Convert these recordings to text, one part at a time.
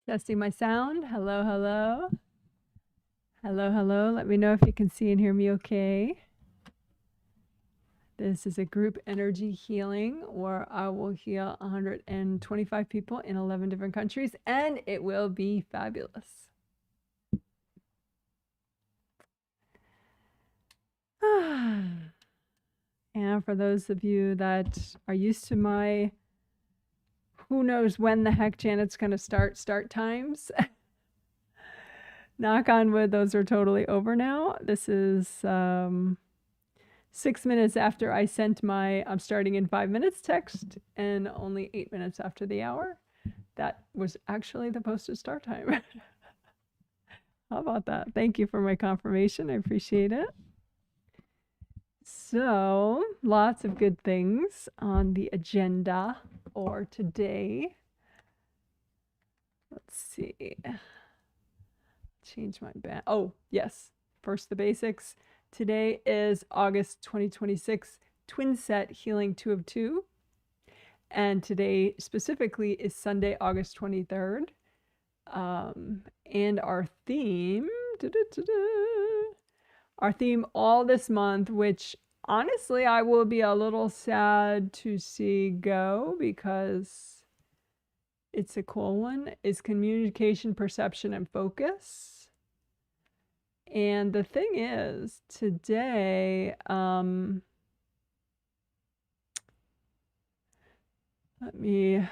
Testing my sound. Hello, hello. Hello, hello. Let me know if you can see and hear me okay. This is a group energy healing where I will heal 125 people in 11 different countries, and it will be fabulous. And for those of you that are used to my who knows when the heck Janet's going to start times, knock on wood, those are totally over now. This is 6 minutes after I sent my I'm starting in 5 minutes text, and only 8 minutes after the hour. That was actually the posted start time. How about that? Thank you for my confirmation. I appreciate it. So, lots of good things on the agenda for today. Let's see. Change my band. Oh, yes. First, the basics. Today is August 2026, Twin Set Healing 2 of 2. And today specifically is Sunday, August 23rd. And our theme, all this month, which honestly I will be a little sad to see go because it's a cool one, is communication, perception, and focus. And the thing is, today, let me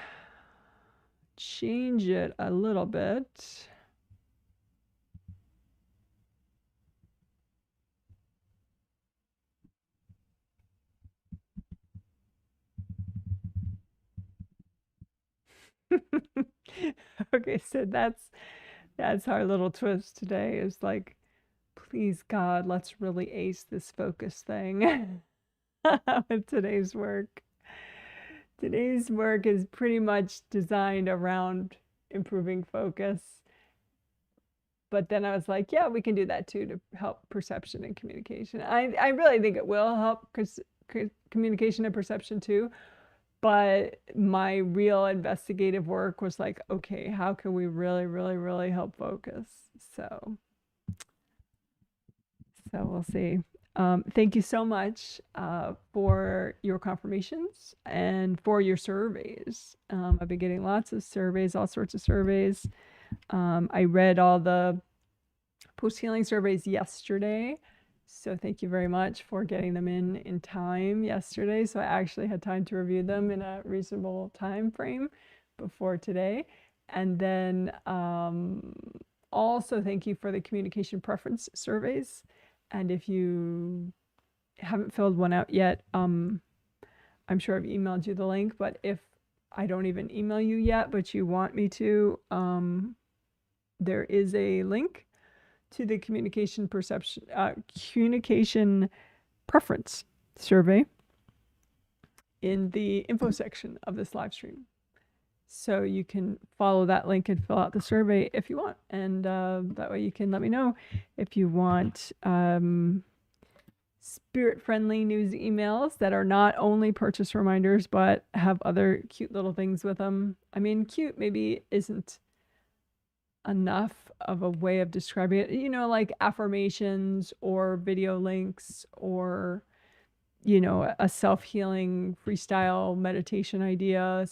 change it a little bit. Okay, so that's our little twist today, is like, please God, let's really ace this focus thing with today's work. Today's work is pretty much designed around improving focus. But then I was like, yeah, we can do that too to help perception and communication. I really think it will help communication and perception too. But my real investigative work was like, okay, how can we really, really, really help focus? So we'll see. Thank you so much for your confirmations and for your surveys. I've been getting lots of surveys, all sorts of surveys. I read all the post-healing surveys yesterday. So thank you very much for getting them in time yesterday. So I actually had time to review them in a reasonable time frame before today. And then also thank you for the communication preference surveys. And if you haven't filled one out yet, I'm sure I've emailed you the link, but if I don't even email you yet, but you want me to, there is a link to the communication preference survey in the info section of this live stream. So you can follow that link and fill out the survey if you want. And that way you can let me know if you want spirit-friendly news emails that are not only purchase reminders, but have other cute little things with them. I mean, cute maybe isn't enough of a way of describing it, you know, like affirmations or video links or, you know, a self-healing freestyle meditation idea,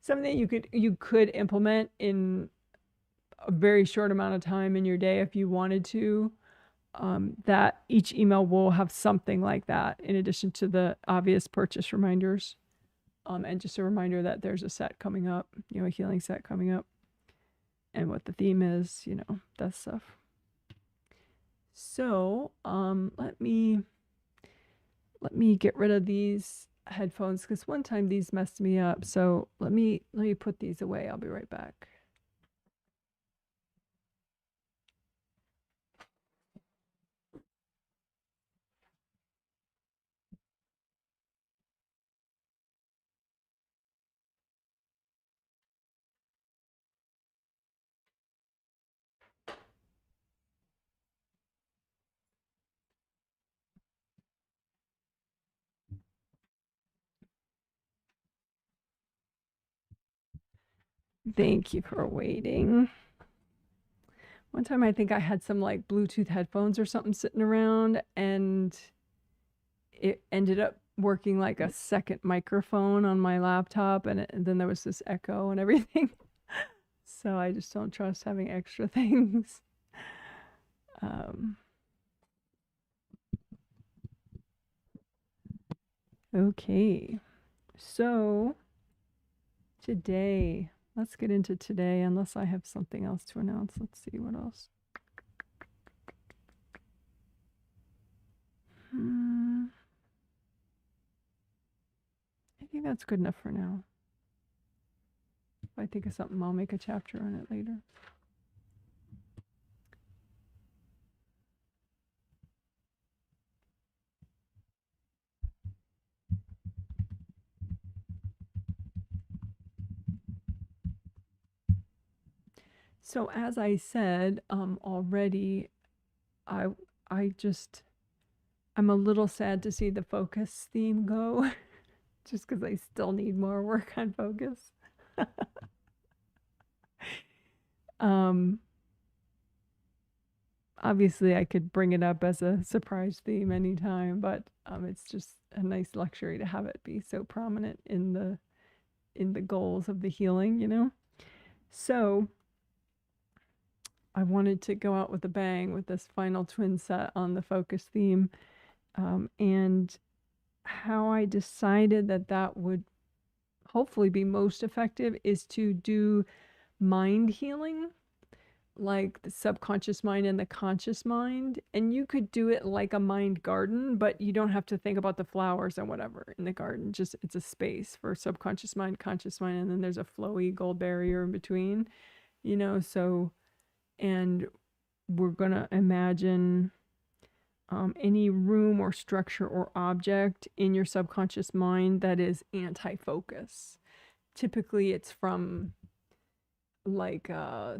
something you could implement in a very short amount of time in your day if you wanted to. That each email will have something like that in addition to the obvious purchase reminders. And just a reminder that there's a set coming up, you know, a healing set coming up, and what the theme is, you know, that stuff. So let me get rid of these headphones because one time these messed me up. So let me put these away. I'll be right back. Thank you for waiting. One time I think I had some like Bluetooth headphones or something sitting around, and it ended up working like a second microphone on my laptop, and then there was this echo and everything. So I just don't trust having extra things. Okay, so today, let's get into today, unless I have something else to announce. Let's see what else. I think that's good enough for now. If I think of something, I'll make a chapter on it later. So as I said already, I'm a little sad to see the focus theme go, just because I still need more work on focus. Obviously I could bring it up as a surprise theme anytime, but it's just a nice luxury to have it be so prominent in the goals of the healing, you know? So I wanted to go out with a bang with this final twin set on the focus theme. And how I decided that would hopefully be most effective is to do mind healing, like the subconscious mind and the conscious mind. And you could do it like a mind garden, but you don't have to think about the flowers and whatever in the garden. Just it's a space for subconscious mind, conscious mind, and then there's a flowy gold barrier in between, you know. So, and we're gonna imagine any room or structure or object in your subconscious mind that is anti-focus. Typically it's from like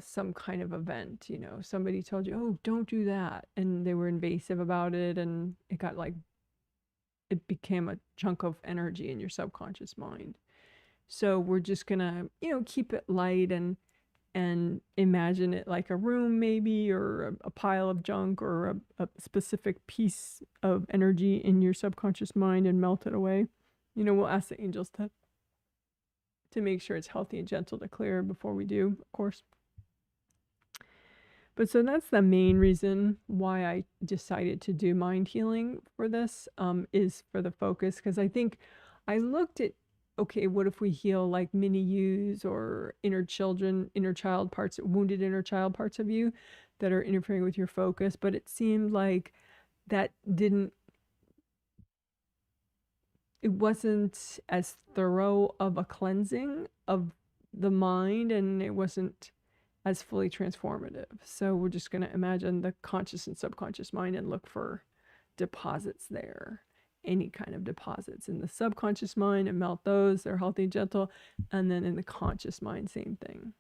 some kind of event, you know, somebody told you, oh, don't do that, and they were invasive about it, and it got like, it became a chunk of energy in your subconscious mind. So we're just gonna, you know, keep it light and imagine it like a room maybe, or a pile of junk, or a specific piece of energy in your subconscious mind, and melt it away. You know, we'll ask the angels to make sure it's healthy and gentle to clear before we do, of course. But so that's the main reason why I decided to do mind healing for this, is for the focus. Because I think I looked at, okay, what if we heal like mini yous or inner child parts, wounded inner child parts of you that are interfering with your focus? But it seemed like that it wasn't as thorough of a cleansing of the mind, and it wasn't as fully transformative. So we're just going to imagine the conscious and subconscious mind and look for deposits there. Any kind of deposits in the subconscious mind, and melt those. They're healthy and gentle. And then in the conscious mind, same thing.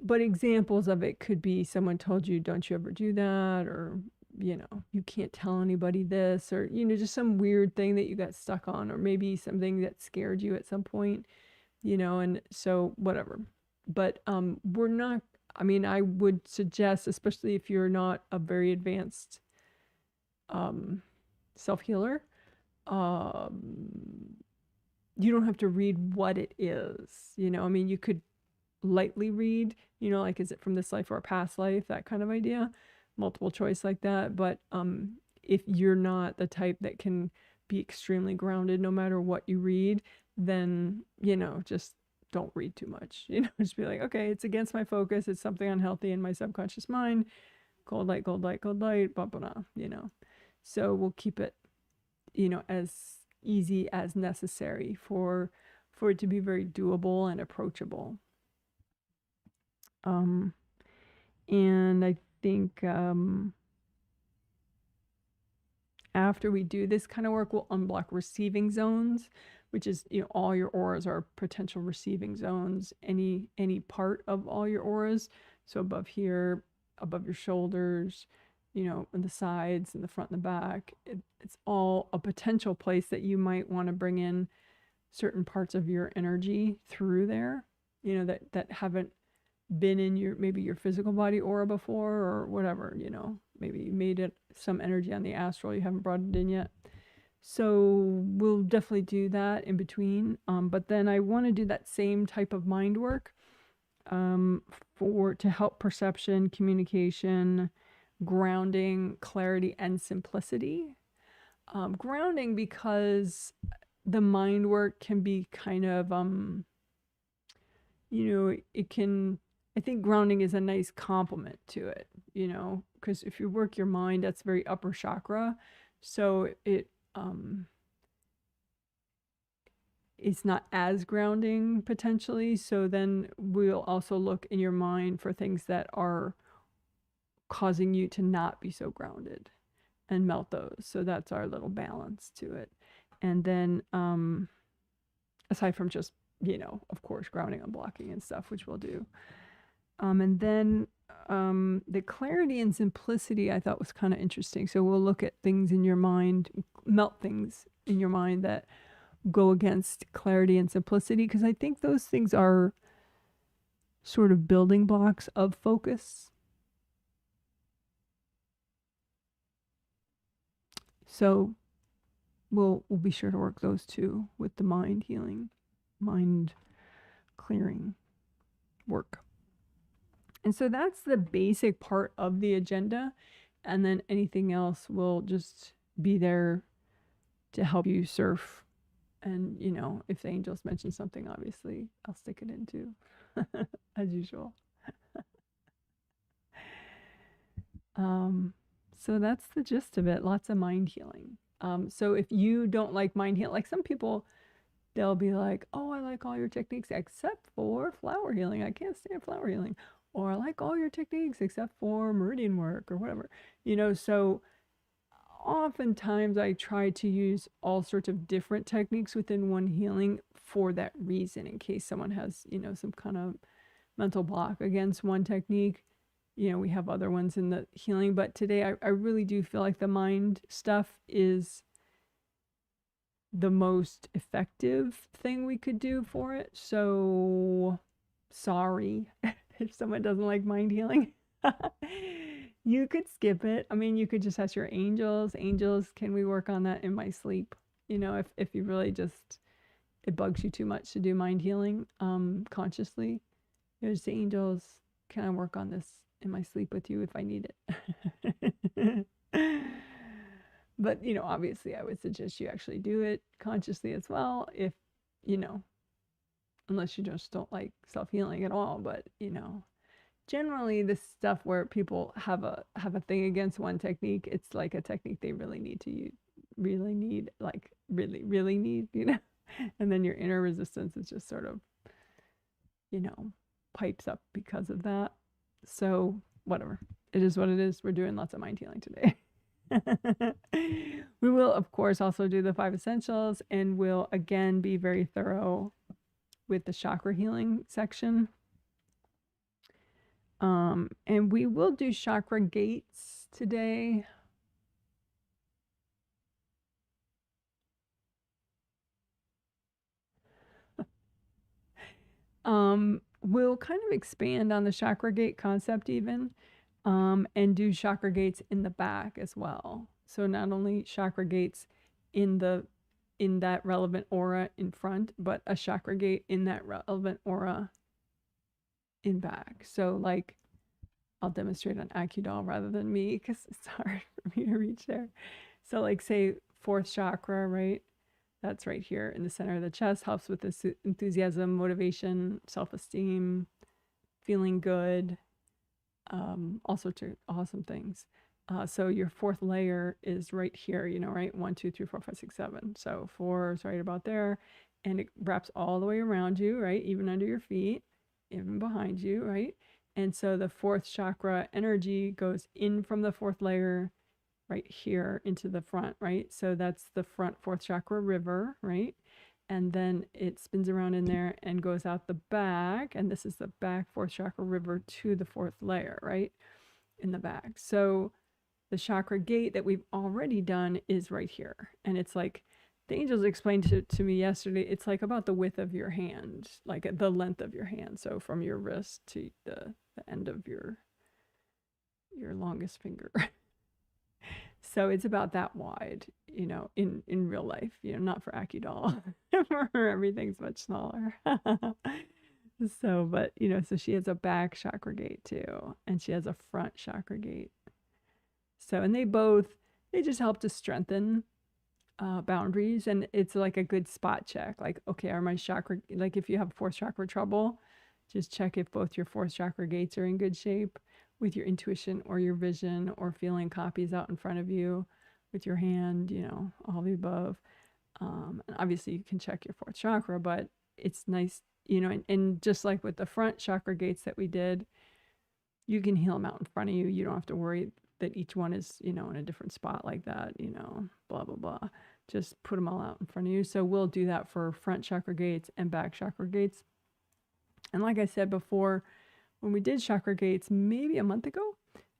But examples of it could be someone told you, don't you ever do that, or, you know, you can't tell anybody this, or, you know, just some weird thing that you got stuck on, or maybe something that scared you at some point, you know, and so whatever. But we're not, I mean, I would suggest, especially if you're not a very advanced self-healer, you don't have to read what it is, you know. I mean, you could lightly read, you know, like, is it from this life or a past life, that kind of idea, multiple choice like that. But if you're not the type that can be extremely grounded no matter what you read, then, you know, just don't read too much, you know. Just be like, okay, it's against my focus, it's something unhealthy in my subconscious mind, cold light, cold light, cold light, blah, blah, blah, you know. So we'll keep it, you know, as easy as necessary for it to be very doable and approachable. And I think after we do this kind of work, we'll unblock receiving zones, which is, you know, all your auras are potential receiving zones, any part of all your auras. So above here, above your shoulders, you know, on the sides and the front and the back, it's all a potential place that you might want to bring in certain parts of your energy through there, you know, that haven't been in your, maybe your physical body aura before or whatever, you know, maybe you made it some energy on the astral, you haven't brought it in yet. So we'll definitely do that in between. But then I want to do that same type of mind work to help perception, communication, grounding, clarity, and simplicity. Grounding because the mind work can be kind of, you know, it can, I think grounding is a nice complement to it, you know, because if you work your mind, that's very upper chakra. So it's not as grounding potentially. So then we'll also look in your mind for things that are causing you to not be so grounded and melt those. So that's our little balance to it. And then aside from just, you know, of course, grounding, unblocking and stuff, which we'll do. And then the clarity and simplicity I thought was kind of interesting. So we'll look at things in your mind, melt things in your mind that go against clarity and simplicity, because I think those things are sort of building blocks of focus. So we'll be sure to work those two with the mind healing, mind clearing work. And so that's the basic part of the agenda. And then anything else will just be there to help you surf. And, you know, if the angels mention something, obviously, I'll stick it in too, as usual. So that's the gist of it. Lots of mind healing. So if you don't like mind healing, like some people, they'll be like, oh, I like all your techniques except for flower healing. I can't stand flower healing. Or I like all your techniques except for meridian work or whatever, you know. So oftentimes I try to use all sorts of different techniques within one healing for that reason, in case someone has, you know, some kind of mental block against one technique. You know, we have other ones in the healing, but today I really do feel like the mind stuff is the most effective thing we could do for it. So sorry if someone doesn't like mind healing. You could skip it. I mean, you could just ask your angels, can we work on that in my sleep? You know, if you really just, it bugs you too much to do mind healing consciously, there's the angels, can I work on this in my sleep with you if I need it? But, you know, obviously I would suggest you actually do it consciously as well, if, you know, unless you just don't like self-healing at all. But, you know, generally this stuff where people have a thing against one technique, it's like a technique they really need to use, really need, you know, and then your inner resistance is just sort of, you know, pipes up because of that. So whatever, it is what it is. We're doing lots of mind healing today. We will, of course, also do the 5 essentials, and we'll again be very thorough with the chakra healing section. And we will do chakra gates today. We'll kind of expand on the chakra gate concept even, and do chakra gates in the back as well. So not only chakra gates in that relevant aura in front, but a chakra gate in that relevant aura in back. So like, I'll demonstrate on AccuDoll rather than me because it's hard for me to reach there. So like, say 4th chakra, right? That's right here in the center of the chest, helps with this enthusiasm, motivation, self-esteem, feeling good, all sorts of awesome things. So your 4th layer is right here, you know, right? 1, 2, 3, 4, 5, 6, 7. So 4 is right about there, and it wraps all the way around you, right? Even under your feet, even behind you, right? And so the 4th chakra energy goes in from the 4th layer right here into the front, right? So that's the front 4th chakra river, right? And then it spins around in there and goes out the back, and this is the back 4th chakra river to the 4th layer, right? In the back. So the chakra gate that we've already done is right here, and it's like the angels explained to me yesterday, it's like about the width of your hand, like the length of your hand. So from your wrist to the end of your longest finger. So it's about that wide, in real life, not for AccuDoll, where everything's much smaller. So, but, so she has a back chakra gate too, and she has a front chakra gate. So, and they just help to strengthen boundaries, and it's like a good spot check. Like, okay, are my chakra, like if you have fourth chakra trouble, just check if both your fourth chakra gates are in good shape with your intuition or your vision or feeling copies out in front of you with your hand, all the above. And obviously you can check your fourth chakra, but it's nice, and just like with the front chakra gates that we did, you can heal them out in front of you. You don't have to worry that each one is, in a different spot like that, blah, blah, blah. Just put them all out in front of you. So we'll do that for front chakra gates and back chakra gates. And like I said before, when we did chakra gates maybe a month ago,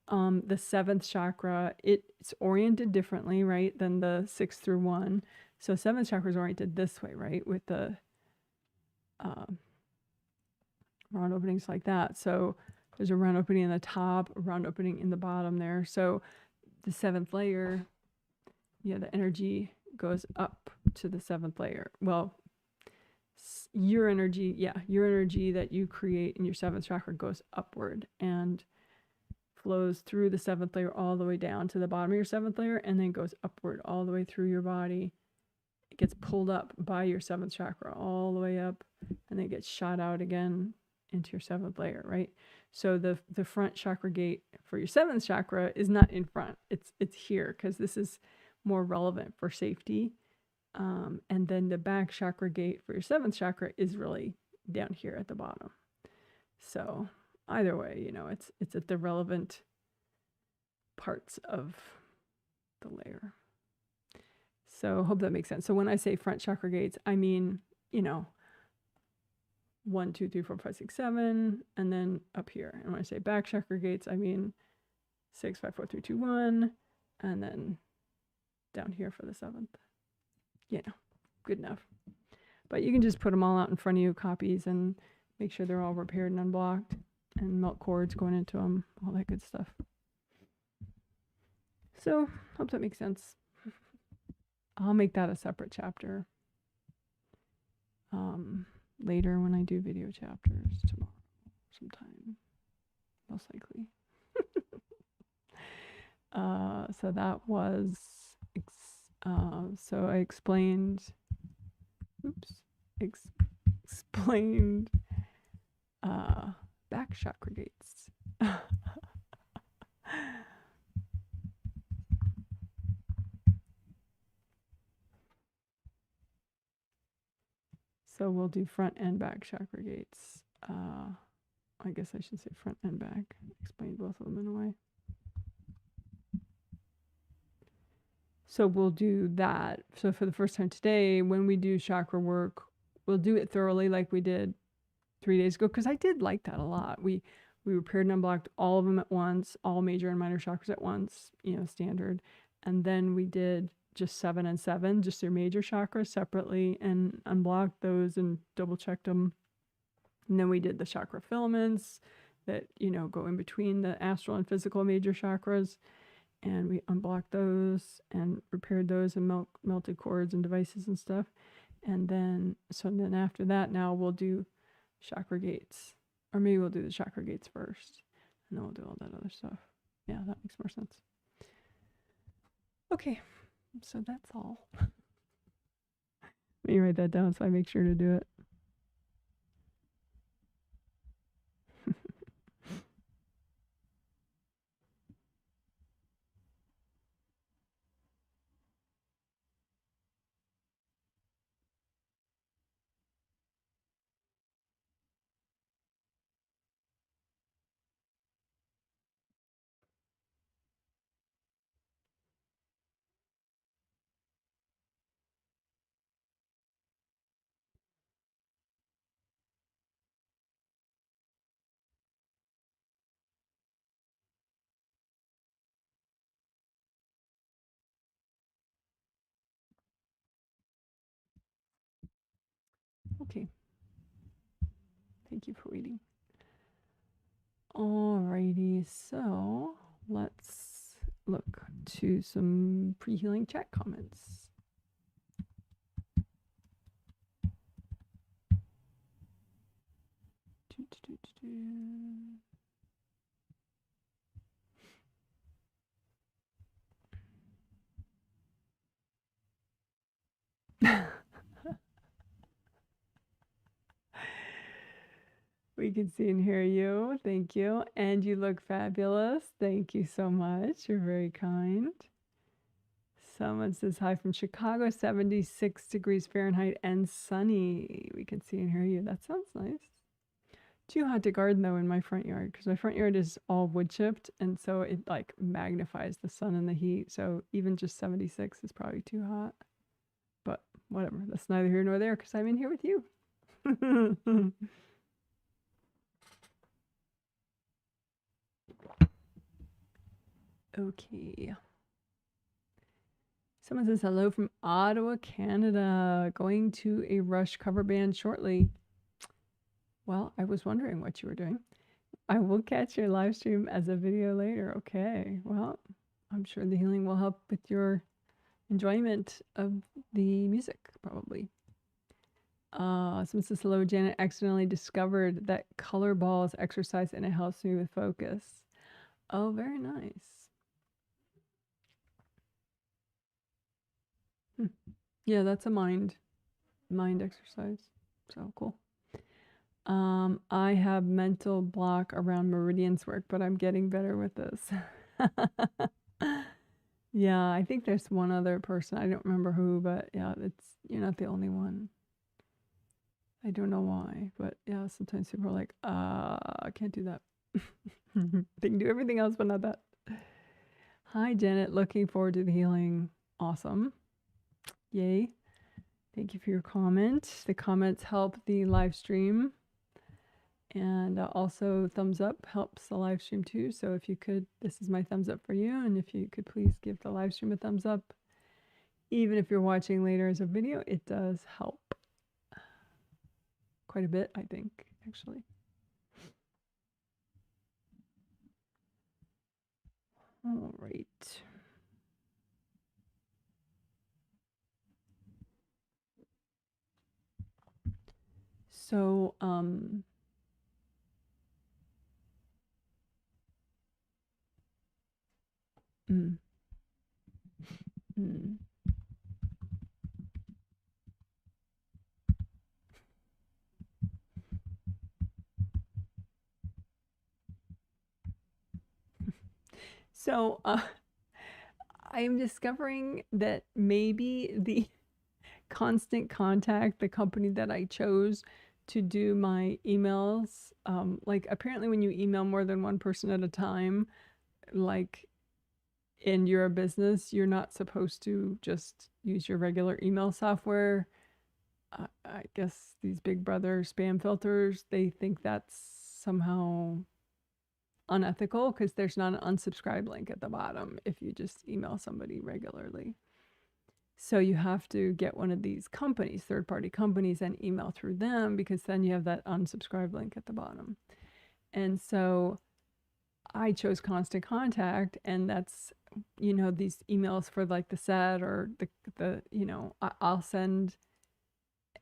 the seventh chakra, it's oriented differently, right, than the 6 through 1. So seventh chakra is oriented this way, right, with the round openings like that. So there's a round opening in the top, a round opening in the bottom there. So the seventh layer, the energy goes up to the seventh layer. Well, your energy that you create in your seventh chakra goes upward and flows through the seventh layer all the way down to the bottom of your seventh layer, and then goes upward all the way through your body. It gets pulled up by your seventh chakra all the way up, and then it gets shot out again into your seventh layer, right? So the front chakra gate for your seventh chakra is not in front. It's here because this is more relevant for safety. And then the back chakra gate for your seventh chakra is really down here at the bottom. So either way, it's at the relevant parts of the layer. So hope that makes sense. So when I say front chakra gates, I mean, 1, 2, 3, 4, 5, 6, 7, and then up here. And when I say back chakra gates, I mean 6, 5, 4, 3, 2, 1, and then down here for the seventh. Good enough. But you can just put them all out in front of you, copies, and make sure they're all repaired and unblocked, and melt cords going into them, all that good stuff. So hope that makes sense. I'll make that a separate chapter later when I do video chapters tomorrow sometime, most likely. So that was, so I explained, explained back chakra gates. So we'll do front and back chakra gates. I guess I should say front and back. Explain both of them in a way. So we'll do that. So for the first time today, when we do chakra work, we'll do it thoroughly like we did 3 days ago, because I did like that a lot. We repaired and unblocked all of them at once, all major and minor chakras at once, standard. And then we did just 7 and 7, just their major chakras separately, and unblocked those and double checked them. And then we did the chakra filaments that, go in between the astral and physical major chakras. And we unblocked those and repaired those and melted cords and devices and stuff. And then, then after that, now we'll do chakra gates. Or maybe we'll do the chakra gates first, and then we'll do all that other stuff. Yeah, that makes more sense. Okay, so that's all. Let me write that down so I make sure to do it. Okay. Thank you for waiting. Alrighty, so let's look to some pre-healing chat comments. We can see and hear you. Thank you. And you look fabulous. Thank you so much. You're very kind. Someone says hi from Chicago, 76 degrees Fahrenheit and sunny. We can see and hear you. That sounds nice. Too hot to garden though in my front yard because my front yard is all wood chipped, and so it like magnifies the sun and the heat. So even just 76 is probably too hot. But whatever. That's neither here nor there because I'm in here with you. Okay. Someone says hello from Ottawa, Canada. Going to a Rush cover band shortly. Well, I was wondering what you were doing. I will catch your live stream as a video later. Okay. Well, I'm sure the healing will help with your enjoyment of the music, probably. Someone says hello, Janet. Accidentally discovered that color balls exercise and it helps me with focus. Oh, very nice. Yeah, that's a mind exercise. So cool. I have mental block around meridians work, but I'm getting better with this. Yeah, I think there's one other person. I don't remember who, but yeah, you're not the only one. I don't know why, but yeah, sometimes people are like, I can't do that. They can do everything else, but not that. Hi, Janet. Looking forward to the healing. Awesome. Yay. Thank you for your comment. The comments help the live stream. And also thumbs up helps the live stream too. So if you could, this is my thumbs up for you. And if you could please give the live stream a thumbs up, even if you're watching later as a video, it does help quite a bit, I think, actually. All right. So, So, I'm discovering that maybe the Constant Contact, the company that I chose to do my emails, like apparently when you email more than one person at a time, like and you're a business, you're not supposed to just use your regular email software. I guess these big brother spam filters, they think that's somehow unethical because there's not an unsubscribe link at the bottom if you just email somebody regularly. So you have to get one of these companies, third-party companies, and email through them because then you have that unsubscribe link at the bottom. And so I chose Constant Contact, and that's, you know, these emails for like the set or the you know, I'll send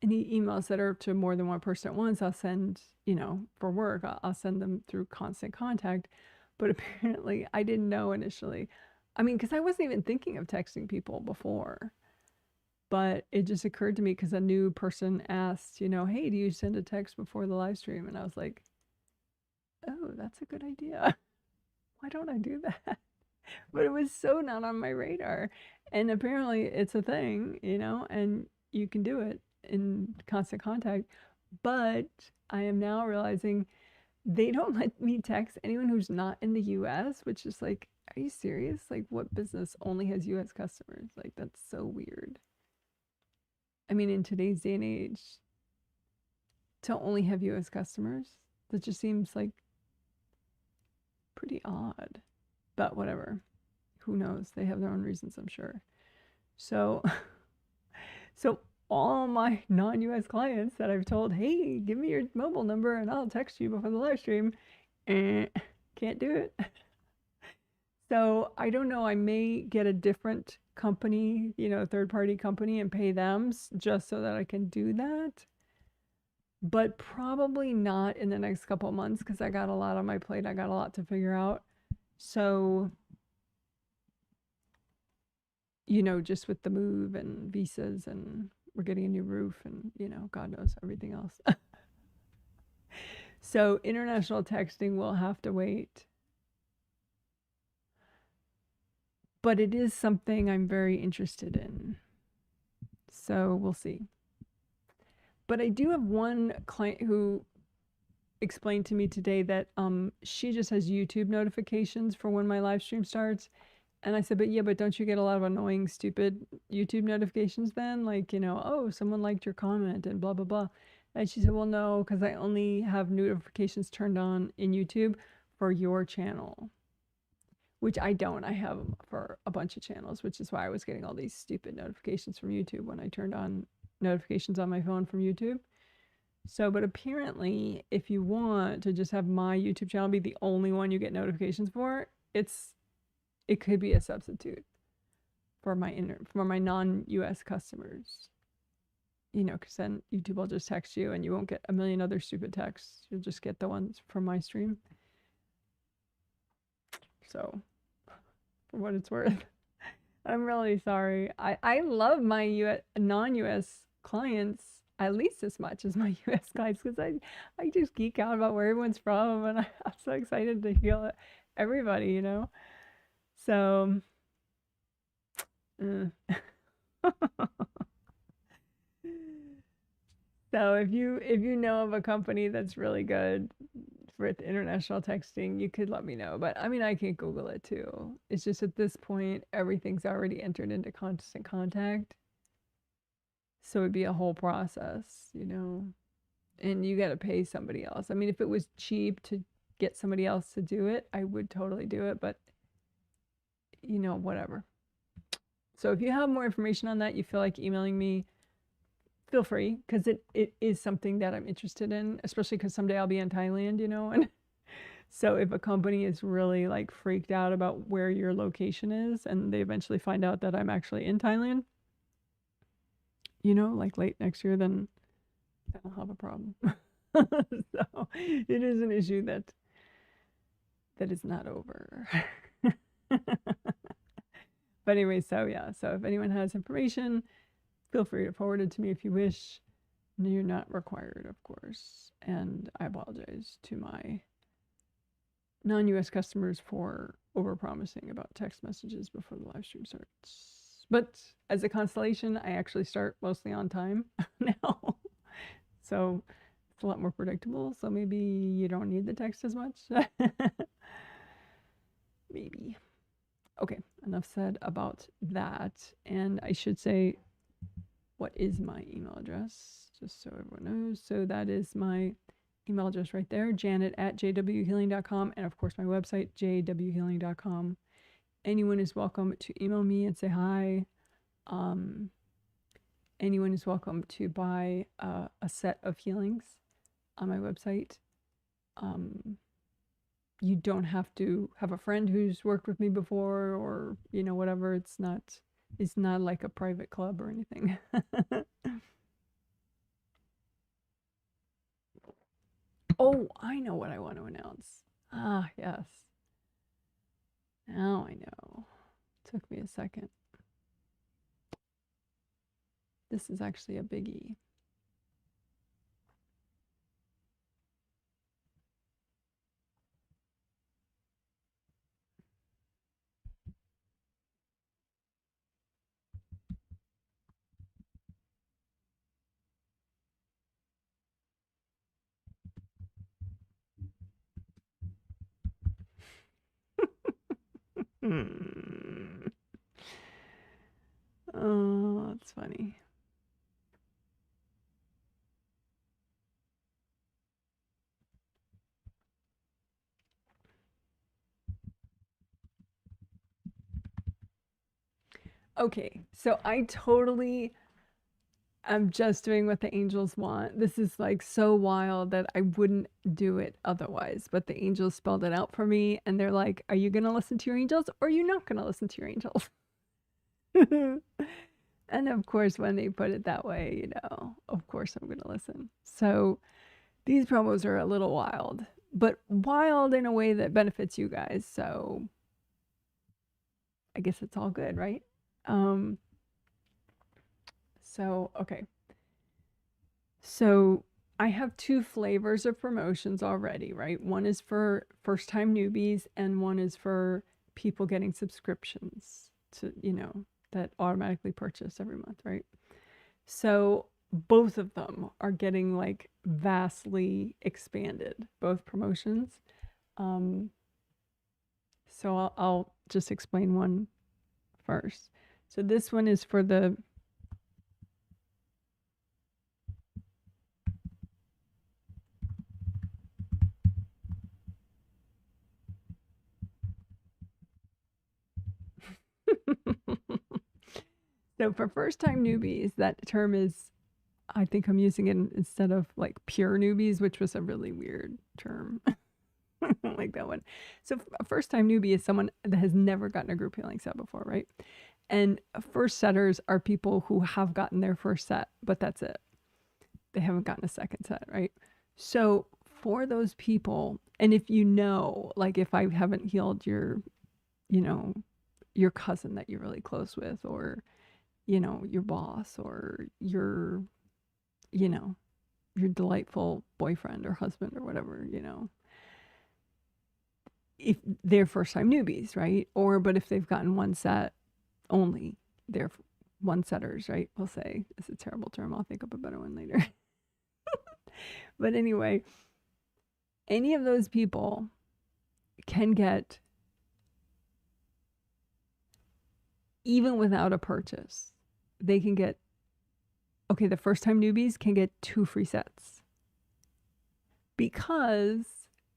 any emails that are to more than one person at once. I'll send, you know, for work, I'll send them through Constant Contact. But apparently I didn't know initially. I mean, because I wasn't even thinking of texting people before. But it just occurred to me because a new person asked, you know, hey, do you send a text before the live stream? And I was like, oh, that's a good idea. Why don't I do that? But it was so not on my radar. And apparently it's a thing, you know, and you can do it in Constant Contact. But I am now realizing they don't let me text anyone who's not in the US, which is like, are you serious? Like, what business only has US customers? Like, that's so weird. I mean, in today's day and age, to only have US customers, that just seems like pretty odd. But whatever. Who knows? They have their own reasons, I'm sure. So all my non-US clients that I've told, hey, give me your mobile number and I'll text you before the live stream. Can't do it. So I don't know. I may get a different company, third-party company, and pay them just so that I can do that. But probably not in the next couple of months because I got a lot on my plate. I got a lot to figure out. So, just with the move and visas, and we're getting a new roof, and, God knows everything else. So international texting will have to wait. But it is something I'm very interested in. So we'll see. But I do have one client who explained to me today that she just has YouTube notifications for when my live stream starts. And I said, but don't you get a lot of annoying, stupid YouTube notifications then? Like, oh, someone liked your comment and blah, blah, blah. And she said, well, no, because I only have notifications turned on in YouTube for your channel, which I don't. I have them for a bunch of channels, which is why I was getting all these stupid notifications from YouTube when I turned on notifications on my phone from YouTube. So, but apparently, if you want to just have my YouTube channel be the only one you get notifications for, it could be a substitute for my non-US customers. Because then YouTube will just text you and you won't get a million other stupid texts. You'll just get the ones from my stream. So, for what it's worth, I'm really sorry. I love my non-US clients at least as much as my US clients because I just geek out about where everyone's from, and I'm so excited to heal everybody, So, so if you know of a company that's really good with international texting, you could let me know. But I mean, I can Google it too. It's just at this point, everything's already entered into constant contact. So it'd be a whole process, and you got to pay somebody else. I mean, if it was cheap to get somebody else to do it, I would totally do it. But, whatever. So if you have more information on that, you feel like emailing me, feel free, because it is something that I'm interested in, especially because someday I'll be in Thailand, and so if a company is really like freaked out about where your location is and they eventually find out that I'm actually in Thailand, like late next year, then I'll have a problem. So it is an issue that is not over. But anyway, so yeah, so if anyone has information, feel free to forward it to me if you wish. You're not required, of course. And I apologize to my non-US customers for overpromising about text messages before the live stream starts. But as a constellation, I actually start mostly on time now. So it's a lot more predictable. So maybe you don't need the text as much. Maybe. Okay, enough said about that. And I should say, what is my email address? Just so everyone knows. So that is my email address right there, janet@jwhealing.com. And of course, my website, jwhealing.com. Anyone is welcome to email me and say hi. Anyone is welcome to buy a set of healings on my website. You don't have to have a friend who's worked with me before or, whatever. It's not like a private club or anything. Oh, I know what I want to announce. Ah, yes. Now I know. Took me a second. This is actually a biggie. Oh, that's funny. Okay, so I totally I'm just doing what the angels want. This is like so wild that I wouldn't do it otherwise. But the angels spelled it out for me, and they're like, "Are you going to listen to your angels, or are you not going to listen to your angels?" And of course, when they put it that way, of course I'm going to listen. So these promos are a little wild, but wild in a way that benefits you guys. So I guess it's all good, right? Okay. So I have two flavors of promotions already, right? One is for first time newbies, and one is for people getting subscriptions to, that automatically purchase every month, right? So both of them are getting like vastly expanded, both promotions. Um, so I'll just explain one first. So this one is for the so for first time newbies, that term is, I think I'm using it instead of like pure newbies, which was a really weird term. I don't like that one. So a first time newbie is someone that has never gotten a group healing set before, right? And first setters are people who have gotten their first set, but that's it. They haven't gotten a second set, right? So for those people, and if like if I haven't healed you know, your cousin that you're really close with, or, your boss, or your delightful boyfriend or husband or whatever, if they're first time newbies, right? But if they've gotten one set only, they're one setters, right? We'll say it's a terrible term. I'll think up a better one later. But anyway, any of those people can get, even without a purchase, they can get, okay, the first time newbies can get 2 free sets, because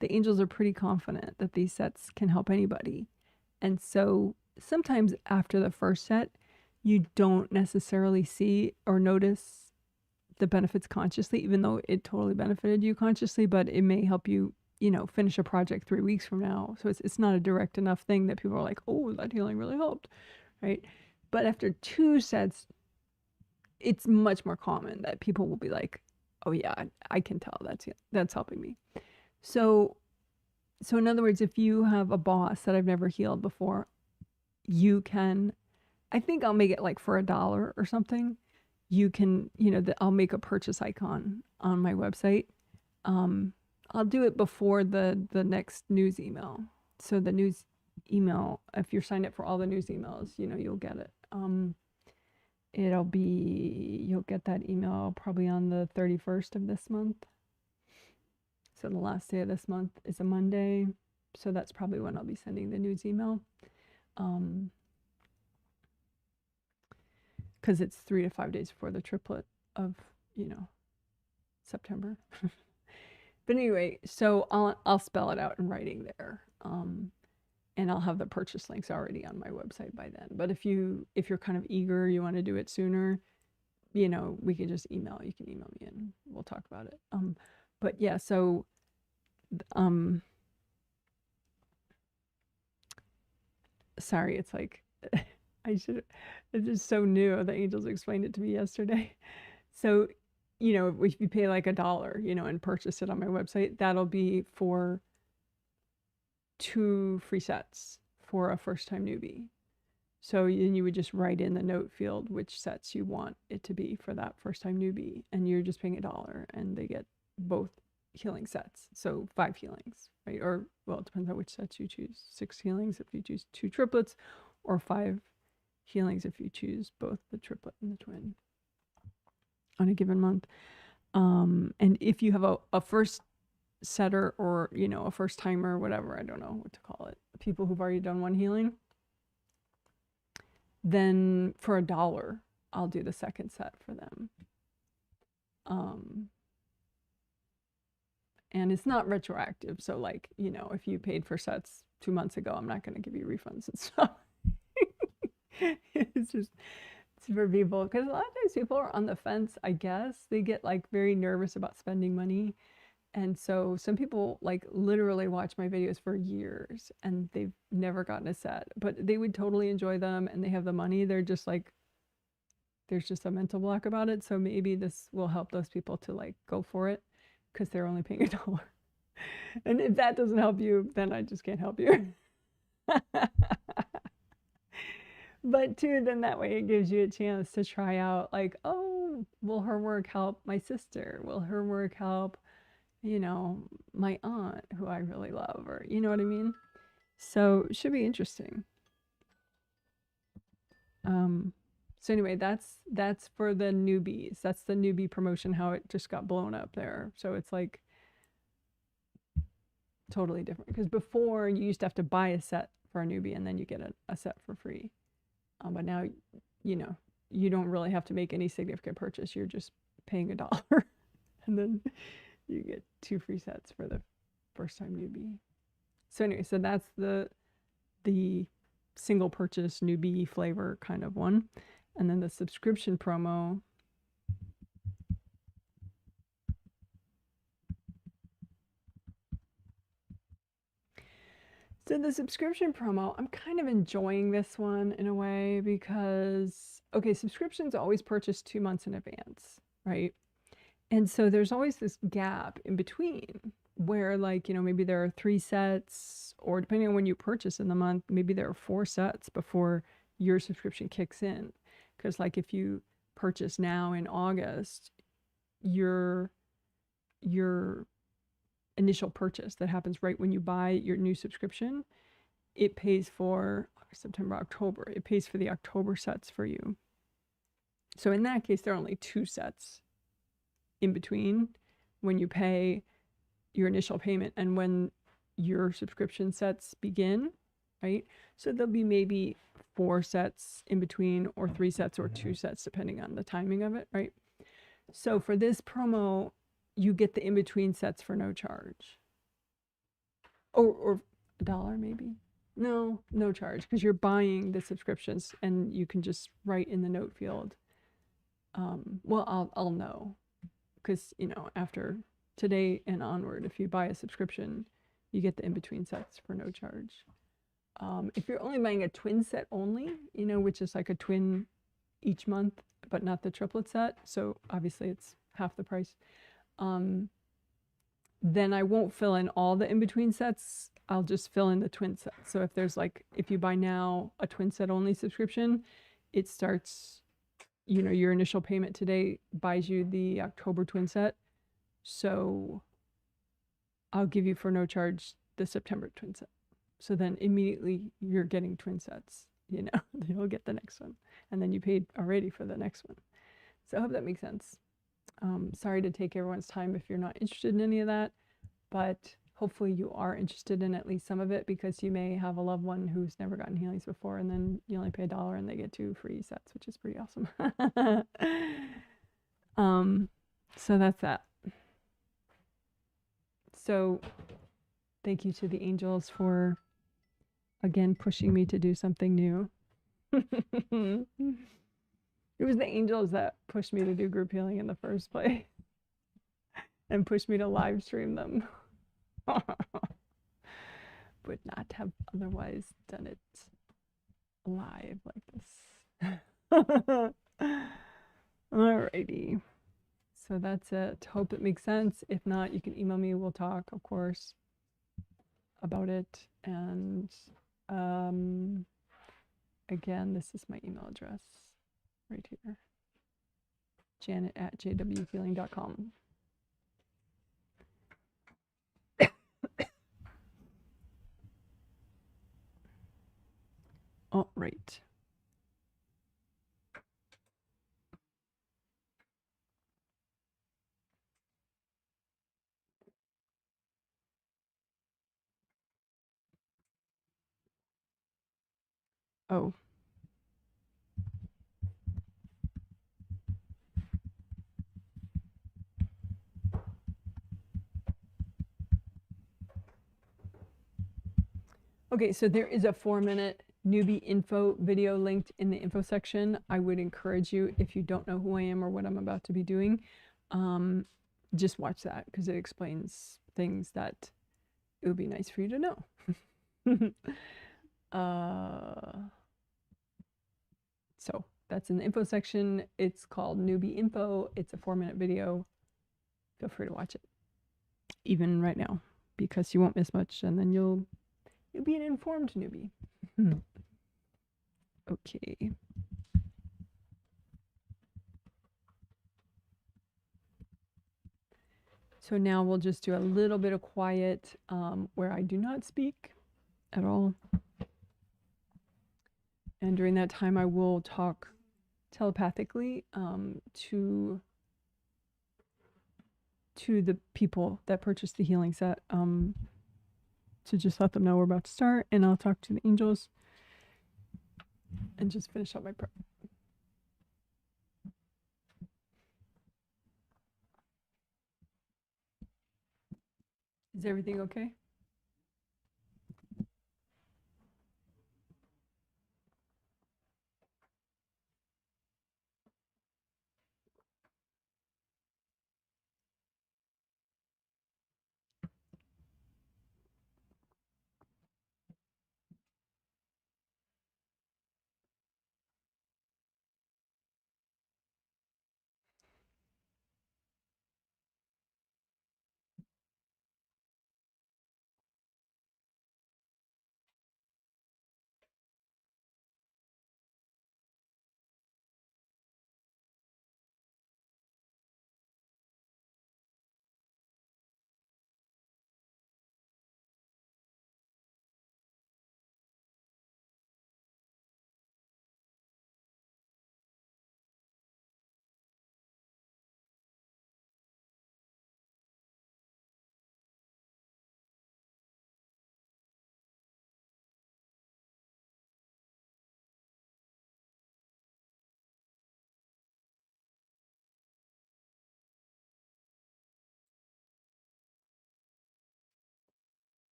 the angels are pretty confident that these sets can help anybody. And so sometimes after the first set, you don't necessarily see or notice the benefits consciously, even though it totally benefited you consciously, but it may help you, finish a project 3 weeks from now. So it's not a direct enough thing that people are like, oh, that healing really helped, right? But after 2 sets, it's much more common that people will be like, oh yeah, I can tell that's helping me. So in other words, if you have a boss that I've never healed before, you can, I think I'll make it like for $1 or something. You can, I'll make a purchase icon on my website. I'll do it before the next news email. So the news email, if you're signed up for all the news emails, you'll get it. You'll get that email probably on the 31st of this month. So the last day of this month is a Monday. So that's probably when I'll be sending the news email. Because it's 3 to 5 days before the triplet of, September. But anyway, so I'll spell it out in writing there. And I'll have the purchase links already on my website by then. But if you're kind of eager, you want to do it sooner, we can just email. You can email me and we'll talk about it. But yeah, so sorry, it's like it's just so new. The angels explained it to me yesterday. So, if you pay like $1, and purchase it on my website, that'll be for 2 free sets for a first time newbie. So then you would just write in the note field which sets you want it to be for that first time newbie, and you're just paying $1, and they get both healing sets. So 5 healings, right? Or, well, it depends on which sets you choose. 6 healings if you choose 2 triplets, or 5 healings if you choose both the triplet and the twin on a given month. And if you have a first setter, or a first timer, whatever, I don't know what to call it, people who've already done 1 healing, then for $1 I'll do the second set for them. And it's not retroactive, so like, if you paid for sets 2 months ago, I'm not going to give you refunds and stuff. It's just for people, because a lot of times people are on the fence, I guess. They get like very nervous about spending money. And so some people like literally watch my videos for years and they've never gotten a set, but they would totally enjoy them and they have the money. They're just like, there's just a mental block about it. So maybe this will help those people to like go for it because they're only paying $1. And if that doesn't help you, then I just can't help you. But too, then that way it gives you a chance to try out like, oh, will her work help my sister? Will her work help, you know, my aunt who I really love, or you know what I mean? So it should be interesting. So anyway, that's for the newbies. That's the newbie promotion, how it just got blown up there. So it's like totally different, because before you used to have to buy a set for a newbie and then you get a set for free. But now, you know, you don't really have to make any significant purchase. You're just paying $1 and then you get 2 free sets for the first time newbie. So anyway, so that's the single purchase newbie flavor kind of one. And then the subscription promo. So the subscription promo, I'm kind of enjoying this one in a way because, okay, subscriptions always purchase 2 months in advance, right? And so there's always this gap in between where, like, you know, maybe there are 3 sets, or depending on when you purchase in the month, maybe there are 4 sets before your subscription kicks in. Because like if you purchase now in August, your initial purchase that happens right when you buy your new subscription, it pays for September, October. It pays for the October sets for you. So in that case, there are only 2 sets in between when you pay your initial payment and when your subscription sets begin, right? So there'll be maybe 4 sets in between, or 3 sets, or 2 sets, depending on the timing of it, right? So for this promo, you get the in-between sets for no charge. Or $1 maybe. No charge, because you're buying the subscriptions and you can just write in the note field. Well, I'll know, because, you know, after today and onward, if you buy a subscription, you get the in-between sets for no charge. If you're only buying a twin set only, you know, which is like a twin each month, but not the triplet set, so obviously it's half the price, then I won't fill in all the in-between sets. I'll just fill in the twin set. So if there's like, if you buy now a twin set only subscription, it starts, you know, your initial payment today buys you the October twin set. So I'll give you for no charge the September twin set. So then immediately you're getting twin sets, you know, you'll get the next one. And then you paid already for the next one. So I hope that makes sense. Sorry to take everyone's time if you're not interested in any of that, but hopefully you are interested in at least some of it, because you may have a loved one who's never gotten healings before, and then you only pay $1 and they get 2 free sets, which is pretty awesome. So that's that. So thank you to the angels for, again, pushing me to do something new. It was the angels that pushed me to do group healing in the first place and pushed me to live stream them. Would not have otherwise done it live like this. Alrighty. So that's it. Hope it makes sense. If not, you can email me. We'll talk, of course, about it. And again, this is my email address right here. Janet@jwhealing.com. Oh, right. Oh. Okay, so there is a 4-minute newbie info video linked in the info section. I would encourage you, if you don't know who I am or what I'm about to be doing, just watch that because it explains things that it would be nice for you to know. So that's in the info section. It's called Newbie Info. It's a 4-minute video. Feel free to watch it, even right now, because you won't miss much, and then you'll be an informed newbie. Okay. So now we'll just do a little bit of quiet where I do not speak at all. And during that time, I will talk telepathically to the people that purchased the healing set, to just let them know we're about to start, and I'll talk to the angels and just finish up my prep. Is everything okay?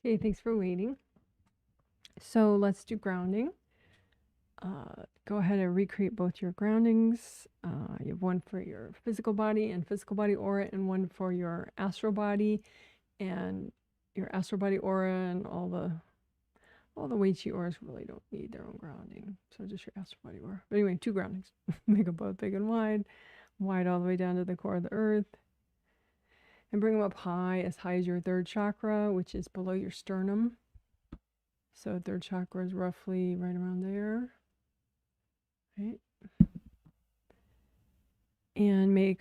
Okay, thanks for waiting. So let's do grounding. Go ahead and recreate both your groundings. You have one for your physical body and physical body aura, and one for your astral body and your astral body aura, and all the Wei Chi auras really don't need their own grounding. So just your astral body aura. But anyway, 2 groundings. Make them both big and wide all the way down to the core of the earth. And bring them up high as your 3rd chakra, which is below your sternum. So 3rd chakra is roughly right around there. Right. And make,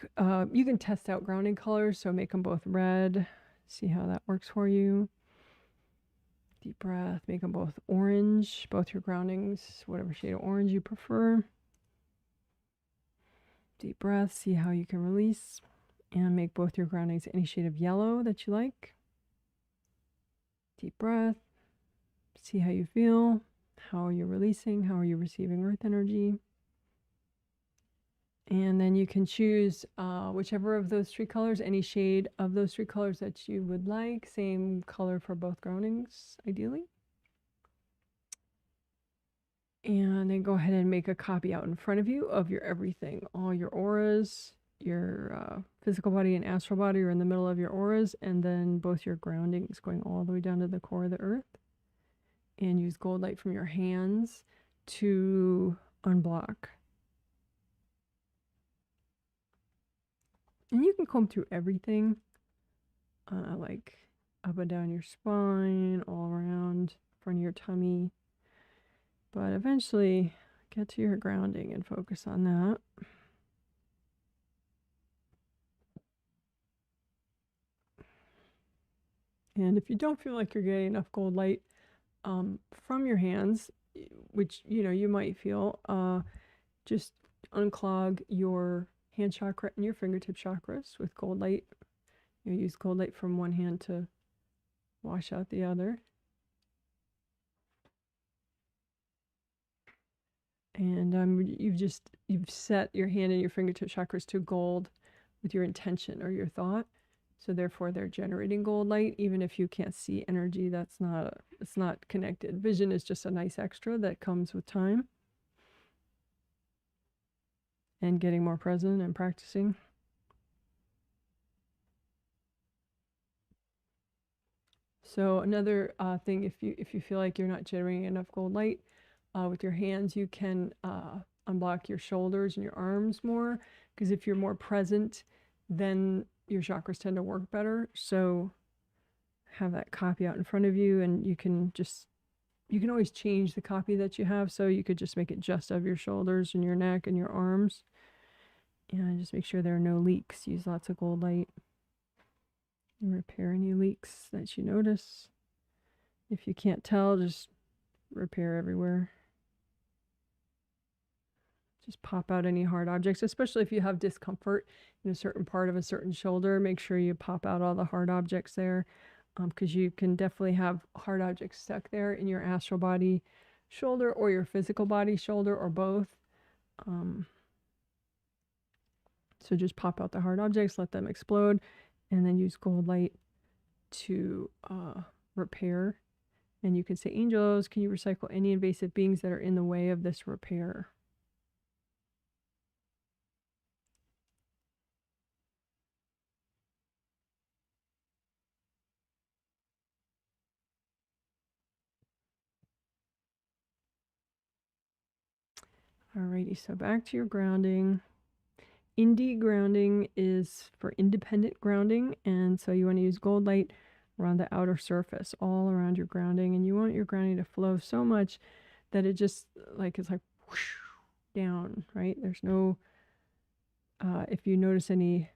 you can test out grounding colors, so make them both red. See how that works for you. Deep breath, make them both orange, both your groundings, whatever shade of orange you prefer. Deep breath, see how you can release. And make both your groundings any shade of yellow that you like. Deep breath, see how you feel, how you're releasing, how are you receiving earth energy. And then you can choose whichever of those 3 colors, any shade of those 3 colors that you would like. Same color for both groundings, ideally. And then go ahead and make a copy out in front of you of your everything. All your auras, your physical body and astral body are in the middle of your auras, and then both your groundings going all the way down to the core of the earth. And use gold light from your hands to unblock. And you can comb through everything, like up and down your spine, all around, front of your tummy. But eventually get to your grounding and focus on that. And if you don't feel like you're getting enough gold light from your hands, which, you know, you might feel, just unclog your hand chakra and your fingertip chakras with gold light. You use gold light from one hand to wash out the other. And you've set your hand and your fingertip chakras to gold with your intention or your thought. So therefore they're generating gold light, even if you can't see energy. It's not connected. Vision is just a nice extra that comes with time and getting more present and practicing. So another thing, if you feel like you're not generating enough gold light with your hands, you can unblock your shoulders and your arms more, because if you're more present, then your chakras tend to work better. So have that copy out in front of you, and you can always change the copy that you have. So you could just make it just of your shoulders and your neck and your arms, and just make sure there are no leaks. Use lots of gold light and repair any leaks that you notice. If you can't tell, just repair everywhere. Just pop out any hard objects, especially if you have discomfort in a certain part of a certain shoulder. Make sure you pop out all the hard objects there, because you can definitely have hard objects stuck there in your astral body shoulder or your physical body shoulder, or both. So just pop out the hard objects, let them explode, and then use gold light to repair. And you can say, angels, can you recycle any invasive beings that are in the way of this repair? Alrighty, so back to your grounding. Indie grounding is for independent grounding, and so you want to use gold light around the outer surface, all around your grounding, and you want your grounding to flow so much that it just it's like whoosh, down, right? There's no, if you notice any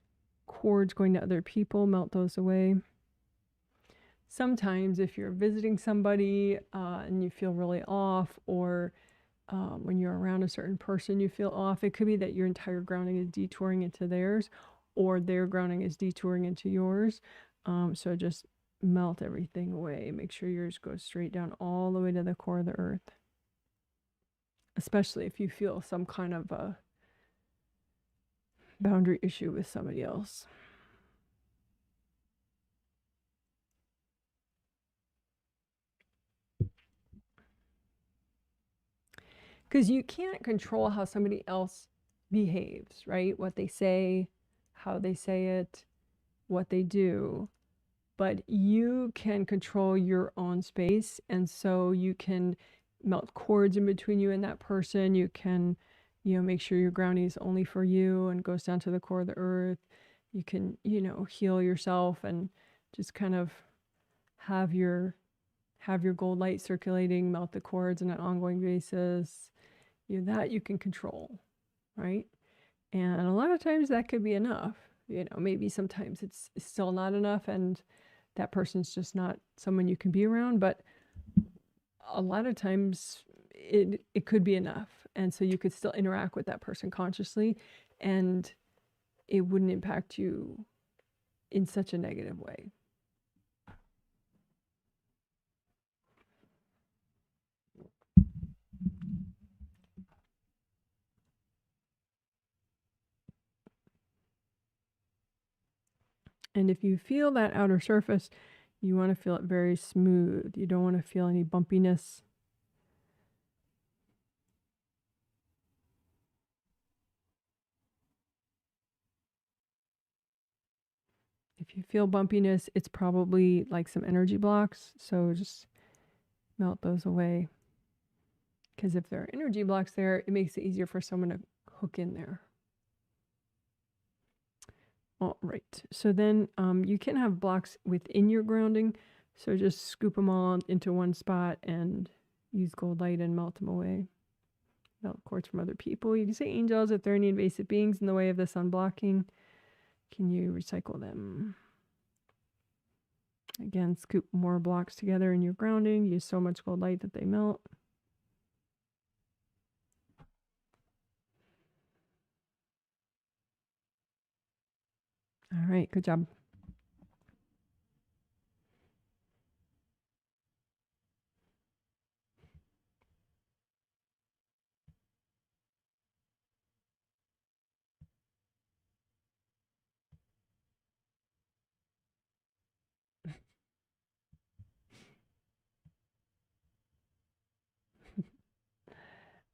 cords going to other people, melt those away. Sometimes if you're visiting somebody and you feel really off, or when you're around a certain person you feel off, it could be that your entire grounding is detouring into theirs, or their grounding is detouring into yours. So just melt everything away. Make sure yours goes straight down all the way to the core of the earth, especially if you feel some kind of a boundary issue with somebody else. because you can't control how somebody else behaves, right? What they say, how they say it, what they do. But you can control your own space. And so you can melt cords in between you and that person. You can, make sure your grounding is only for you and goes down to the core of the earth. You can, heal yourself and just kind of have your gold light circulating, melt the cords on an ongoing basis. That you can control, right? And a lot of times that could be enough. Maybe sometimes it's still not enough and that person's just not someone you can be around, but a lot of times it could be enough. And so you could still interact with that person consciously and it wouldn't impact you in such a negative way. And if you feel that outer surface, you want to feel it very smooth. You don't want to feel any bumpiness. If you feel bumpiness, it's probably like some energy blocks. So just melt those away. Because if there are energy blocks there, it makes it easier for someone to hook in there. All right. So then you can have blocks within your grounding. So just scoop them all into one spot and use gold light and melt them away. Melt cords from other people. You can say angels if there are any invasive beings in the way of this unblocking. Can you recycle them? Again, scoop more blocks together in your grounding. Use so much gold light that they melt. All right, good job.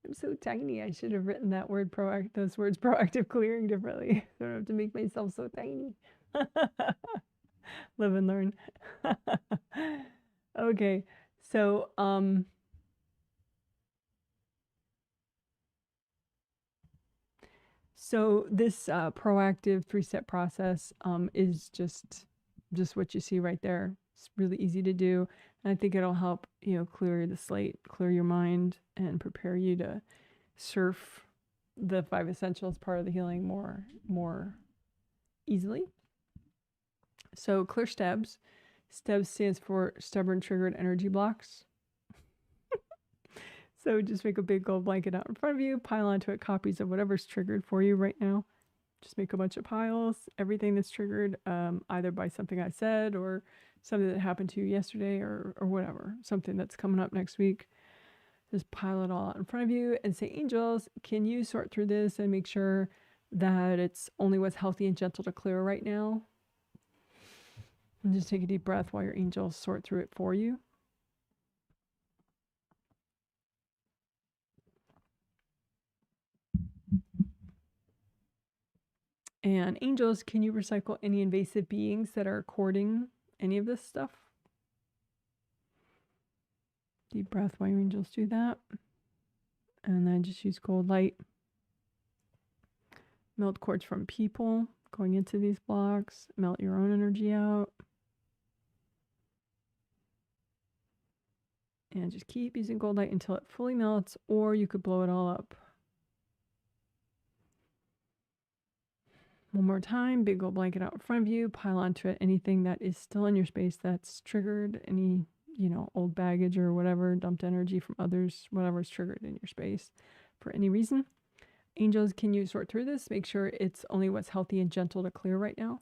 I'm so tiny. I should have written that word those words proactive clearing differently. I don't have to make myself so tiny. Live and learn. Okay. So this proactive 3-step process is just what you see right there. It's really easy to do. And I think it'll help, clear the slate, clear your mind, and prepare you to surf the 5 essentials part of the healing more easily. So clear STEBs. STEBs stands for stubborn triggered energy blocks. So just make a big gold blanket out in front of you, pile onto it copies of whatever's triggered for you right now. Just make a bunch of piles, everything that's triggered, either by something I said or something that happened to you yesterday or whatever, something that's coming up next week. Just pile it all out in front of you and say, angels, can you sort through this and make sure that it's only what's healthy and gentle to clear right now? And just take a deep breath while your angels sort through it for you. And angels, can you recycle any invasive beings that are courting any of this stuff? Deep breath while your angels do that. And then just use gold light. Melt cords from people going into these blocks. Melt your own energy out. And just keep using gold light until it fully melts, or you could blow it all up. One more time, big gold blanket out in front of you, pile onto it anything that is still in your space that's triggered, any, old baggage or whatever, dumped energy from others, whatever's triggered in your space for any reason. Angels, can you sort through this? Make sure it's only what's healthy and gentle to clear right now.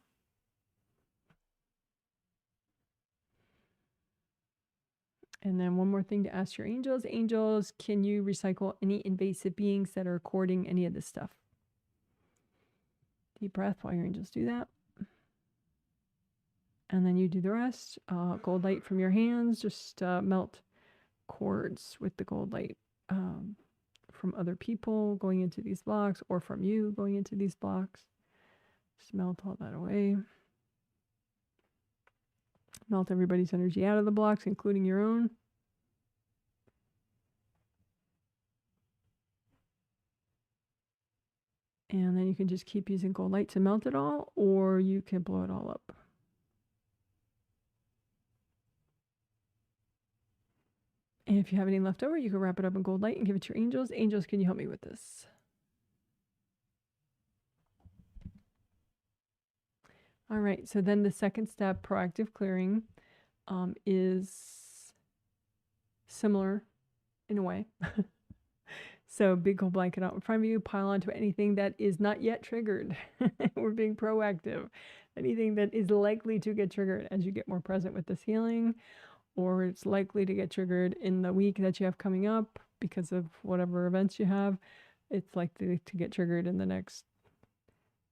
And then one more thing to ask your angels. Angels, can you recycle any invasive beings that are courting any of this stuff? Deep breath while your angels do that. And then you do the rest. Gold light from your hands. Just melt cords with the gold light from other people going into these blocks or from you going into these blocks. Just melt all that away. Melt everybody's energy out of the blocks, including your own. And then you can just keep using gold light to melt it all, or you can blow it all up. And if you have any left over, you can wrap it up in gold light and give it to your angels. Angels, can you help me with this? All right, so then the second step, proactive clearing, is similar in a way. So big gold blanket out in front of you, pile onto anything that is not yet triggered. We're being proactive. Anything that is likely to get triggered as you get more present with this healing, or it's likely to get triggered in the week that you have coming up because of whatever events you have. It's likely to get triggered in the next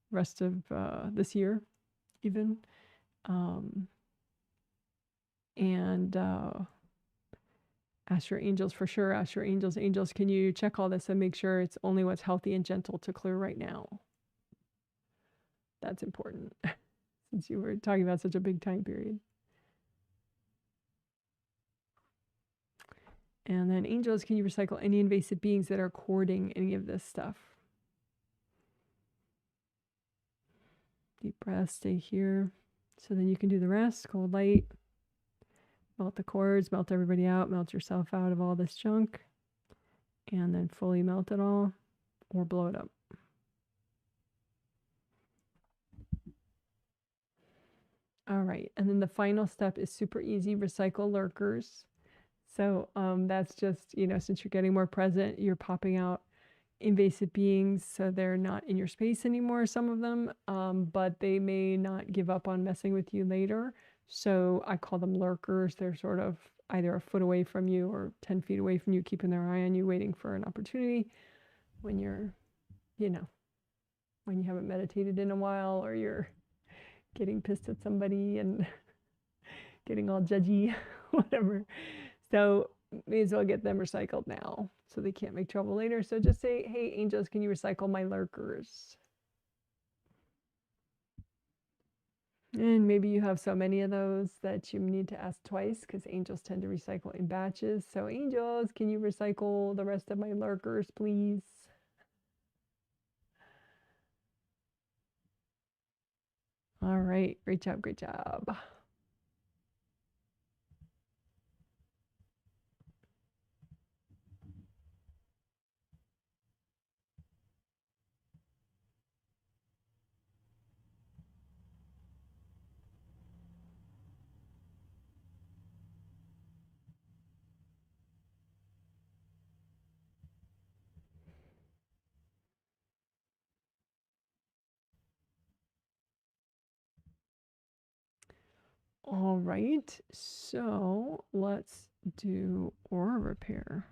rest of this year, even. Ask your angels for sure. Ask your angels, angels, can you check all this and make sure it's only what's healthy and gentle to clear right now? That's important since you were talking about such a big time period. And then angels, can you recycle any invasive beings that are courting any of this stuff? Deep breath, stay here. So then you can do the rest, cold light. Melt the cords, melt everybody out, melt yourself out of all this junk, and then fully melt it all or blow it up. All right, and then the final step is super easy, recycle lurkers. So that's just, you know, since you're getting more present, you're popping out invasive beings, so they're not in your space anymore, some of them, but they may not give up on messing with you later. So I call them lurkers. They're sort of either a foot away from you or 10 feet away from you, keeping their eye on you, waiting for an opportunity when you're, you know, when you haven't meditated in a while, or you're getting pissed at somebody and getting all judgy, whatever. So may as well get them recycled now so they can't make trouble later. So just say, hey, angels, can you recycle my lurkers? And maybe you have so many of those that you need to ask twice, because angels tend to recycle in batches. So angels, can you recycle the rest of my lurkers, please? All right, great job, great job. All right, so let's do aura repair,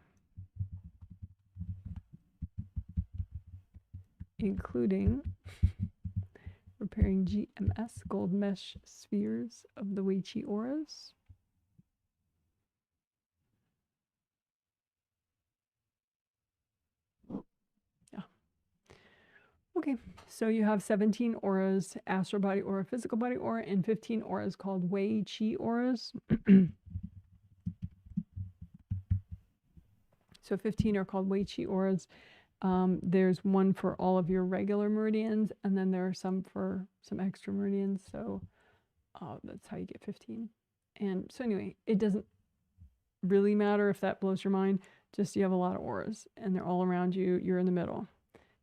including repairing GMS, gold mesh spheres of the Wei Qi auras. Yeah. Okay, so you have 17 auras, astral body aura, physical body aura, and 15 auras called Wei Qi auras. So 15 are called Wei Qi auras. There's one for all of your regular meridians, and then there are some for some extra meridians. So that's how you get 15. And so anyway, it doesn't really matter if that blows your mind. Just you have a lot of auras, and they're all around you. You're in the middle,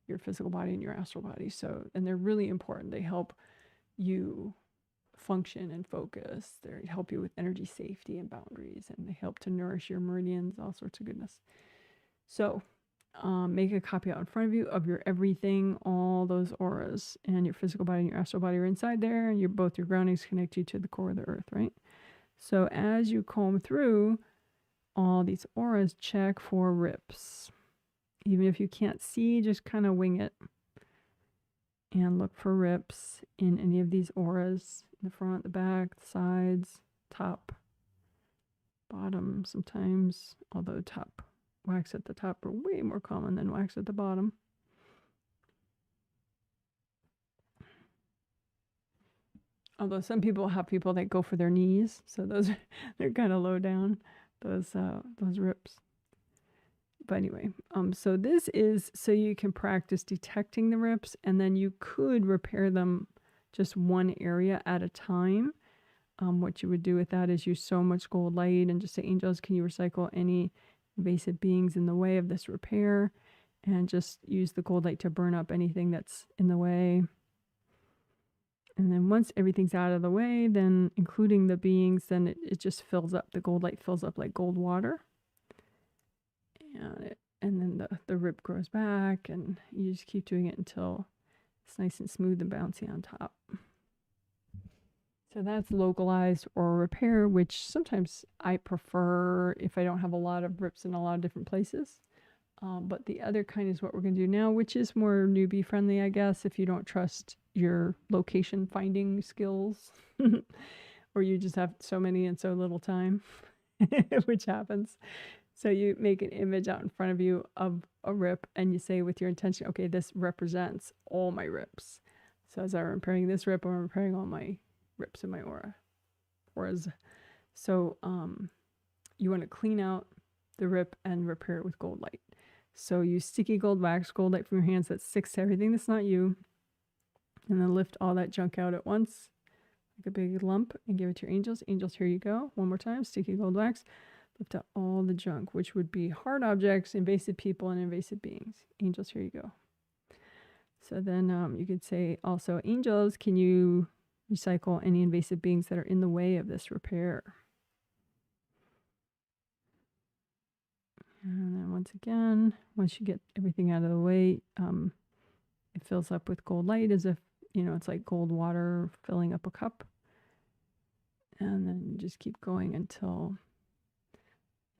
your physical body and your astral body. So, and they're really important. They help you function and focus. They help you with energy safety and boundaries, and they help to nourish your meridians, all sorts of goodness. So make a copy out in front of you of your everything, all those auras, and your physical body and your astral body are inside there, and both your groundings connect you to the core of the earth, right? So as you comb through all these auras, check for rips. Even if you can't see, just kind of wing it and look for rips in any of these auras, the front, the back, the sides, top, bottom sometimes, although top wax at the top are way more common than wax at the bottom. Although some people have people that go for their knees, so those they're kind of low down, those rips. But anyway, so this is so you can practice detecting the rips, and then you could repair them just one area at a time. What you would do with that is use so much gold light and just say, angels, can you recycle any invasive beings in the way of this repair? And just use the gold light to burn up anything that's in the way. And then once everything's out of the way, then including the beings, then it just fills up. The gold light fills up like gold water. And then the rip grows back, and you just keep doing it until it's nice and smooth and bouncy on top. So that's localized or repair, which sometimes I prefer if I don't have a lot of rips in a lot of different places. But the other kind is what we're going to do now, which is more newbie friendly, I guess, if you don't trust your location finding skills or you just have so many and so little time, which happens. So you make an image out in front of you of a rip, and you say with your intention, okay, this represents all my rips. So as I'm repairing this rip, I'm repairing all my rips in my auras. So you want to clean out the rip and repair it with gold light. So use sticky gold wax, gold light from your hands that sticks to everything that's not you, and then lift all that junk out at once, like a big lump, and give it to your angels. Angels, here you go. One more time, sticky gold wax. Lift out all the junk, which would be hard objects, invasive people, and invasive beings. Angels, here you go. So then you could say also, angels, can you recycle any invasive beings that are in the way of this repair? And then once again, once you get everything out of the way, it fills up with gold light as if, it's like cold water filling up a cup. And then you just keep going until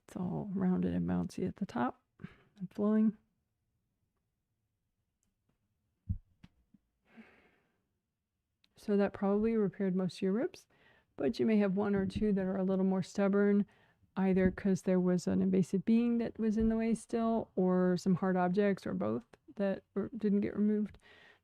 it's all rounded and bouncy at the top and flowing. So that probably repaired most of your rips, but you may have one or two that are a little more stubborn, either because there was an invasive being that was in the way still, or some hard objects, or both that didn't get removed.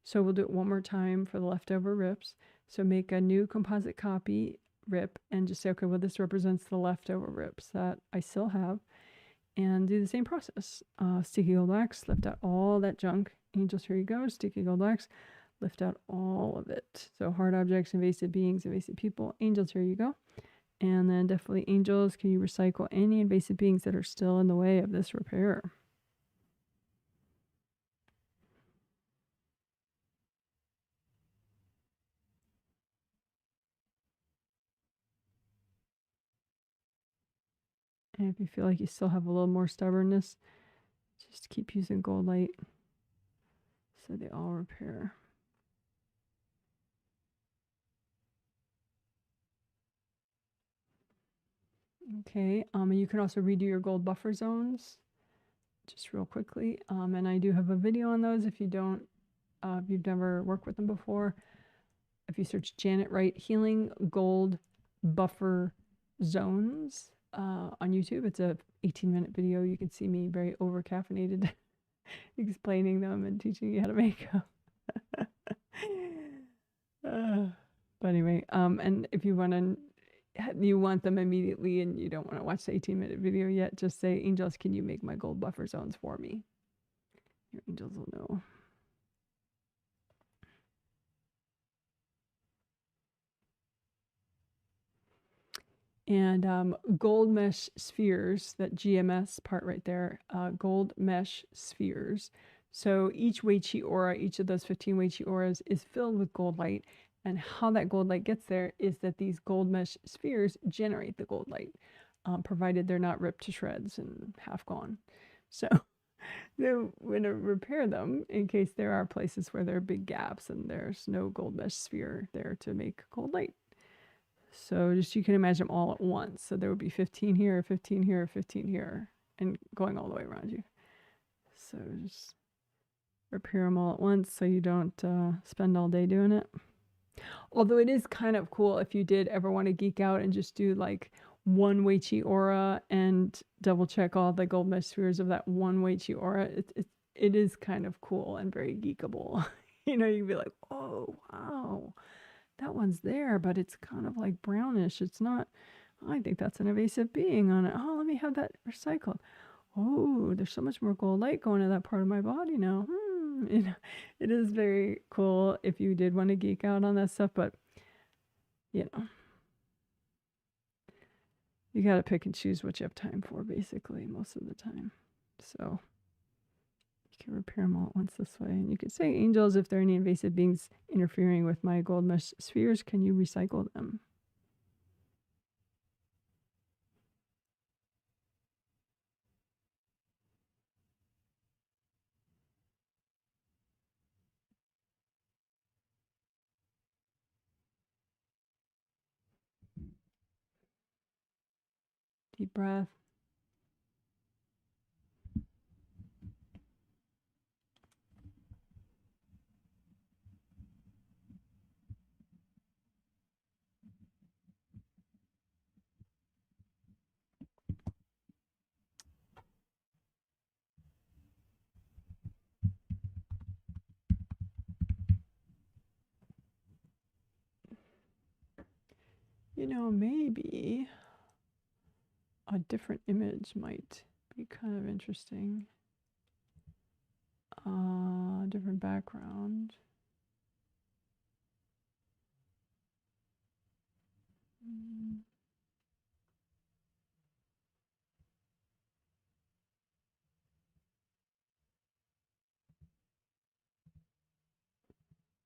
So we'll do it one more time for the leftover rips. So make a new composite copy rip and just say, okay, well, this represents the leftover rips that I still have, and do the same process. Sticky gold wax, lift out all that junk. Angels, here you go. Sticky gold wax, lift out all of it. So hard objects, invasive beings, invasive people. Angels, here you go. And then definitely angels, can you recycle any invasive beings that are still in the way of this repair? And if you feel like you still have a little more stubbornness, just keep using gold light so they all repair. Okay, and you can also redo your gold buffer zones just real quickly. And I do have a video on those if you don't, if you've never worked with them before. If you search Janet Wright Healing Gold Buffer Zones on YouTube, it's a 18-minute video. You can see me very over caffeinated explaining them and teaching you how to make them. But anyway, and if you want them immediately and you don't want to watch the 18-minute video yet, just say, angels, can you make my gold buffer zones for me? Your angels will know. And gold mesh spheres, that GMS part right there, gold mesh spheres. So each Wei Qi aura, each of those 15 Wei Qi auras is filled with gold light. And how that gold light gets there is that these gold mesh spheres generate the gold light, provided they're not ripped to shreds and half gone. So we're going to repair them in case there are places where there are big gaps and there's no gold mesh sphere there to make gold light. So just you can imagine them all at once. So there would be 15 here, 15 here, 15 here, and going all the way around you. So just repair them all at once so you don't spend all day doing it. Although it is kind of cool if you did ever want to geek out and just do like one Wei Chi aura and double check all the gold mesh spheres of that one Wei Chi aura, it is kind of cool and very geekable. You know, you'd be like, oh, wow, that one's there, but it's kind of like brownish. It's not, I think that's an evasive being on it. Oh, let me have that recycled. Oh, there's so much more gold light going to that part of my body now. You know, it is very cool if you did want to geek out on that stuff, but you know, you got to pick and choose what you have time for, basically, most of the time. So you can repair them all at once this way. And you can say, angels, if there are any invasive beings interfering with my gold mesh spheres, can you recycle them? Deep breath. You know, maybe a different image might be kind of interesting. Different background.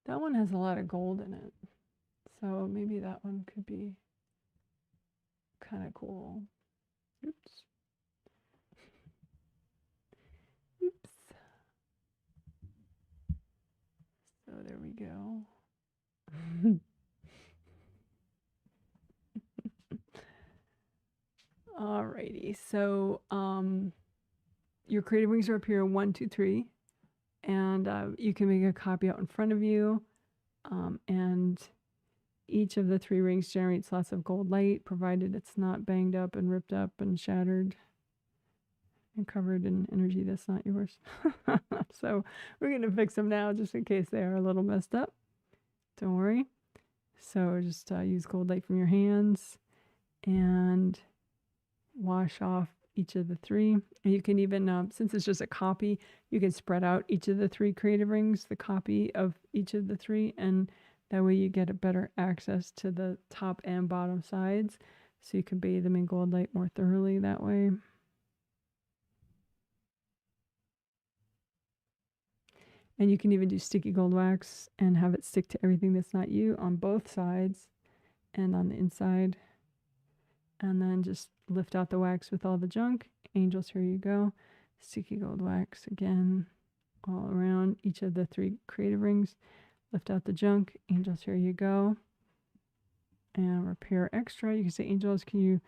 That one has a lot of gold in it. So maybe that one could be kind of cool. Oops. Oops. So there we go. Alrighty. So your creative rings are up here 1, 2, 3. And you can make a copy out in front of you. And each of the 3 rings generates lots of gold light, provided it's not banged up and ripped up and shattered and covered in energy that's not yours. So we're going to fix them now just in case they are a little messed up. Don't worry. So just use gold light from your hands and wash off each of the 3. And you can even, since it's just a copy, you can spread out each of the 3 creative rings, the copy of each of the 3, and that way you get a better access to the top and bottom sides. So you can bathe them in gold light more thoroughly that way. And you can even do sticky gold wax and have it stick to everything that's not you on both sides and on the inside. And then just lift out the wax with all the junk. Angels, here you go. Sticky gold wax again, all around each of the 3 creative rings. Lift out the junk. Angels, here you go. And repair extra. You can say, angels, can you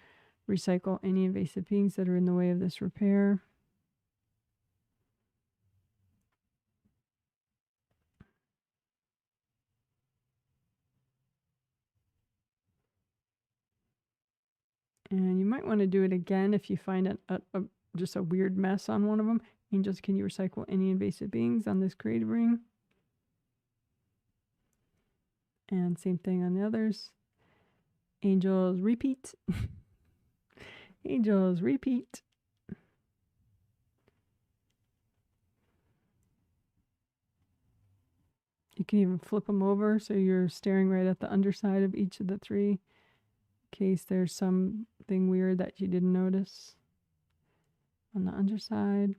recycle any invasive beings that are in the way of this repair? And you might want to do it again if you find just a weird mess on one of them. Angels, can you recycle any invasive beings on this creative ring? And same thing on the others. Angels, repeat. Angels, repeat. You can even flip them over so you're staring right at the underside of each of the 3 in case there's something weird that you didn't notice on the underside.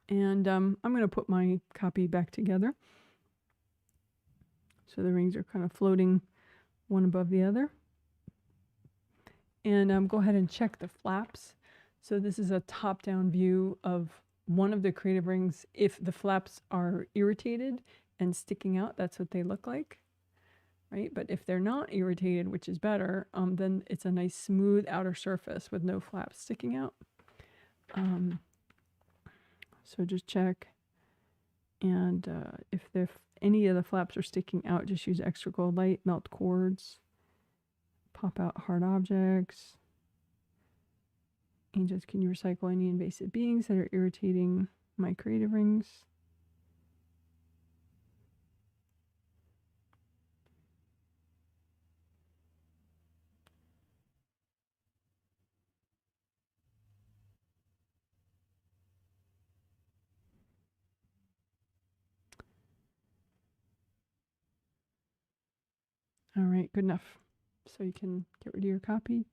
And I'm going to put my copy back together. So the rings are kind of floating one above the other. And go ahead and check the flaps. So this is a top-down view of one of the creative rings. If the flaps are irritated, and sticking out, that's what they look like, right? But if they're not irritated, which is better, then it's a nice smooth outer surface with no flaps sticking out. So just check. And if any of the flaps are sticking out, just use extra gold light, melt cords, pop out hard objects. Angels, can you recycle any invasive beings that are irritating my creative rings? All right, good enough. So you can get rid of your copy.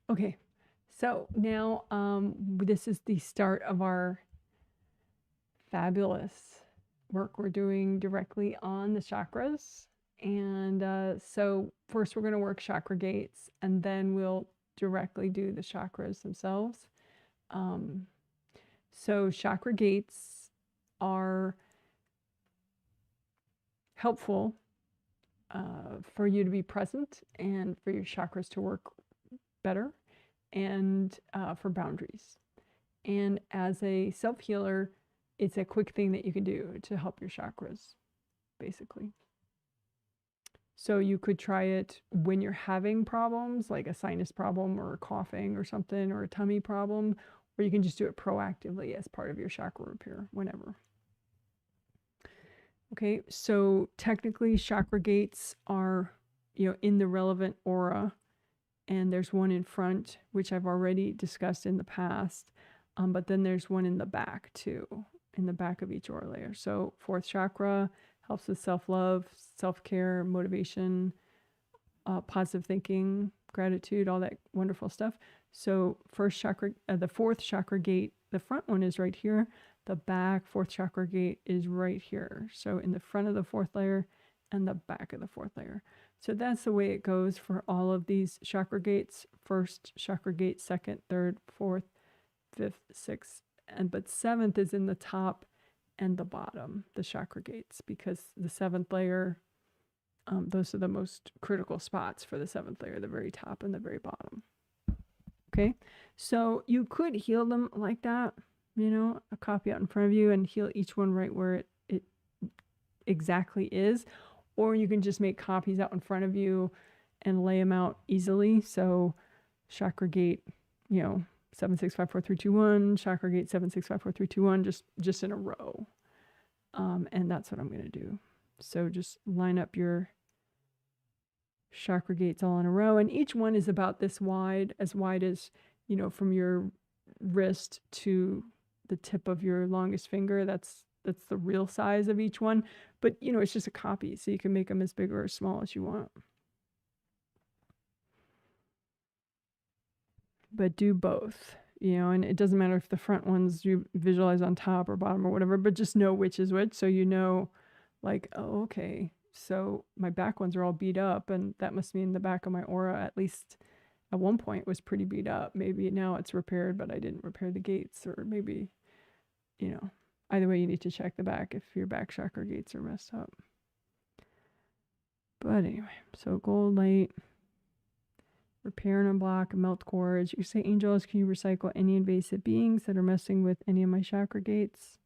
Okay, so now this is the start of our fabulous work we're doing directly on the chakras. And so first we're going to work chakra gates, and then we'll directly do the chakras themselves. So chakra gates are helpful for you to be present and for your chakras to work better, and for boundaries. And as a self-healer, it's a quick thing that you can do to help your chakras, basically. So you could try it when you're having problems, like a sinus problem or coughing or something, or a tummy problem, or you can just do it proactively as part of your chakra repair whenever. Okay, so technically chakra gates are, in the relevant aura, and there's one in front, which I've already discussed in the past, but then there's one in the back too, in the back of each aura layer. So fourth chakra helps with self-love, self-care, motivation, positive thinking, gratitude, all that wonderful stuff. So first chakra, the fourth chakra gate, the front one is right here. The back fourth chakra gate is right here. So in the front of the fourth layer and the back of the fourth layer. So that's the way it goes for all of these chakra gates. First chakra gate, second, third, fourth, fifth, sixth, but seventh is in the top and the bottom, the chakra gates, because the seventh layer, those are the most critical spots for the seventh layer, the very top and the very bottom. Okay, so you could heal them like that, a copy out in front of you and heal each one right where it exactly is. Or you can just make copies out in front of you and lay them out easily. So chakra gate, 7654321, chakra gate 7654321, just in a row. And that's what I'm going to do. So just line up your chakra gates all in a row, and each one is about this wide, as from your wrist to the tip of your longest finger. That's the real size of each one, but it's just a copy, so you can make them as big or as small as you want. But do both, and it doesn't matter if the front ones you visualize on top or bottom or whatever, but just know which is which, so like, oh, okay, so my back ones are all beat up, and that must mean the back of my aura, at least at one point, was pretty beat up. Maybe now it's repaired, but I didn't repair the gates, or maybe, either way, you need to check the back if your back chakra gates are messed up. But anyway, so gold light, repair and unblock, melt cords. You say, angels, can you recycle any invasive beings that are messing with any of my chakra gates?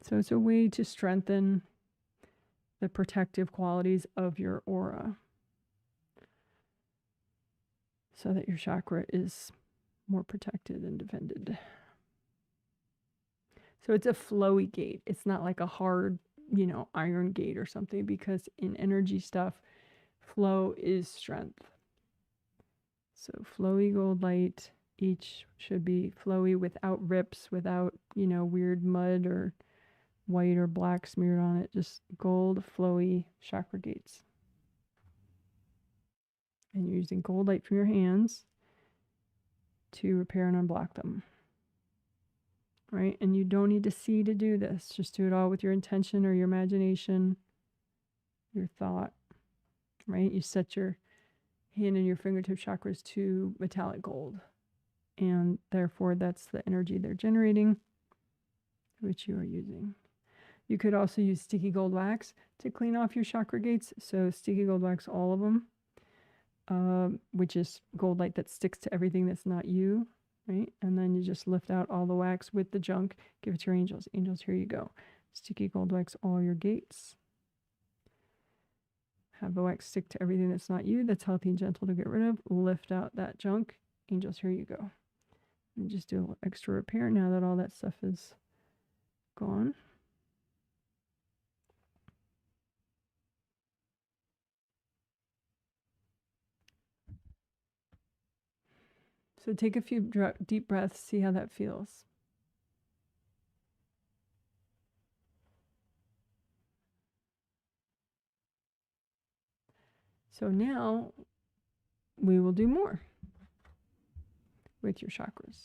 So it's a way to strengthen the protective qualities of your aura. so that your chakra is more protected and defended. So it's a flowy gate. It's not like a hard, iron gate or something, because in energy stuff, flow is strength. So flowy gold light, each should be flowy without rips, without, weird mud or white or black smeared on it, just gold flowy chakra gates. And you're using gold light from your hands to repair and unblock them. Right? And you don't need to see to do this. Just do it all with your intention or your imagination, your thought, right? You set your hand and your fingertip chakras to metallic gold. And therefore, that's the energy they're generating, which you are using. You could also use sticky gold wax to clean off your chakra gates. So sticky gold wax, all of them, which is gold light that sticks to everything that's not you. Right? And then you just lift out all the wax with the junk, give it to your angels. Angels, here you go. Sticky gold wax all your gates. Have the wax stick to everything that's not you, that's healthy and gentle to get rid of. Lift out that junk. Angels, here you go. And just do a little extra repair now that all that stuff is gone. So take a few deep breaths, see how that feels. So now we will do more with your chakras.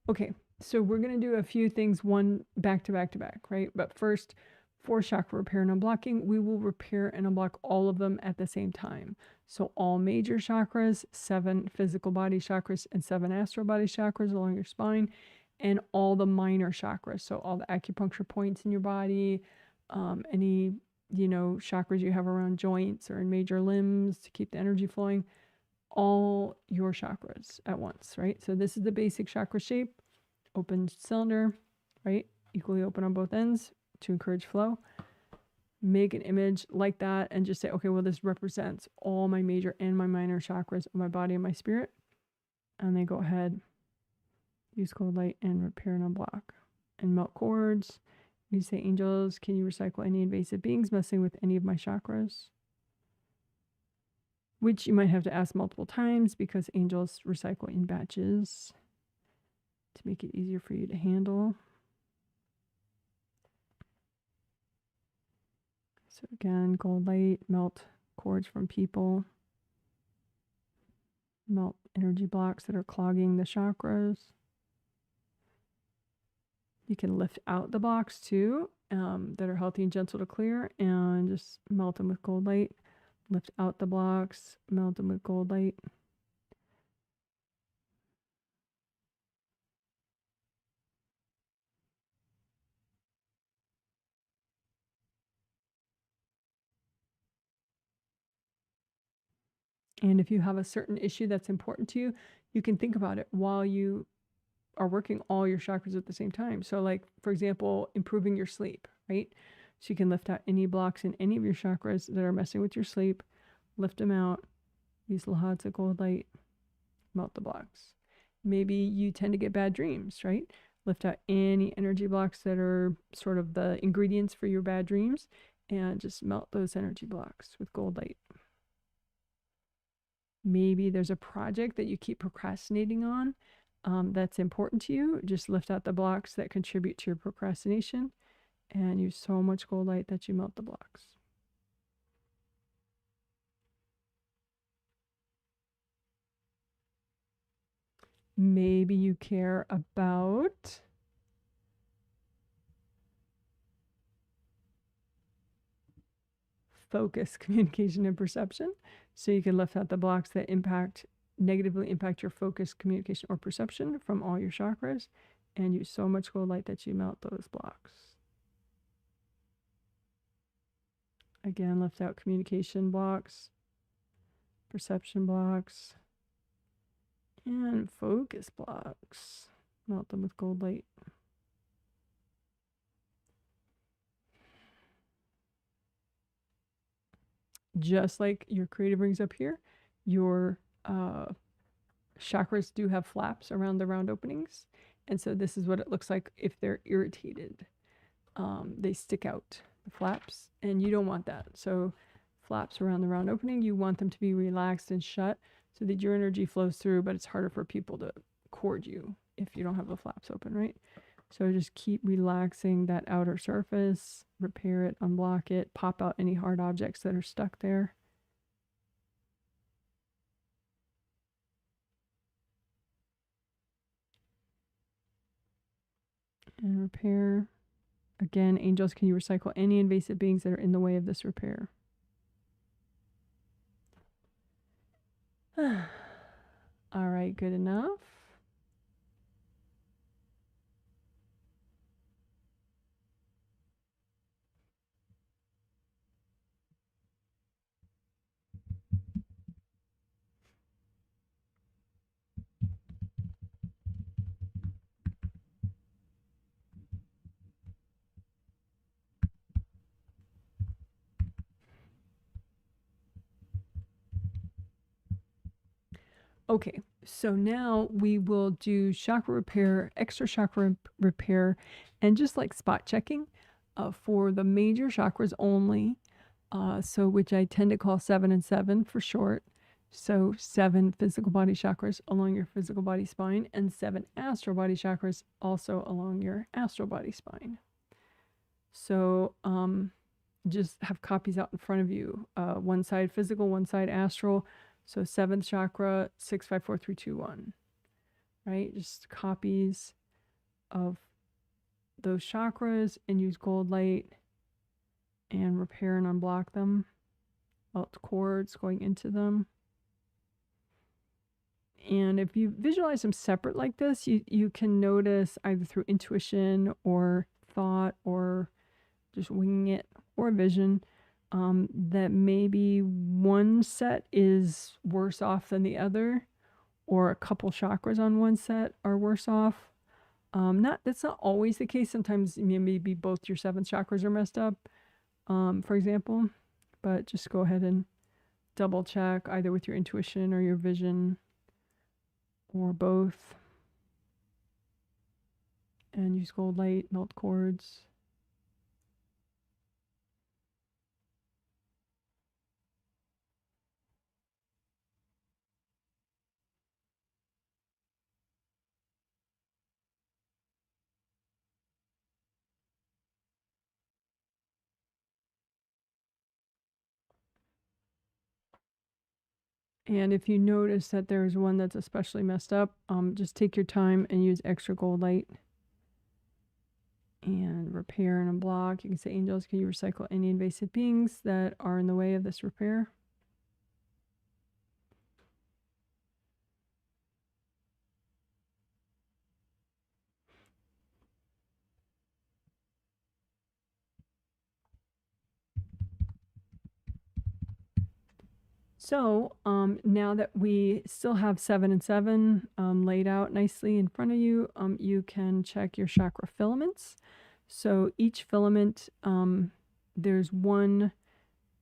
Okay, so we're going to do a few things, one back to back to back, right? But first, for chakra repair and unblocking, we will repair and unblock all of them at the same time. So all major chakras, 7 physical body chakras and 7 astral body chakras along your spine, and all the minor chakras. So all the acupuncture points in your body, any, chakras you have around joints or in major limbs to keep the energy flowing, all your chakras at once, right? So this is the basic chakra shape, open cylinder, right? Equally open on both ends to encourage flow. Make an image like that and just say, okay, well, this represents all my major and my minor chakras of my body and my spirit. And then go ahead, use gold light and repair and unblock and melt cords. You say, angels, can you recycle any invasive beings messing with any of my chakras? Which you might have to ask multiple times because angels recycle in batches to make it easier for you to handle. So again, gold light, melt cords from people, melt energy blocks that are clogging the chakras. You can lift out the blocks too, that are healthy and gentle to clear, and just melt them with gold light. Lift out the blocks, melt them with gold light. And if you have a certain issue that's important to you, you can think about it while you are working all your chakras at the same time. So like, for example, improving your sleep, right? So you can lift out any blocks in any of your chakras that are messing with your sleep, lift them out, use Lahat's of gold light, melt the blocks. Maybe you tend to get bad dreams, right? Lift out any energy blocks that are sort of the ingredients for your bad dreams and just melt those energy blocks with gold light. Maybe there's a project that you keep procrastinating on that's important to you. Just lift out the blocks that contribute to your procrastination and use so much gold light that you melt the blocks. Maybe you care about focus, communication, and perception. So you can lift out the blocks that negatively impact your focus, communication, or perception from all your chakras, and use so much gold light that you melt those blocks. Again, lift out communication blocks, perception blocks, and focus blocks. Melt them with gold light. Just like your creative rings up here, your chakras do have flaps around the round openings. And so this is what it looks like if they're irritated. They stick out, the flaps, and you don't want that. So flaps around the round opening, you want them to be relaxed and shut so that your energy flows through, but it's harder for people to cord you if you don't have the flaps open, right? So just keep relaxing that outer surface, repair it, unblock it, pop out any hard objects that are stuck there. And repair. Again, angels, can you recycle any invasive beings that are in the way of this repair? All right, good enough. Okay, so now we will do chakra repair, extra chakra repair, and just like spot checking for the major chakras only, so which I tend to call 7 and 7 for short. So 7 physical body chakras along your physical body spine, and 7 astral body chakras also along your astral body spine. So just have copies out in front of you, one side physical, one side astral. So 7th chakra, 6, 5, 4, 3, 2, 1, right? Just copies of those chakras and use gold light and repair and unblock them. Melt cords going into them. And if you visualize them separate like this, you can notice either through intuition or thought or just winging it or vision, that maybe one set is worse off than the other, or a couple chakras on one set are worse off. That's not always the case. Sometimes maybe both your 7th chakras are messed up, for example. But just go ahead and double check either with your intuition or your vision or both. And use gold light, melt cords. And if you notice that there's one that's especially messed up, just take your time and use extra gold light and repair and unblock. You can say, angels, can you recycle any invasive beings that are in the way of this repair? So now that we still have 7 and 7 laid out nicely in front of you, you can check your chakra filaments. So each filament, there's one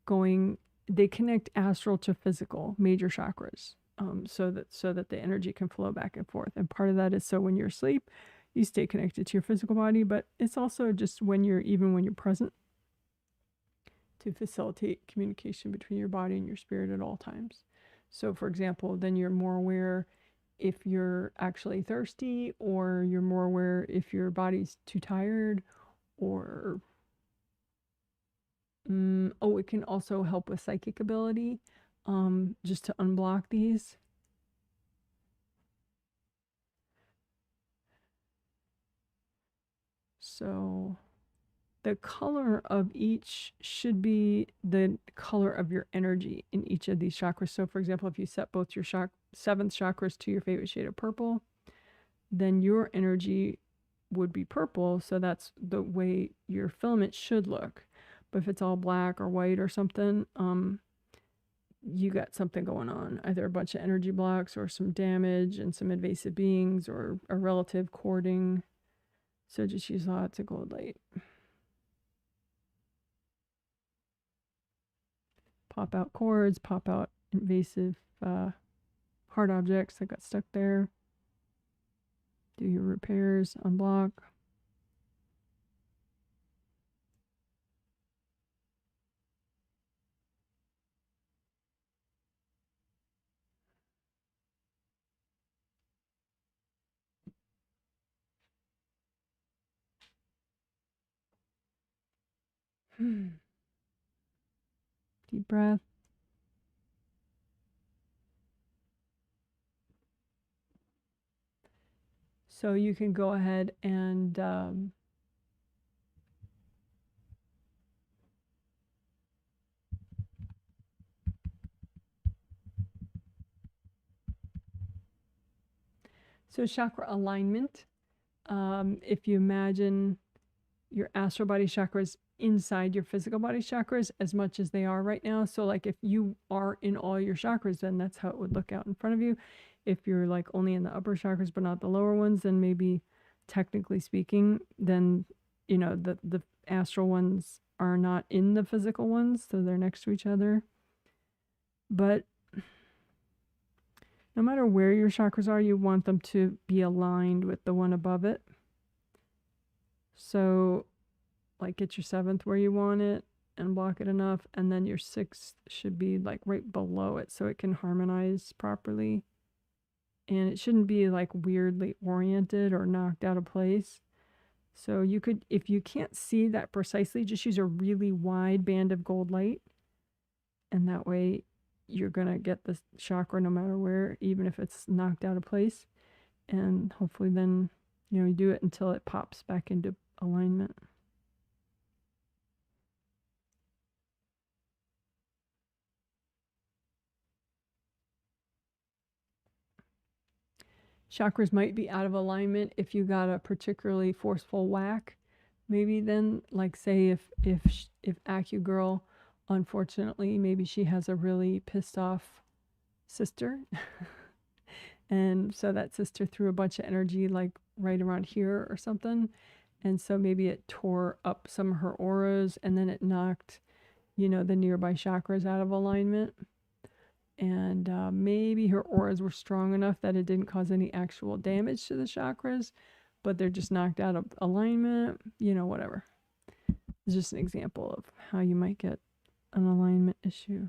going, they connect astral to physical, major chakras, so that the energy can flow back and forth. And part of that is so when you're asleep, you stay connected to your physical body, but it's also just even when you're present, to facilitate communication between your body and your spirit at all times. So for example, then you're more aware if you're actually thirsty, or you're more aware if your body's too tired, or it can also help with psychic ability, just to unblock these. So the color of each should be the color of your energy in each of these chakras. So, for example, if you set both your seventh chakras to your favorite shade of purple, then your energy would be purple. So that's the way your filament should look. But if it's all black or white or something, you got something going on. Either a bunch of energy blocks or some damage and some invasive beings or a relative courting. So just use lots of gold light. Pop out cords, pop out invasive hard objects that got stuck there. Do your repairs, unblock. Deep breath. So you can go ahead and so chakra alignment. If you imagine your astral body chakras inside your physical body chakras as much as they are right now. So like if you are in all your chakras, then that's how it would look out in front of you. If you're like only in the upper chakras but not the lower ones, then maybe technically speaking, then you know the astral ones are not in the physical ones, so they're next to each other. But no matter where your chakras are, you want them to be aligned with the one above it. So like get your seventh where you want it and block it enough, and then your sixth should be like right below it so it can harmonize properly. And it shouldn't be like weirdly oriented or knocked out of place. So you could, if you can't see that precisely, just use a really wide band of gold light. And that way you're going to get the chakra no matter where, even if it's knocked out of place. And hopefully then, you do it until it pops back into alignment. Chakras might be out of alignment if you got a particularly forceful whack. Maybe then, like say if Acu girl, unfortunately, maybe she has a really pissed off sister, and so that sister threw a bunch of energy like right around here or something, and so maybe it tore up some of her auras, and then it knocked, the nearby chakras out of alignment. And maybe her auras were strong enough that it didn't cause any actual damage to the chakras, but they're just knocked out of alignment, whatever. It's just an example of how you might get an alignment issue.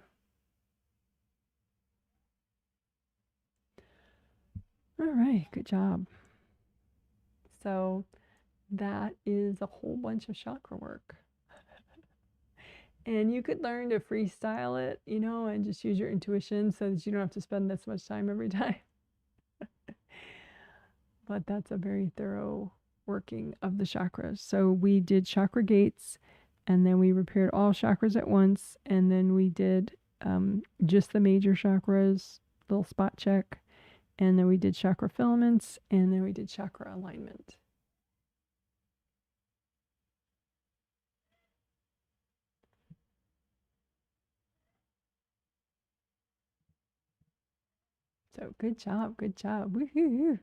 All right, good job. So that is a whole bunch of chakra work. And you could learn to freestyle it, and just use your intuition so that you don't have to spend this much time every time. But that's a very thorough working of the chakras. So we did chakra gates, and then we repaired all chakras at once, and then we did just the major chakras, little spot check, and then we did chakra filaments, and then we did chakra alignment. So good job, good job. Woohoo!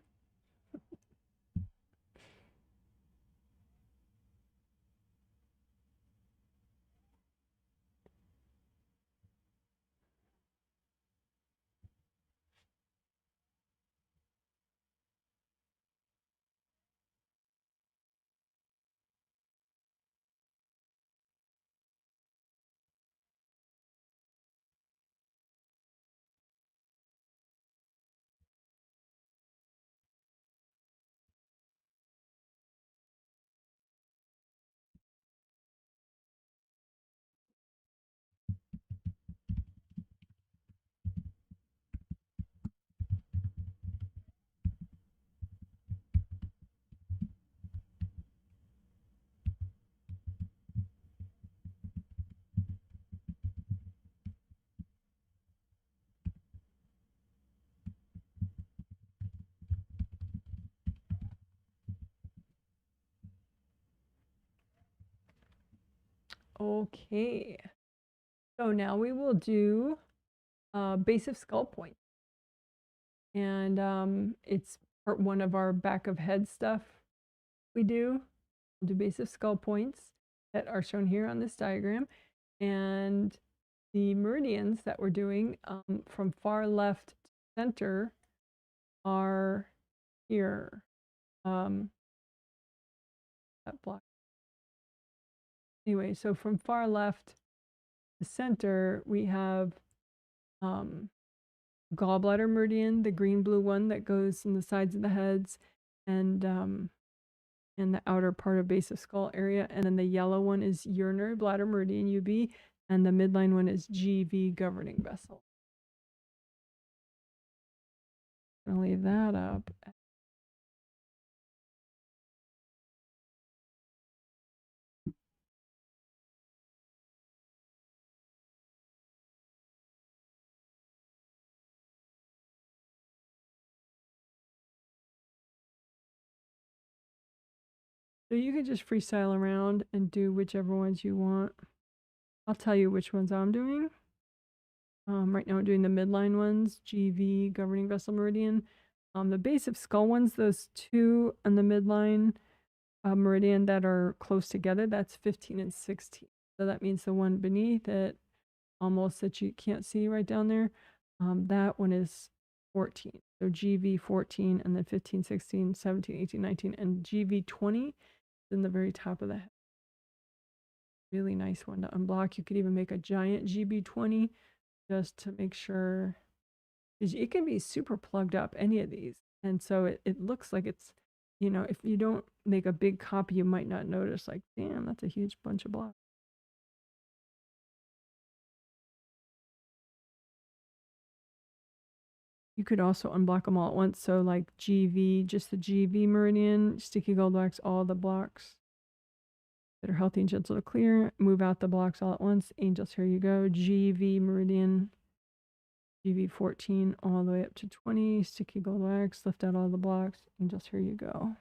Okay. So now we will do base of skull point. And it's part one of our back of head stuff we do. We'll do base of skull points that are shown here on this diagram. And the meridians that we're doing from far left to center are here. That block. Anyway, so from far left to center, we have gallbladder meridian, the green blue one that goes in the sides of the heads and the outer part of base of skull area. And then the yellow one is urinary bladder meridian, UB, and the midline one is GV, governing vessel. I'm gonna leave that up. So you can just freestyle around and do whichever ones you want. I'll tell you which ones I'm doing. Right now I'm doing the midline ones, GV, governing vessel meridian. The base of skull ones, those two on the midline meridian that are close together, that's 15 and 16. So that means the one beneath it, almost that you can't see right down there, that one is 14. So GV 14, and then 15, 16, 17, 18, 19, and GV 20 is in the very top of the head. Really nice one to unblock. You could even make a giant GB 20 just to make sure, because it can be super plugged up, any of these. And so it looks like it's, you know, if you don't make a big copy, you might not notice, like, damn, that's a huge bunch of blocks. You could also unblock them all at once. So like GV, just the GV meridian, sticky gold wax, all the blocks that are healthy and gentle to clear. Move out the blocks all at once. Angels, here you go. GV meridian, GV 14, all the way up to 20. Sticky gold wax, lift out all the blocks. Angels, here you go.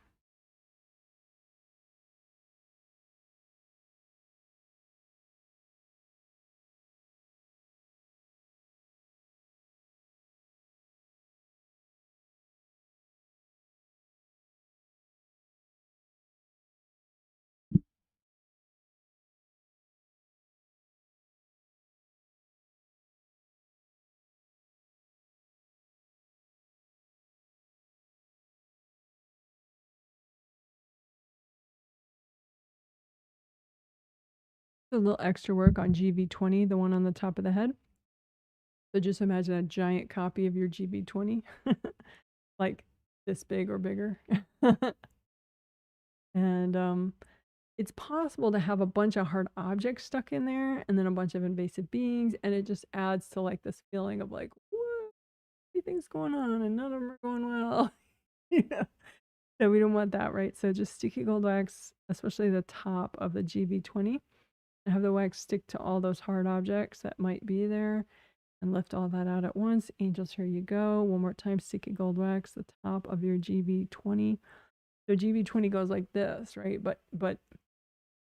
A little extra work on GV20, the one on the top of the head. So just imagine a giant copy of your GV20, like this big or bigger. And it's possible to have a bunch of hard objects stuck in there and then a bunch of invasive beings, and it just adds to like this feeling of like, what? Everything's going on and none of them are going well. Yeah. So we don't want that, right? So just sticky gold wax, especially the top of the GV20, and have the wax stick to all those hard objects that might be there, and lift all that out at once. Angels, here you go. One more time, sticky gold wax, the top of your GV20. So GV20 goes like this, right? But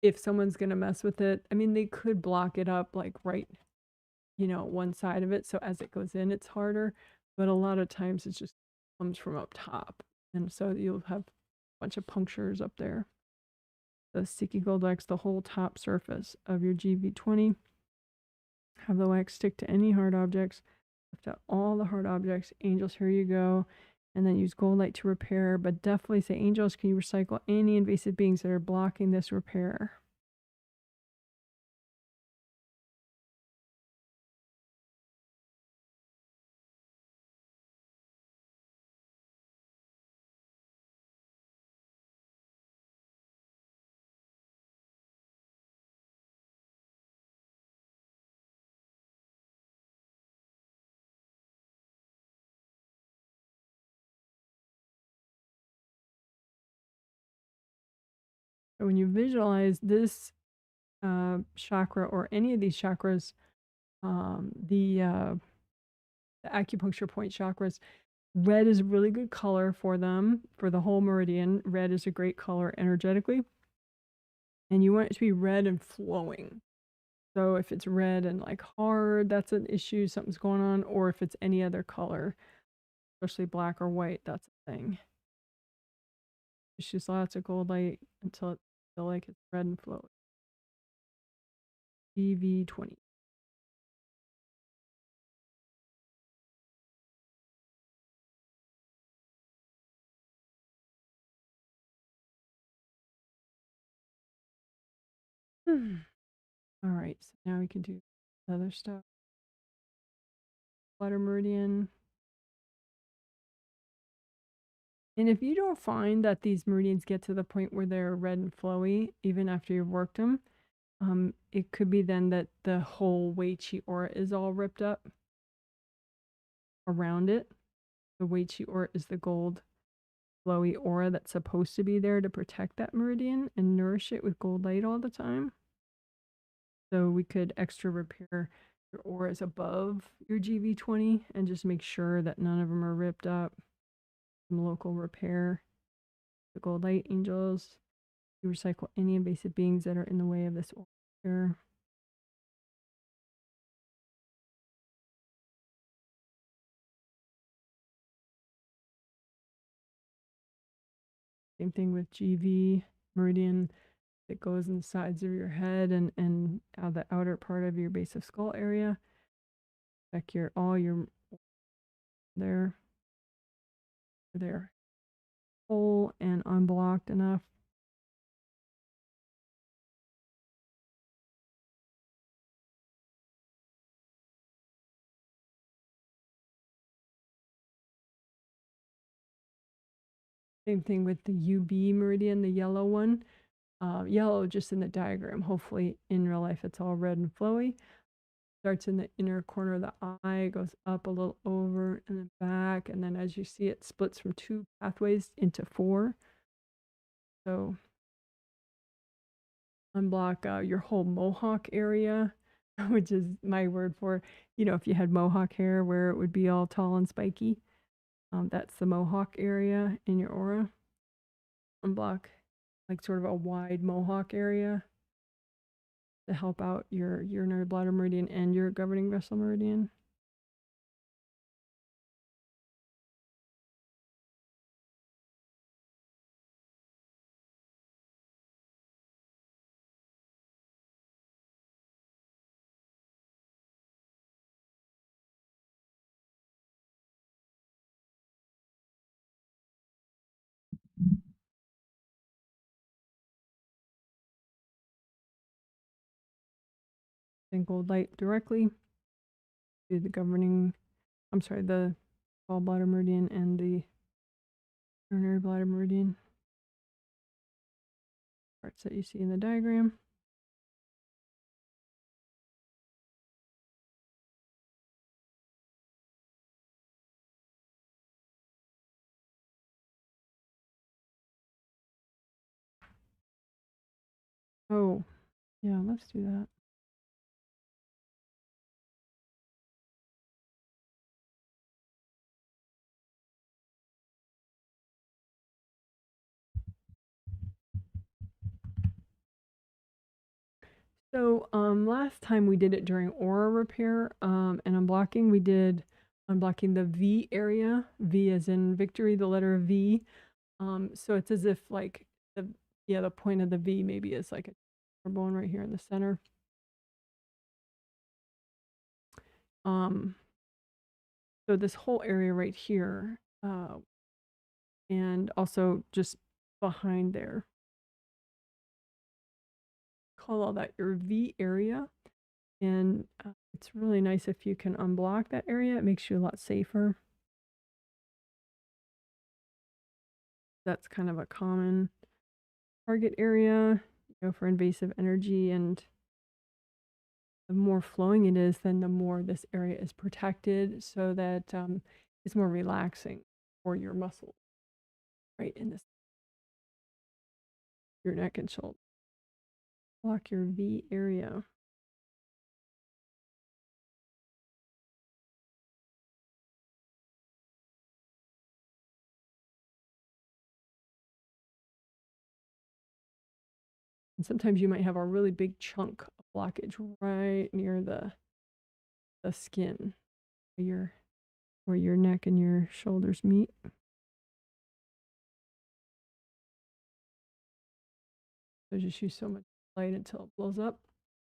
if someone's going to mess with it, I mean, they could block it up like right, you know, one side of it. So as it goes in, it's harder. But a lot of times it just comes from up top. And so you'll have a bunch of punctures up there. The sticky gold wax, the whole top surface of your GV20. Have the wax stick to any hard objects. Lift out all the hard objects. Angels, here you go. And then use gold light to repair. But definitely say, angels, can you recycle any invasive beings that are blocking this repair? So when you visualize this chakra or any of these chakras, the acupuncture point chakras, red is a really good color for them, for the whole meridian. Red is a great color energetically. And you want it to be red and flowing. So if it's red and like hard, that's an issue, something's going on, or if it's any other color, especially black or white, that's a thing. It's just lots of gold light until it feel like it's red and flowy. GV20. All right, so now we can do other stuff. Bladder meridian. And if you don't find that these meridians get to the point where they're red and flowy, even after you've worked them, it could be then that the whole Wei Qi aura is all ripped up around it. The Wei Qi aura is the gold flowy aura that's supposed to be there to protect that meridian and nourish it with gold light all the time. So we could extra repair your auras above your GV20 and just make sure that none of them are ripped up. Some local repair. The gold light angels. You recycle any invasive beings that are in the way of this aura. Same thing with GV meridian that goes in the sides of your head and out the outer part of your base of skull area. Check all your there whole and unblocked enough. Same thing with the UB meridian, the yellow one. Yellow just in the diagram. Hopefully in real life it's all red and flowy. Starts in the inner corner of the eye, goes up a little over and then back, and then as you see it splits from 2 pathways into 4. So unblock your whole mohawk area, which is my word for, if you had mohawk hair where it would be all tall and spiky. That's the mohawk area in your aura. Unblock like sort of a wide mohawk area to help out your urinary bladder meridian and your governing vessel meridian. And gold light directly to the the gallbladder meridian and the urinary bladder meridian. Parts that you see in the diagram. Oh, yeah, let's do that. So last time we did it during aura repair and unblocking, we did unblocking the V area, V as in victory, the letter V. So it's as if like the point of the V maybe is like a bone right here in the center. So this whole area right here, and also just behind there. Call all that your V area. And it's really nice if you can unblock that area. It makes you a lot safer. That's kind of a common target area, for invasive energy, and the more flowing it is, then the more this area is protected so that it's more relaxing for your muscles, right in this, your neck and shoulder. Block your V area. And sometimes you might have a really big chunk of blockage right near the skin where your neck and your shoulders meet. So just use so much light until it blows up,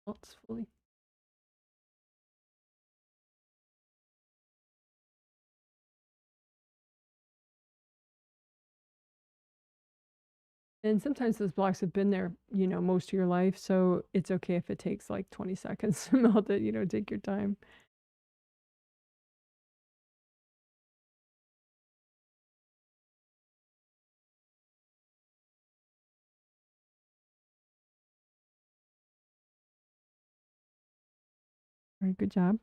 melts fully. And sometimes those blocks have been there, you know, most of your life. So it's okay if it takes like 20 seconds to melt it, you know, take your time. All right, good job.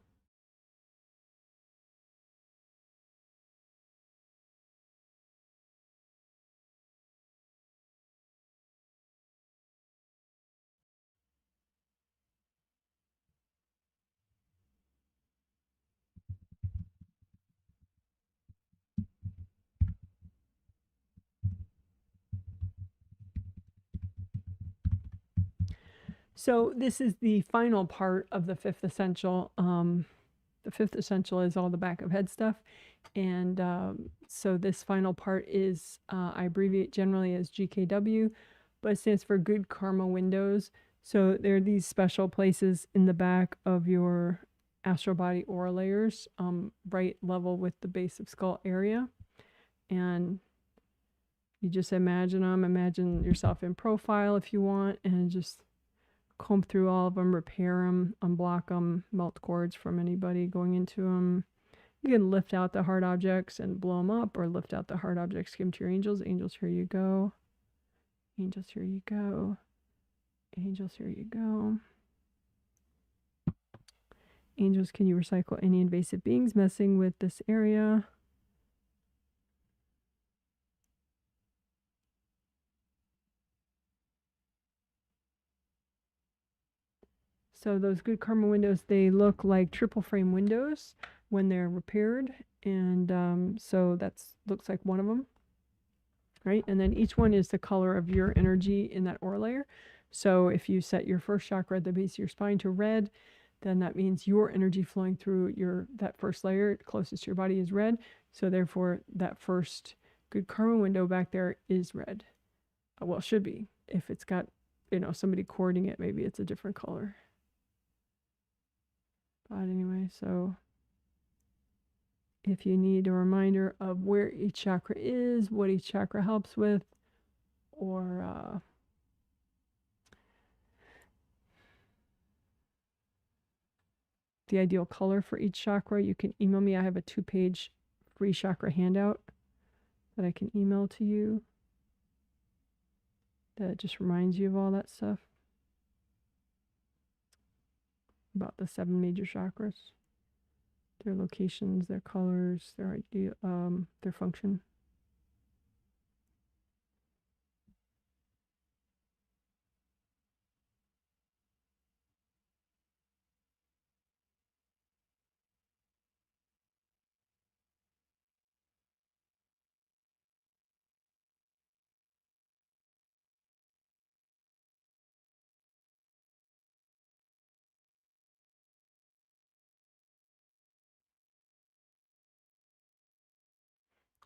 So this is the final part of the fifth essential. The fifth essential is all the back of head stuff. And so this final part is, I abbreviate generally as GKW, but it stands for good karma windows. So there are these special places in the back of your astral body aura layers, right level with the base of skull area. And you just imagine them, imagine yourself in profile if you want, and just comb through all of them, repair them, unblock them, melt cords from anybody going into them. You can lift out the hard objects and blow them up, or lift out the hard objects, give them to your angels. Angels, here you go. Angels, here you go. Angels, here you go. Angels, can you recycle any invasive beings messing with this area? So those good karma windows, they look like triple frame windows when they're repaired. And so that's looks like one of them. Right? And then each one is the color of your energy in that aura layer. So if you set your first chakra at the base of your spine to red, then that means your energy flowing through that first layer closest to your body is red. So therefore, that first good karma window back there is red. Well, it should be. If it's got, you know, somebody cording it, maybe it's a different color. But anyway, so if you need a reminder of where each chakra is, what each chakra helps with, or the ideal color for each chakra, you can email me. I have a 2-page free chakra handout that I can email to you that just reminds you of all that stuff about the 7 major chakras, their locations, their colors, their idea, their function.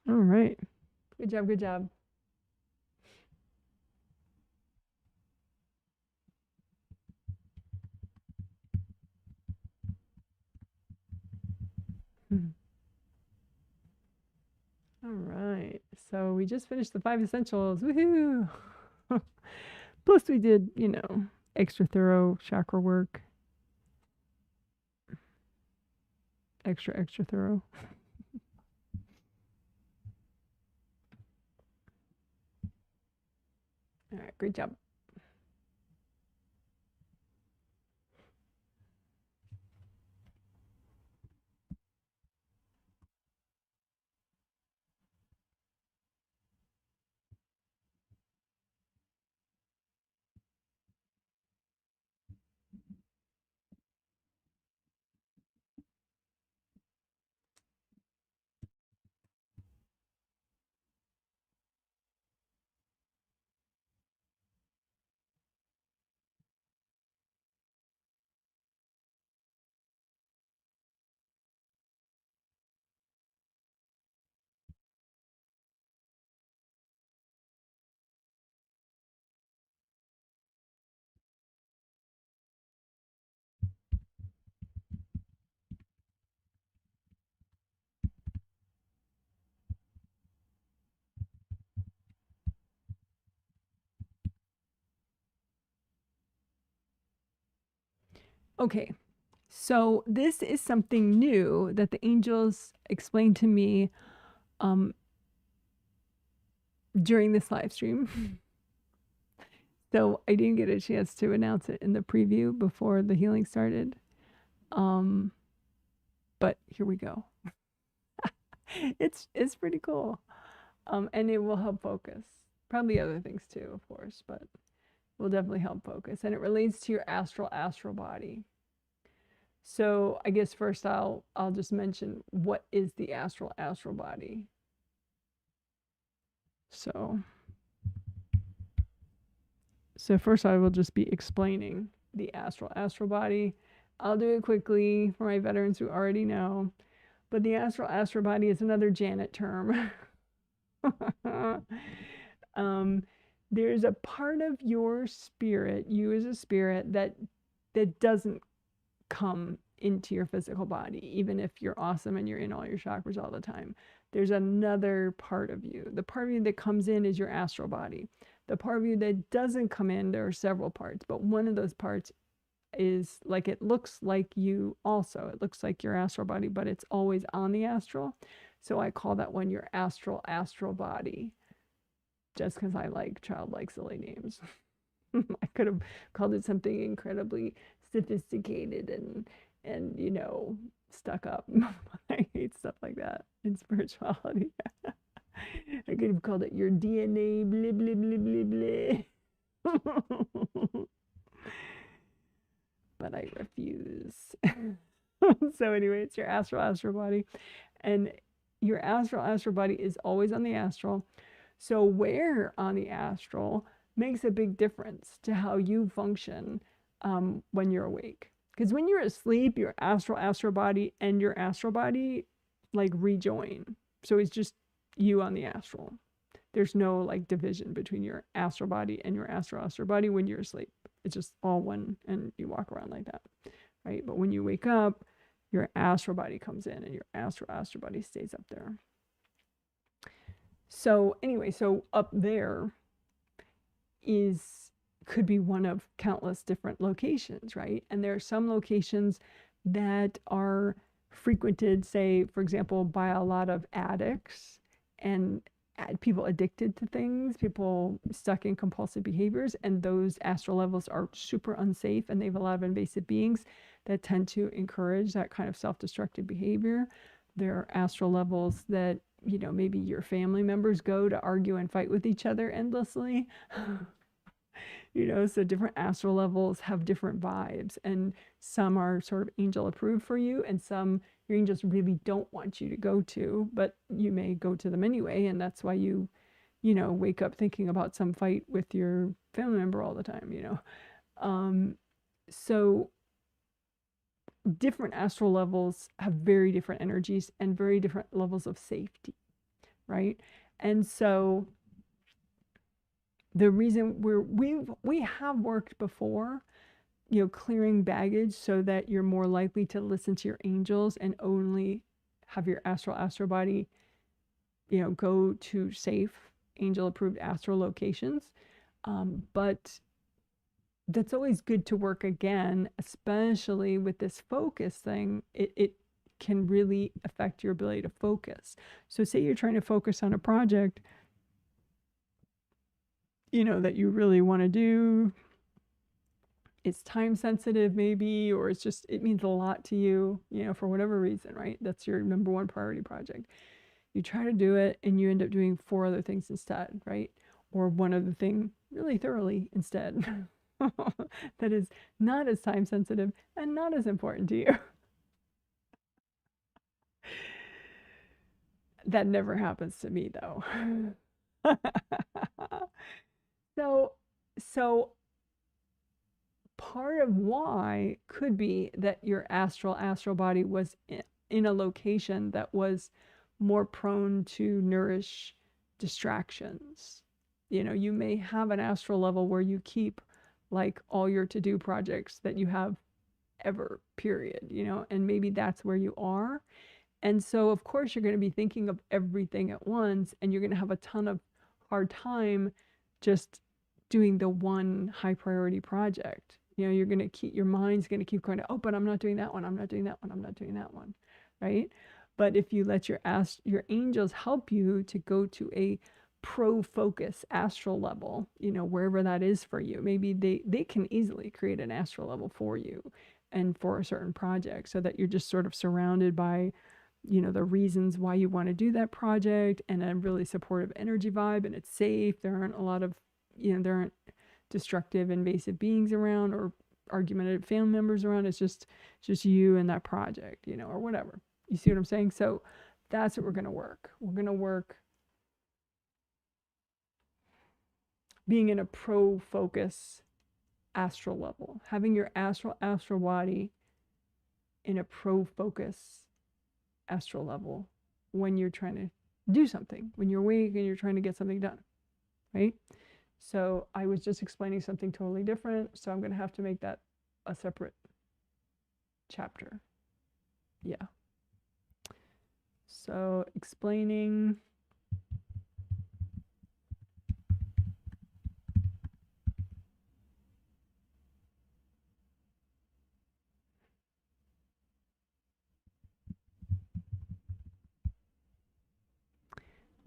All right. Good job. Good job. All right. So we just finished the 5 essentials. Woohoo! Plus we did, you know, extra thorough chakra work. Extra thorough. All right. Great job. Okay, so this is something new that the angels explained to me during this live stream. So I didn't get a chance to announce it in the preview before the healing started. But here we go. It's pretty cool. And it will help focus. Probably other things too, of course, but will definitely help focus. And it relates to your astral body. So I guess first I'll just mention what is the astral body. So first I will just be explaining the astral body. I'll do it quickly for my veterans who already know. But the astral body is another Janet term. There's a part of your spirit, you as a spirit, that doesn't come into your physical body, even if you're awesome and you're in all your chakras all the time. There's another part of you. The part of you that comes in is your astral body. The part of you that doesn't come in, there are several parts, but one of those parts is like, it looks like you also. It looks like your astral body, but it's always on the astral. So I call that one your astral body, just because I like childlike silly names. I could have called it something incredibly sophisticated and you know, stuck up. I hate stuff like that in spirituality. I could have called it your DNA blah blah blah blah blah. But I refuse. So anyway, it's your astral body, and your astral body is always on the astral. So where on the astral makes a big difference to how you function when you're awake. Because when you're asleep, your astral body and your astral body like rejoin. So it's just you on the astral. There's no like division between your astral body and your astral body when you're asleep. It's just all one, and you walk around like that, right? But when you wake up, your astral body comes in and your astral body stays up there. So anyway, so up there could be one of countless different locations, right? And there are some locations that are frequented, say, for example, by a lot of addicts and people addicted to things, people stuck in compulsive behaviors, and those astral levels are super unsafe, and they have a lot of invasive beings that tend to encourage that kind of self-destructive behavior. There are astral levels that, you know, maybe your family members go to argue and fight with each other endlessly. You know, so different astral levels have different vibes, and some are sort of angel approved for you, and some your angels really don't want you to go to, but you may go to them anyway, and that's why you know, wake up thinking about some fight with your family member all the time, you know. So different astral levels have very different energies and very different levels of safety, right? And so the reason we have worked before, you know, clearing baggage so that you're more likely to listen to your angels and only have your astral body, you know, go to safe angel approved astral locations. But that's always good to work again, especially with this focus thing. It can really affect your ability to focus. So say you're trying to focus on a project, you know, that you really want to do. It's time sensitive maybe, or it's just, it means a lot to you, you know, for whatever reason, right? That's your number one priority project. You try to do it and you end up doing 4 other things instead, right? Or one other thing really thoroughly instead. That is not as time sensitive and not as important to you. That never happens to me though. So part of why could be that your astral body was in a location that was more prone to nourish distractions. You know, you may have an astral level where you keep like all your to-do projects that you have ever, period, you know, and maybe that's where you are. And so of course you're going to be thinking of everything at once, and you're going to have a ton of hard time just doing the one high priority project, you You know, you're going to keep, your mind's going to keep going, oh, but I'm not doing that one. I'm not doing that one. I'm not doing that one. Right. But if you let your angels help you to go to a pro-focus astral level, you know, wherever that is for you, maybe they can easily create an astral level for you and for a certain project, so that you're just sort of surrounded by, you know, the reasons why you want to do that project, and a really supportive energy vibe, and it's safe. There aren't a lot of, you know, there aren't destructive, invasive beings around, or argumentative family members around. It's just you and that project, you know, or whatever. You see what I'm saying? So that's what we're going to work. We're going to work being in a pro-focus astral level, having your astral body in a pro-focus astral level when you're trying to do something, when you're awake and you're trying to get something done, right? So I was just explaining something totally different, so I'm going to have to make that a separate chapter. Yeah. So explaining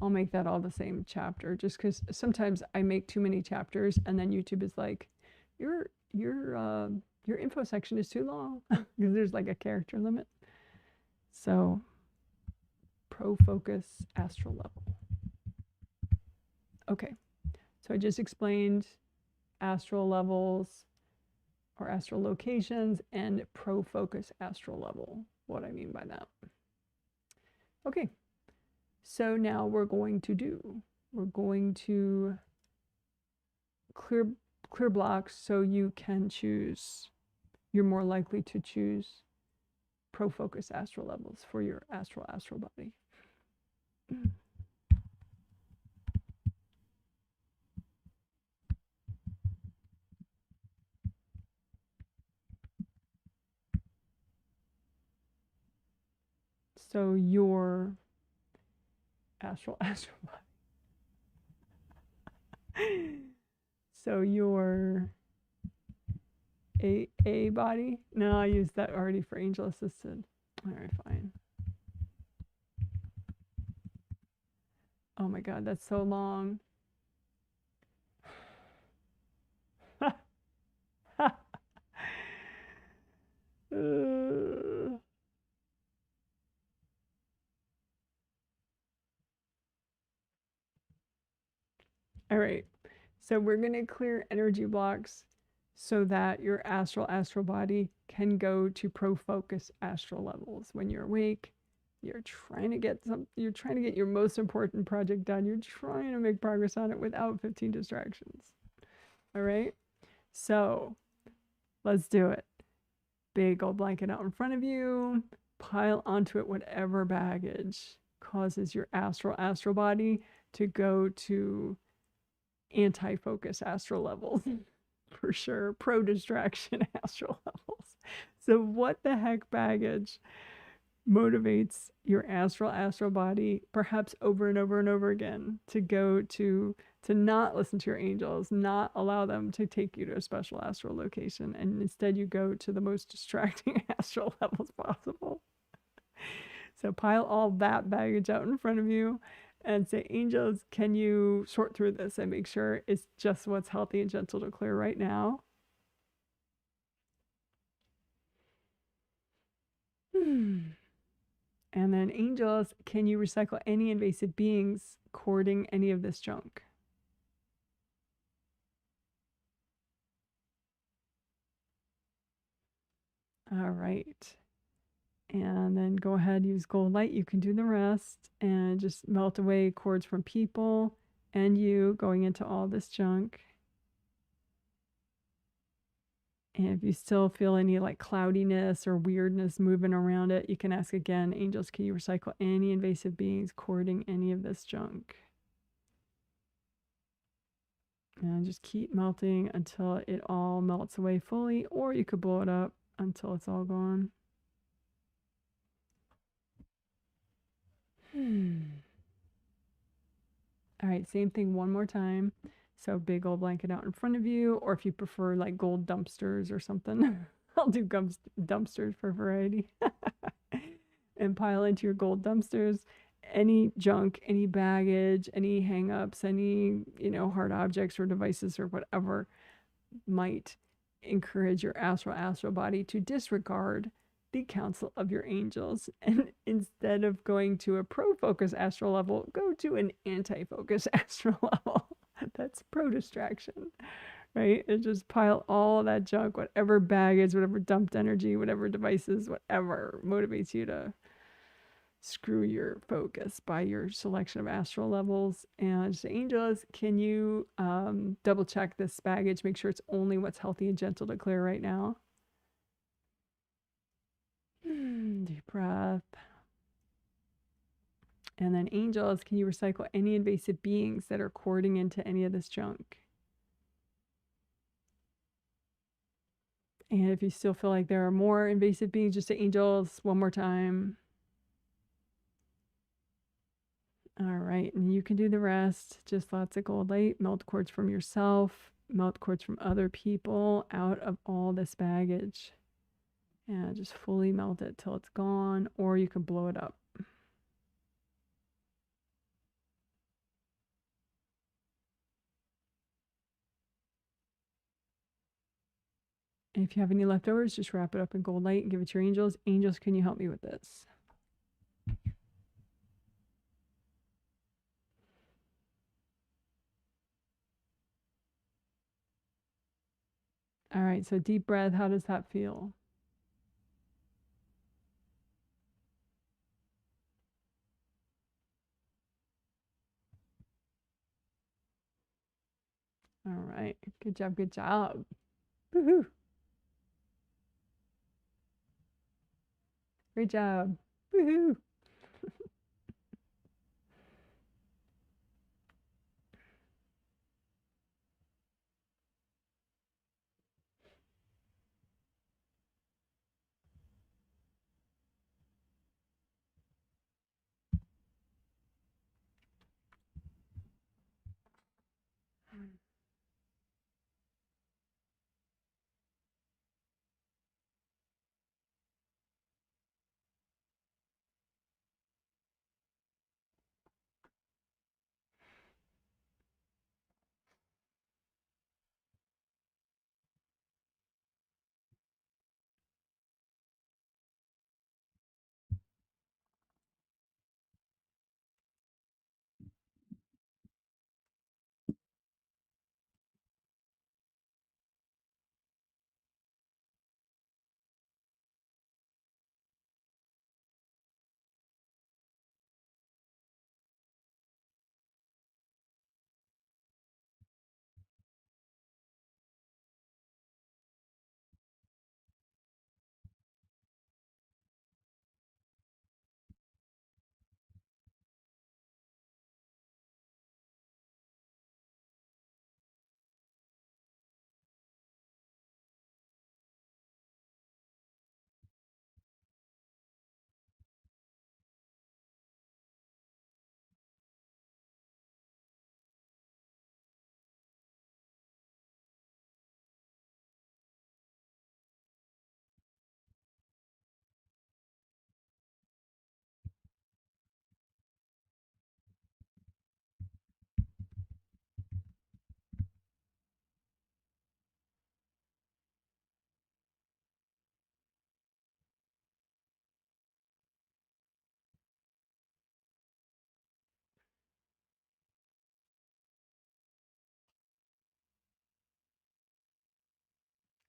I'll make that all the same chapter, just because sometimes I make too many chapters and then YouTube is like, your info section is too long, because there's like a character limit. So pro-focus astral level. Okay, so I just explained astral levels or astral locations and pro-focus astral level, what I mean by that. Okay, so now we're going to clear blocks, so you can choose, you're more likely to choose pro-focus astral levels for your astral body. So your astral body. So your A body. No, I used that already for angel assisted. All right, fine. Oh my God, that's so long. All right, so we're going to clear energy blocks so that your astral body can go to pro-focus astral levels. When you're awake, you're trying to get your most important project done. You're trying to make progress on it without 15 distractions. All right, so let's do it. Big old blanket out in front of you. Pile onto it whatever baggage causes your astral body to go to anti-focus astral levels. For sure, pro-distraction astral levels. So what the heck baggage motivates your astral body, perhaps over and over and over again, to go to not listen to your angels, not allow them to take you to a special astral location, and instead you go to the most distracting astral levels possible. So pile all that baggage out in front of you and say, angels, can you sort through this and make sure it's just what's healthy and gentle to clear right now? And then, angels, can you recycle any invasive beings courting any of this junk? All right. And then go ahead, use gold light. You can do the rest and just melt away cords from people and you going into all this junk. And if you still feel any like cloudiness or weirdness moving around it, you can ask again, angels, can you recycle any invasive beings courting any of this junk? And just keep melting until it all melts away fully, or you could blow it up until it's all gone. All right, same thing one more time. So big old blanket out in front of you, or if you prefer like gold dumpsters or something, I'll do dumpsters for variety. And pile into your gold dumpsters any junk, any baggage, any hangups, any, hard objects or devices or whatever might encourage your astral body to disregard the counsel of your angels. And instead of going to a pro-focus astral level, go to an anti-focus astral level. That's pro-distraction, right? And just pile all that junk, whatever baggage, whatever dumped energy, whatever devices, whatever motivates you to screw your focus by your selection of astral levels. And say, angels, can you double check this baggage, make sure it's only what's healthy and gentle to clear right now. Deep breath. And then angels, can you recycle any invasive beings that are cording into any of this junk? And if you still feel like there are more invasive beings, just say angels one more time. All right, and you can do the rest. Just lots of gold light, melt cords from yourself, melt cords from other people out of all this baggage. And just fully melt it till it's gone, or you can blow it up. And if you have any leftovers, just wrap it up in gold light and give it to your angels. Angels, can you help me with this? All right, so deep breath. How does that feel? All right, good job, good job. Woohoo. Great job. Woohoo.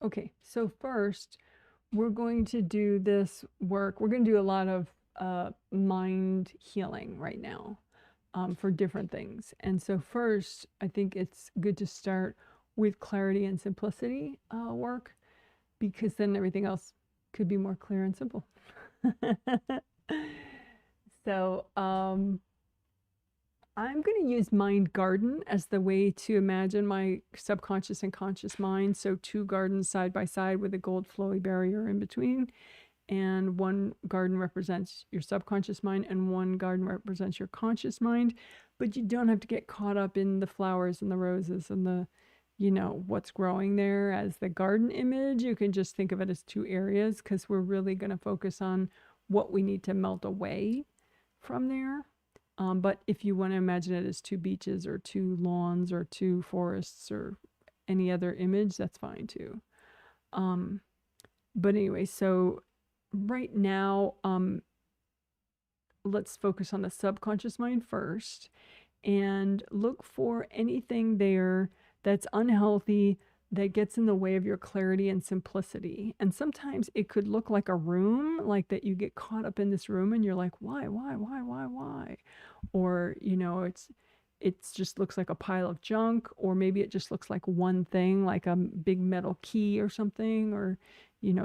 Okay, so first, we're going to do this work. We're going to do a lot of mind healing right now for different things. And so first, I think it's good to start with clarity and simplicity work, because then everything else could be more clear and simple. So I'm going to use Mind Garden as the way to imagine my subconscious and conscious mind. So 2 gardens side by side with a gold flowy barrier in between. And one garden represents your subconscious mind and one garden represents your conscious mind. But you don't have to get caught up in the flowers and the roses and the, what's growing there as the garden image. You can just think of it as two areas, because we're really going to focus on what we need to melt away from there. But if you want to imagine it as two beaches or two lawns or two forests or any other image, that's fine too. But anyway, so right now, let's focus on the subconscious mind first and look for anything there that's unhealthy, that gets in the way of your clarity and simplicity. And sometimes it could look like a room, like that you get caught up in this room and you're like, why? Or, it just looks like a pile of junk, or maybe it just looks like one thing, like a big metal key or something, or,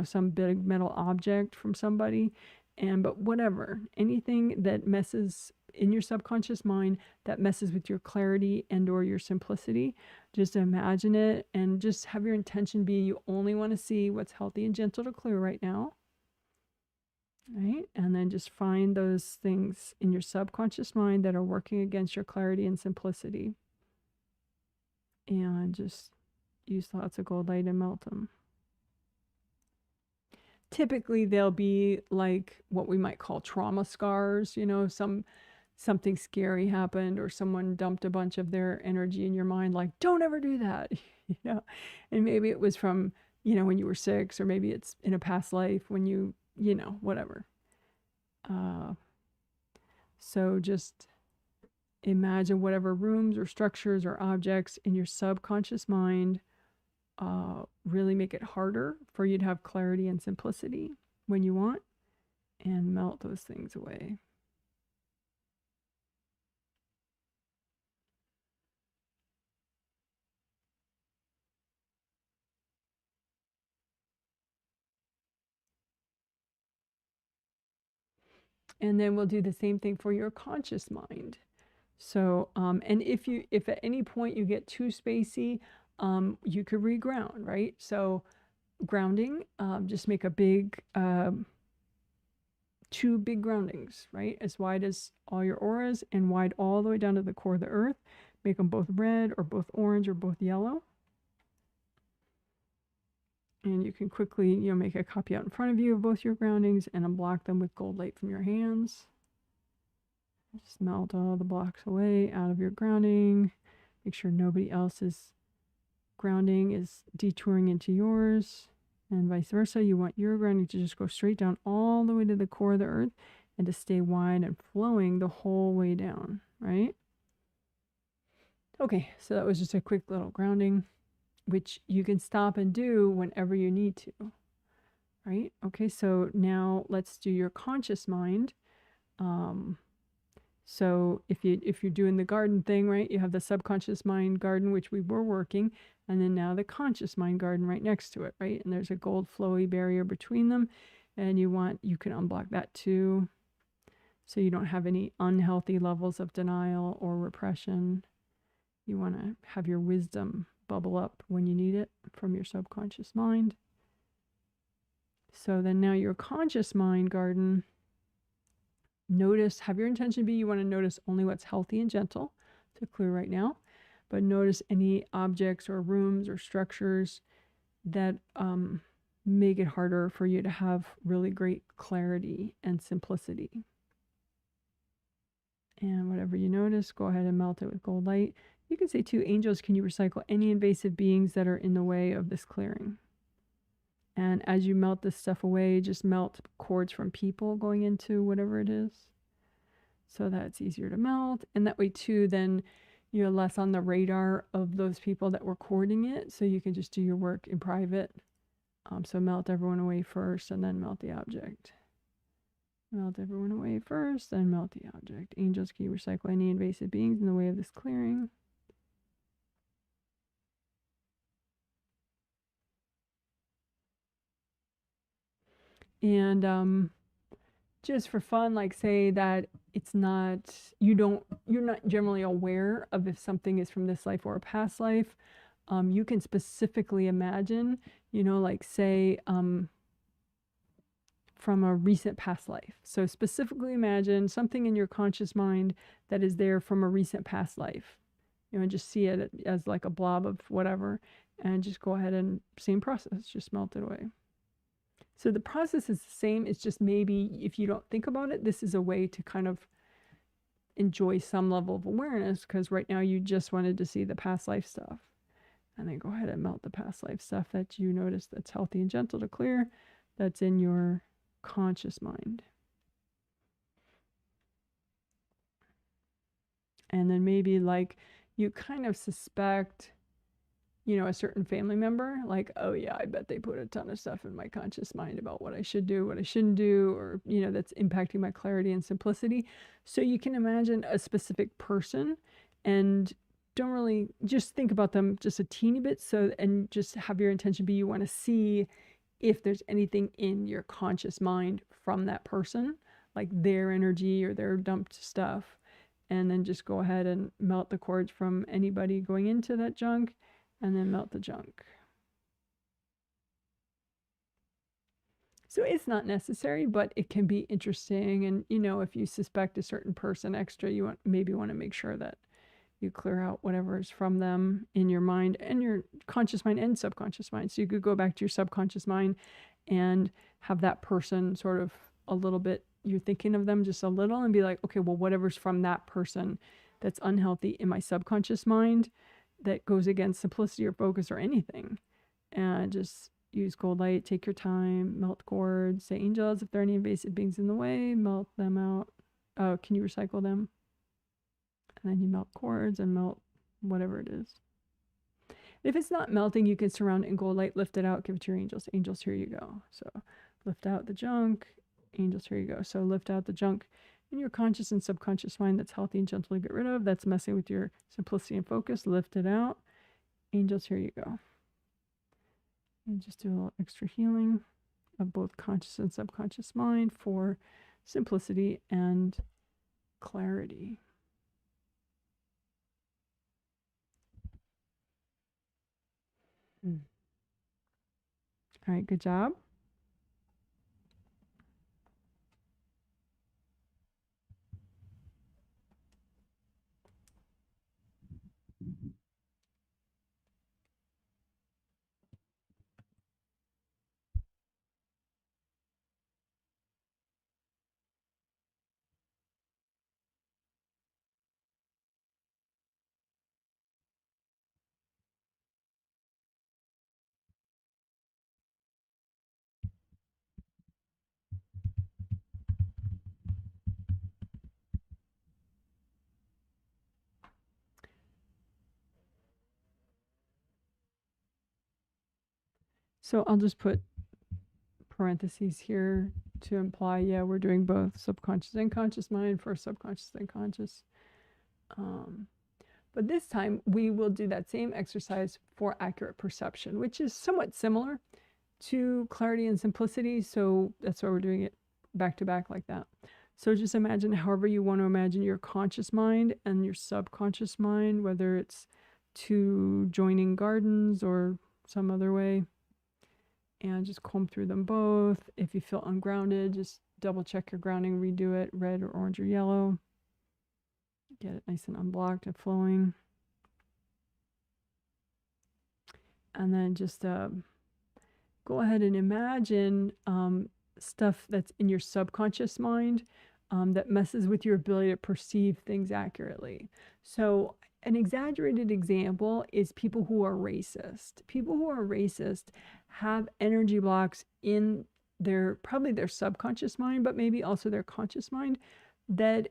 some big metal object from somebody. But whatever, anything that messes in your subconscious mind, that messes with your clarity and or your simplicity, just imagine it and just have your intention be you only want to see what's healthy and gentle to clear right now. Right? And then just find those things in your subconscious mind that are working against your clarity and simplicity. And just use lots of gold light and melt them. Typically, they'll be like what we might call trauma scars, something scary happened, or someone dumped a bunch of their energy in your mind, like, don't ever do that, and maybe it was from, when you were 6, or maybe it's in a past life when you, whatever. So just imagine whatever rooms or structures or objects in your subconscious mind really make it harder for you to have clarity and simplicity when you want, and melt those things away. And then we'll do the same thing for your conscious mind. So, and if at any point you get too spacey, you could reground, right? So grounding, just make a big, 2 big groundings, right? As wide as all your auras and wide all the way down to the core of the earth. Make them both red or both orange or both yellow. And you can quickly, make a copy out in front of you of both your groundings and unblock them with gold light from your hands. Just melt all the blocks away out of your grounding. Make sure nobody else's grounding is detouring into yours, and vice versa. You want your grounding to just go straight down all the way to the core of the earth and to stay wide and flowing the whole way down, right? Okay, so that was just a quick little grounding, which you can stop and do whenever you need to, right? Okay, so now let's do your conscious mind. So if you're doing the garden thing, right, you have the subconscious mind garden, which we were working, and then now the conscious mind garden right next to it, right? And there's a gold flowy barrier between them, and you can unblock that too, so you don't have any unhealthy levels of denial or repression. You want to have your wisdom bubble up when you need it from your subconscious mind. So then now your conscious mind garden, have your intention be you want to notice only what's healthy and gentle to clear right now, but notice any objects or rooms or structures that make it harder for you to have really great clarity and simplicity. And whatever you notice, go ahead and melt it with gold light. You can say too, angels, can you recycle any invasive beings that are in the way of this clearing? And as you melt this stuff away, just melt cords from people going into whatever it is, so that it's easier to melt. And that way too, then you're less on the radar of those people that were cording it, so you can just do your work in private. So melt everyone away first and then melt the object. Melt everyone away first, then melt the object. Angels, can you recycle any invasive beings in the way of this clearing? And just for fun, like say that it's not, you're not generally aware of if something is from this life or a past life. You can specifically imagine, like say, from a recent past life. So specifically imagine something in your conscious mind that is there from a recent past life. And just see it as like a blob of whatever, and just go ahead and same process, just melt it away. So the process is the same. It's just maybe if you don't think about it, this is a way to kind of enjoy some level of awareness, because right now you just wanted to see the past life stuff. And then go ahead and melt the past life stuff that you notice that's healthy and gentle to clear, that's in your conscious mind. And then maybe like you kind of suspect, a certain family member, like, oh yeah, I bet they put a ton of stuff in my conscious mind about what I should do, what I shouldn't do, or, that's impacting my clarity and simplicity. So you can imagine a specific person and don't really just think about them just a teeny bit. So, and just have your intention be, you want to see if there's anything in your conscious mind from that person, like their energy or their dumped stuff. And then just go ahead and melt the cords from anybody going into that junk, and then melt the junk. So it's not necessary, but it can be interesting. And, if you suspect a certain person extra, you maybe want to make sure that you clear out whatever is from them in your mind and your conscious mind and subconscious mind. So you could go back to your subconscious mind and have that person sort of a little bit, you're thinking of them just a little, and be like, okay, well, whatever's from that person that's unhealthy in my subconscious mind that goes against simplicity or focus or anything. And just use gold light, take your time, melt cords, say angels, if there are any invasive beings in the way, melt them out. Can you recycle them? And then you melt cords and melt whatever it is. If it's not melting, you can surround it in gold light, lift it out, give it to your angels. Angels, here you go. So lift out the junk. Angels, here you go. So lift out the junk in your conscious and subconscious mind that's healthy and gentle to get rid of, that's messing with your simplicity and focus. Lift it out. Angels, here you go. And just do a little extra healing of both conscious and subconscious mind for simplicity and clarity. All right, good job. So I'll just put parentheses here to imply, yeah, we're doing both subconscious and conscious mind for subconscious and conscious. But this time we will do that same exercise for accurate perception, which is somewhat similar to clarity and simplicity. So that's why we're doing it back to back like that. So just imagine however you want to imagine your conscious mind and your subconscious mind, whether it's two joining gardens or some other way. And just comb through them both. If you feel ungrounded, just double check your grounding, redo it, red or orange or yellow. Get it nice and unblocked and flowing. And then just go ahead and imagine stuff that's in your subconscious mind that messes with your ability to perceive things accurately. So an exaggerated example is people who are racist. People who are racist have energy blocks in probably their subconscious mind, but maybe also their conscious mind that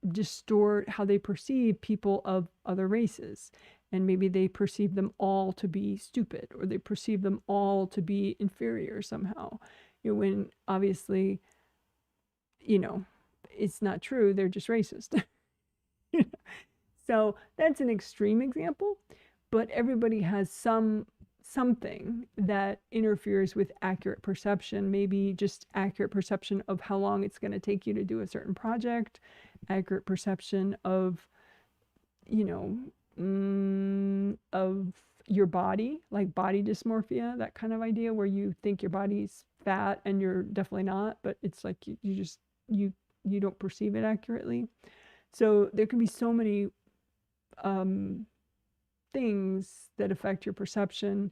distort how they perceive people of other races. And maybe they perceive them all to be stupid, or they perceive them all to be inferior somehow. When obviously, it's not true. They're just racist. So that's an extreme example, but everybody has something that interferes with accurate perception, maybe just accurate perception of how long it's going to take you to do a certain project, accurate perception of, of your body, like body dysmorphia, that kind of idea where you think your body's fat and you're definitely not, but it's like you just, you don't perceive it accurately. So there can be so many things that affect your perception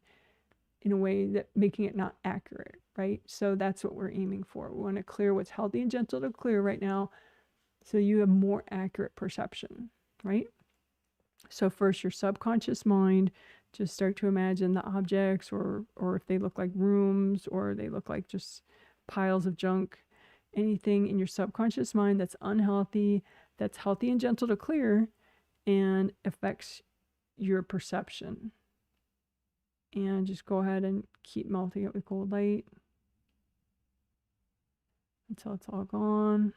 in a way that making it not accurate, right? So that's what we're aiming for. We want to clear what's healthy and gentle to clear right now, so you have more accurate perception, right? So first, your subconscious mind, just start to imagine the objects, or if they look like rooms, or they look like just piles of junk, anything in your subconscious mind that's unhealthy, that's healthy and gentle to clear, and affects your perception. And just go ahead and keep melting it with gold light until it's all gone.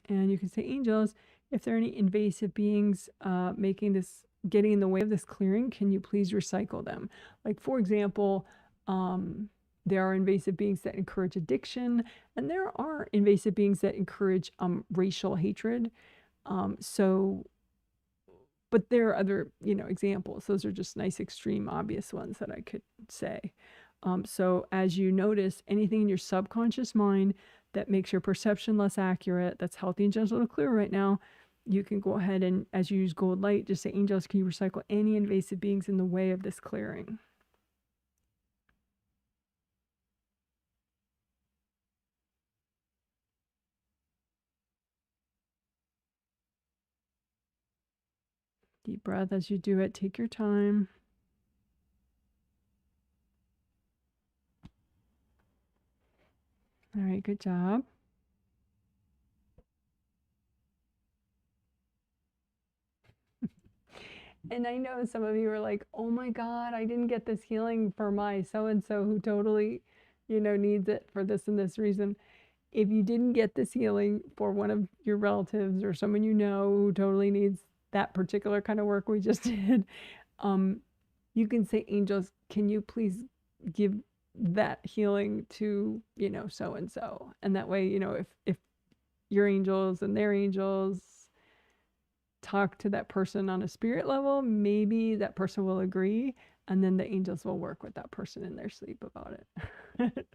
And you can say, angels, if there are any invasive beings getting in the way of this clearing, can you please recycle them? Like, for example, there are invasive beings that encourage addiction, and there are invasive beings that encourage racial hatred. But there are other, examples. Those are just nice, extreme, obvious ones that I could say. So as you notice, anything in your subconscious mind that makes your perception less accurate, that's healthy and gentle to clear right now, you can go ahead and, as you use gold light, just say, angels, can you recycle any invasive beings in the way of this clearing? Deep breath as you do it. Take your time. All right, good job. And I know some of you are like, oh my God, I didn't get this healing for my so-and-so who totally, needs it for this and this reason. If you didn't get this healing for one of your relatives or someone you know who totally needs that particular kind of work we just did, you can say, angels, can you please give that healing to, so-and-so. And that way, if your angels and their angels talk to that person on a spirit level, maybe that person will agree, and then the angels will work with that person in their sleep about it.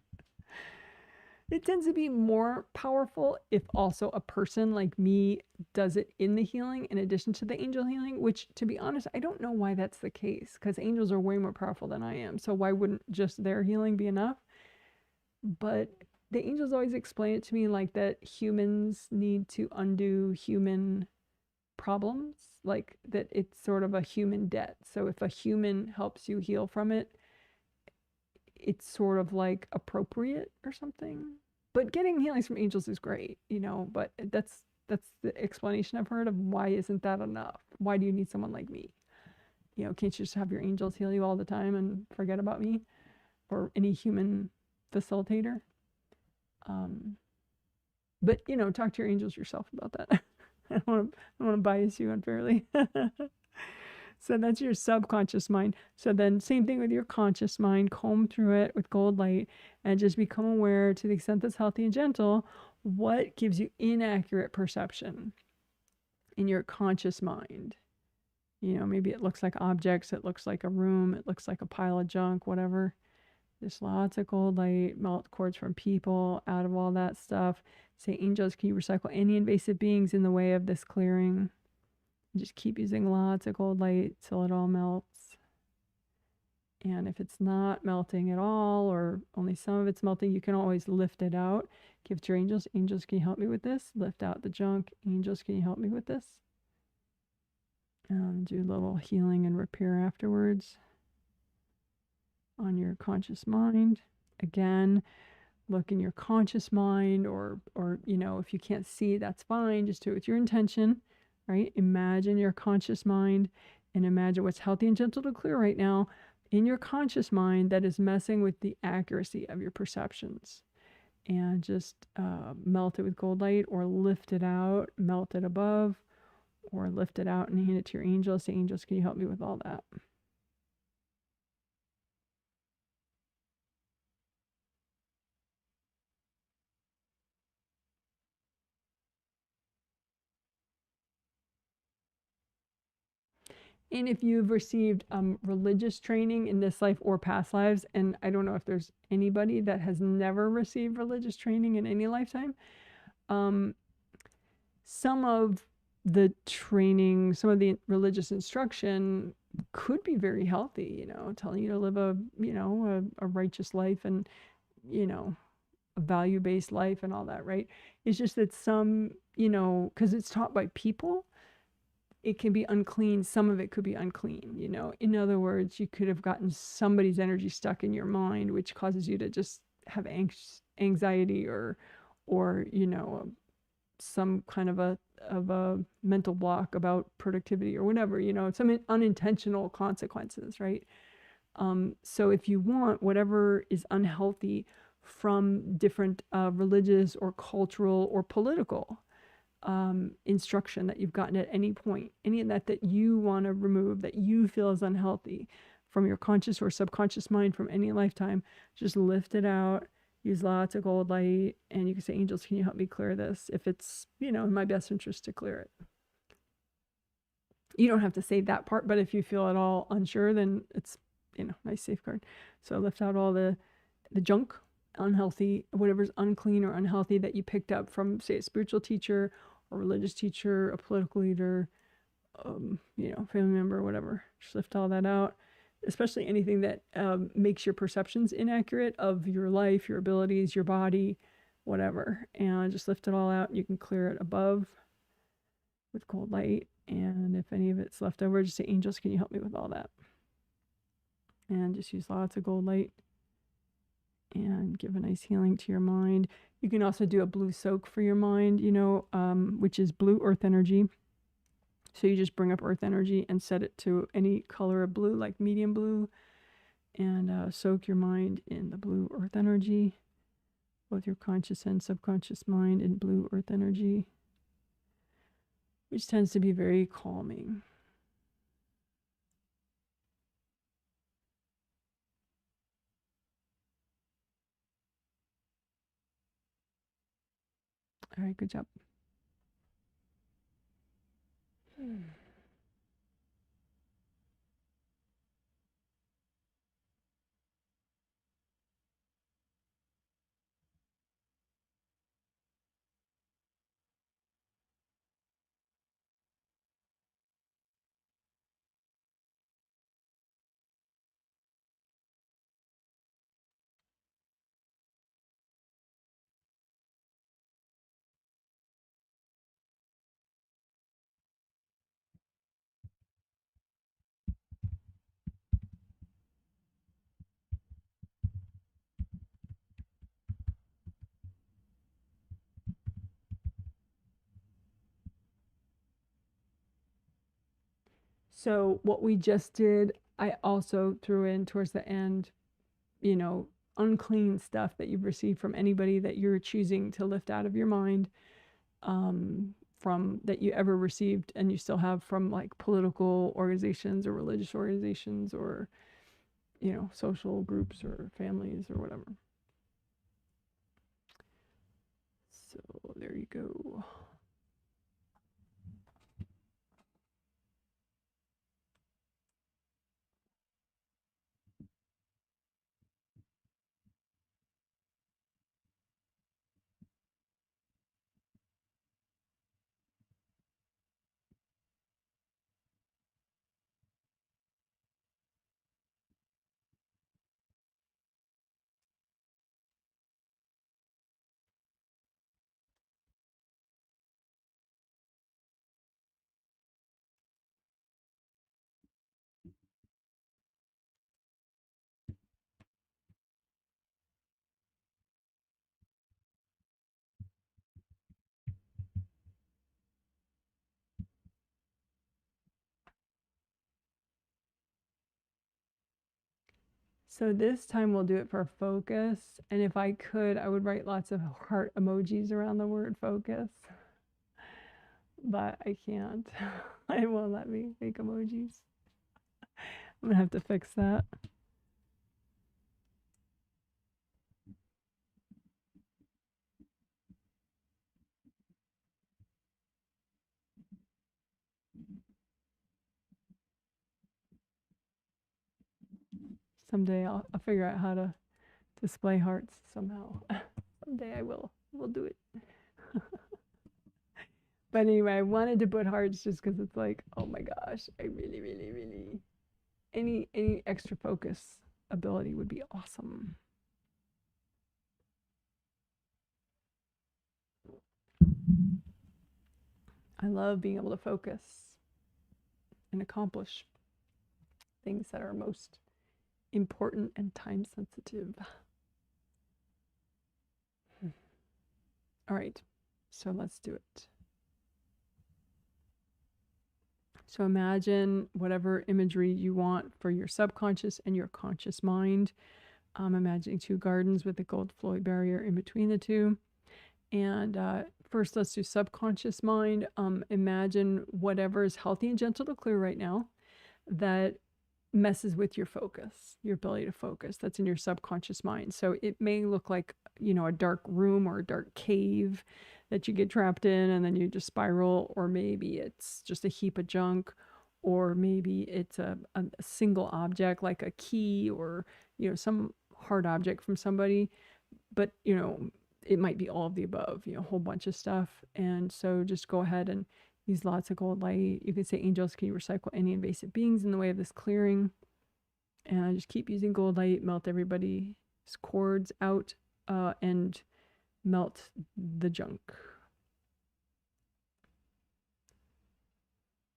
It tends to be more powerful if also a person like me does it in the healing in addition to the angel healing, which, to be honest, I don't know why that's the case, because angels are way more powerful than I am. So why wouldn't just their healing be enough? But the angels always explain it to me like that humans need to undo human problems, like that it's sort of a human debt. So if a human helps you heal from it, it's sort of like appropriate or something. But getting healings from angels is great, but that's the explanation I've heard of why isn't that enough? Why do you need someone like me? Can't you just have your angels heal you all the time and forget about me or any human facilitator? But talk to your angels yourself about that. I don't want to bias you unfairly. So that's your subconscious mind. So then same thing with your conscious mind. Comb through it with gold light and just become aware, to the extent that's healthy and gentle, what gives you inaccurate perception in your conscious mind. Maybe it looks like objects, it looks like a room, it looks like a pile of junk, whatever. There's lots of gold light, melt cords from people, out of all that stuff. Say, angels, can you recycle any invasive beings in the way of this clearing? Just keep using lots of gold light till it all melts. And if it's not melting at all, or only some of it's melting, you can always lift it out. Give it to your angels. Angels, can you help me with this? Lift out the junk. Angels, can you help me with this? And do a little healing and repair afterwards on your conscious mind. Again, look in your conscious mind, or if you can't see, that's fine. Just do it with your intention, right? Imagine your conscious mind and imagine what's healthy and gentle to clear right now in your conscious mind that is messing with the accuracy of your perceptions. And just melt it with gold light, or lift it out, melt it above, or lift it out and hand it to your angels. Say, angels, can you help me with all that? And if you've received religious training in this life or past lives, and I don't know if there's anybody that has never received religious training in any lifetime, um, some of the training, some of the religious instruction could be very healthy, you know, telling you to live a, you know, a righteous life and, you know, a value-based life and all that, right? It's just that some, you know, because it's taught by people, it can be unclean. Some of it could be unclean, you know. In other words, you could have gotten somebody's energy stuck in your mind, which causes you to just have anxiety or you know, some kind of a mental block about productivity or whatever, you know, some unintentional consequences, right? So if you want whatever is unhealthy from different religious or cultural or political instruction that you've gotten at any point, any of that you want to remove, that you feel is unhealthy from your conscious or subconscious mind from any lifetime, just lift it out. Use lots of gold light, and you can say, angels, can you help me clear this? If it's, you know, in my best interest to clear it. You don't have to say that part, but if you feel at all unsure, then it's, you know, nice safeguard. So lift out all the junk, unhealthy, whatever's unclean or unhealthy that you picked up from, say, a spiritual teacher, a religious teacher, a political leader, you know, family member, whatever. Just lift all that out, especially anything that makes your perceptions inaccurate of your life, your abilities, your body, whatever. And just lift it all out. You can clear it above with cold light. And if any of it's left over, just say, angels, can you help me with all that? And just use lots of gold light and give a nice healing to your mind. You can also do a blue soak for your mind, you know, which is blue earth energy. So you just bring up earth energy and set it to any color of blue, like medium blue, and soak your mind in the blue earth energy, both your conscious and subconscious mind in blue earth energy, which tends to be very calming. All right, good job. So what we just did, I also threw in towards the end, you know, unclean stuff that you've received from anybody that you're choosing to lift out of your mind, from that you ever received and you still have from like political organizations or religious organizations or, you know, social groups or families or whatever. So there you go. So this time we'll do it for focus. And if I could, I would write lots of heart emojis around the word focus. But I can't. It won't let me make emojis. I'm gonna have to fix that. Someday I'll figure out how to display hearts somehow. Someday I will. We'll do it. But anyway, I wanted to put hearts just because it's like, oh my gosh, I really, really, really, any extra focus ability would be awesome. I love being able to focus and accomplish things that are most important and time sensitive. All right, so let's do it. So imagine whatever imagery you want for your subconscious and your conscious mind. Imagining two gardens with a gold flowy barrier in between the two. And first, let's do subconscious mind. Imagine whatever is healthy and gentle to clear right now that messes with your focus, your ability to focus. That's in your subconscious mind. So it may look like, you know, a dark room or a dark cave that you get trapped in and then you just spiral, or maybe it's just a heap of junk, or maybe it's a single object like a key, or, you know, some hard object from somebody. But, you know, it might be all of the above, you know, a whole bunch of stuff. And so just go ahead and use lots of gold light. You can say, angels, can you recycle any invasive beings in the way of this clearing? And I just keep using gold light, melt everybody's cords out, and melt the junk.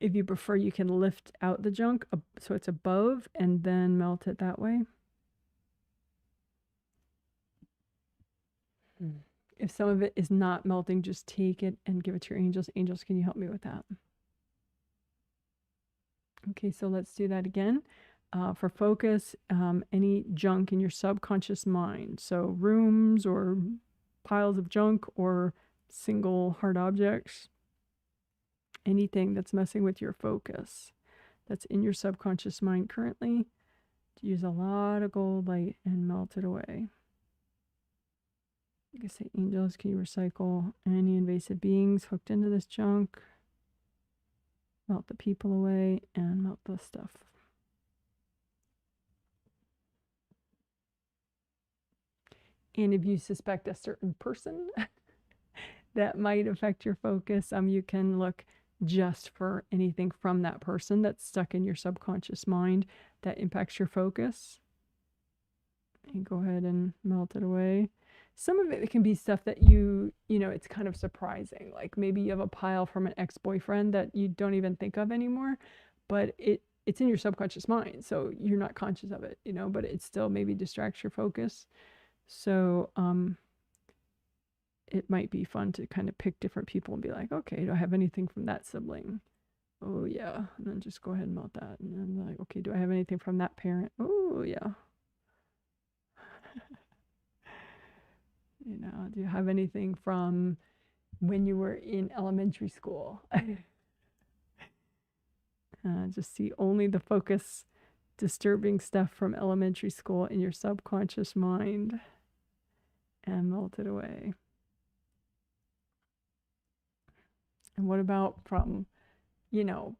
If you prefer, you can lift out the junk so it's above and then melt it that way. If some of it is not melting, just take it and give it to your angels. Angels, can you help me with that? Okay, so let's do that again. For focus, any junk in your subconscious mind. So rooms or piles of junk or single hard objects. Anything that's messing with your focus that's in your subconscious mind currently. Use a lot of gold light and melt it away. You can say, angels, can you recycle any invasive beings hooked into this junk? Melt the people away and melt the stuff. And if you suspect a certain person that might affect your focus, you can look just for anything from that person that's stuck in your subconscious mind that impacts your focus. And go ahead and melt it away. Some of it can be stuff that you know, it's kind of surprising. Like maybe you have a pile from an ex-boyfriend that you don't even think of anymore, but it's in your subconscious mind. So you're not conscious of it, you know, but it still maybe distracts your focus. So it might be fun to kind of pick different people and be like, okay, do I have anything from that sibling? Oh yeah. And then just go ahead and melt that. And then like, okay, do I have anything from that parent? Oh yeah. You know, do you have anything from when you were in elementary school? Just see only the focus disturbing stuff from elementary school in your subconscious mind and melt it away. And what about from, you know,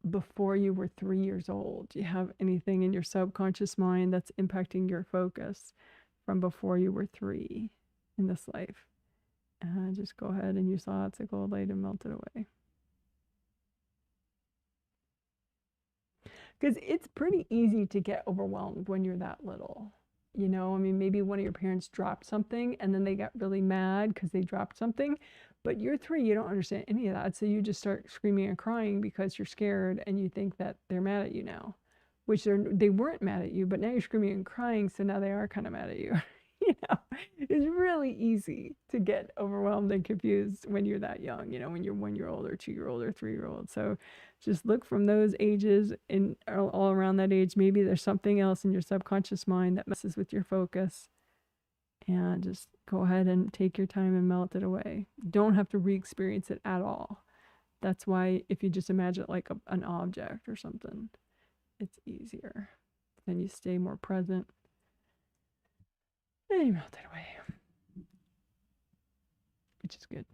before you were 3 years old? Do you have anything in your subconscious mind that's impacting your focus from before you were 3 in this life? Just go ahead and use lots of gold light and melt it away. Because it's pretty easy to get overwhelmed when you're that little. You know, I mean, maybe one of your parents dropped something and then they got really mad because they dropped something. But you're 3, you don't understand any of that. So you just start screaming and crying because you're scared and you think that they're mad at you now, which they weren't mad at you, but now you're screaming and crying. So now they are kind of mad at you. You know, it's really easy to get overwhelmed and confused when you're that young, you know, when you're 1-year-old or 2-year-old or 3-year-old. So just look from those ages and all around that age. Maybe there's something else in your subconscious mind that messes with your focus. And just go ahead and take your time and melt it away. You don't have to re-experience it at all. That's why if you just imagine it like an object or something, it's easier. Then you stay more present. And you melt it away, which is good.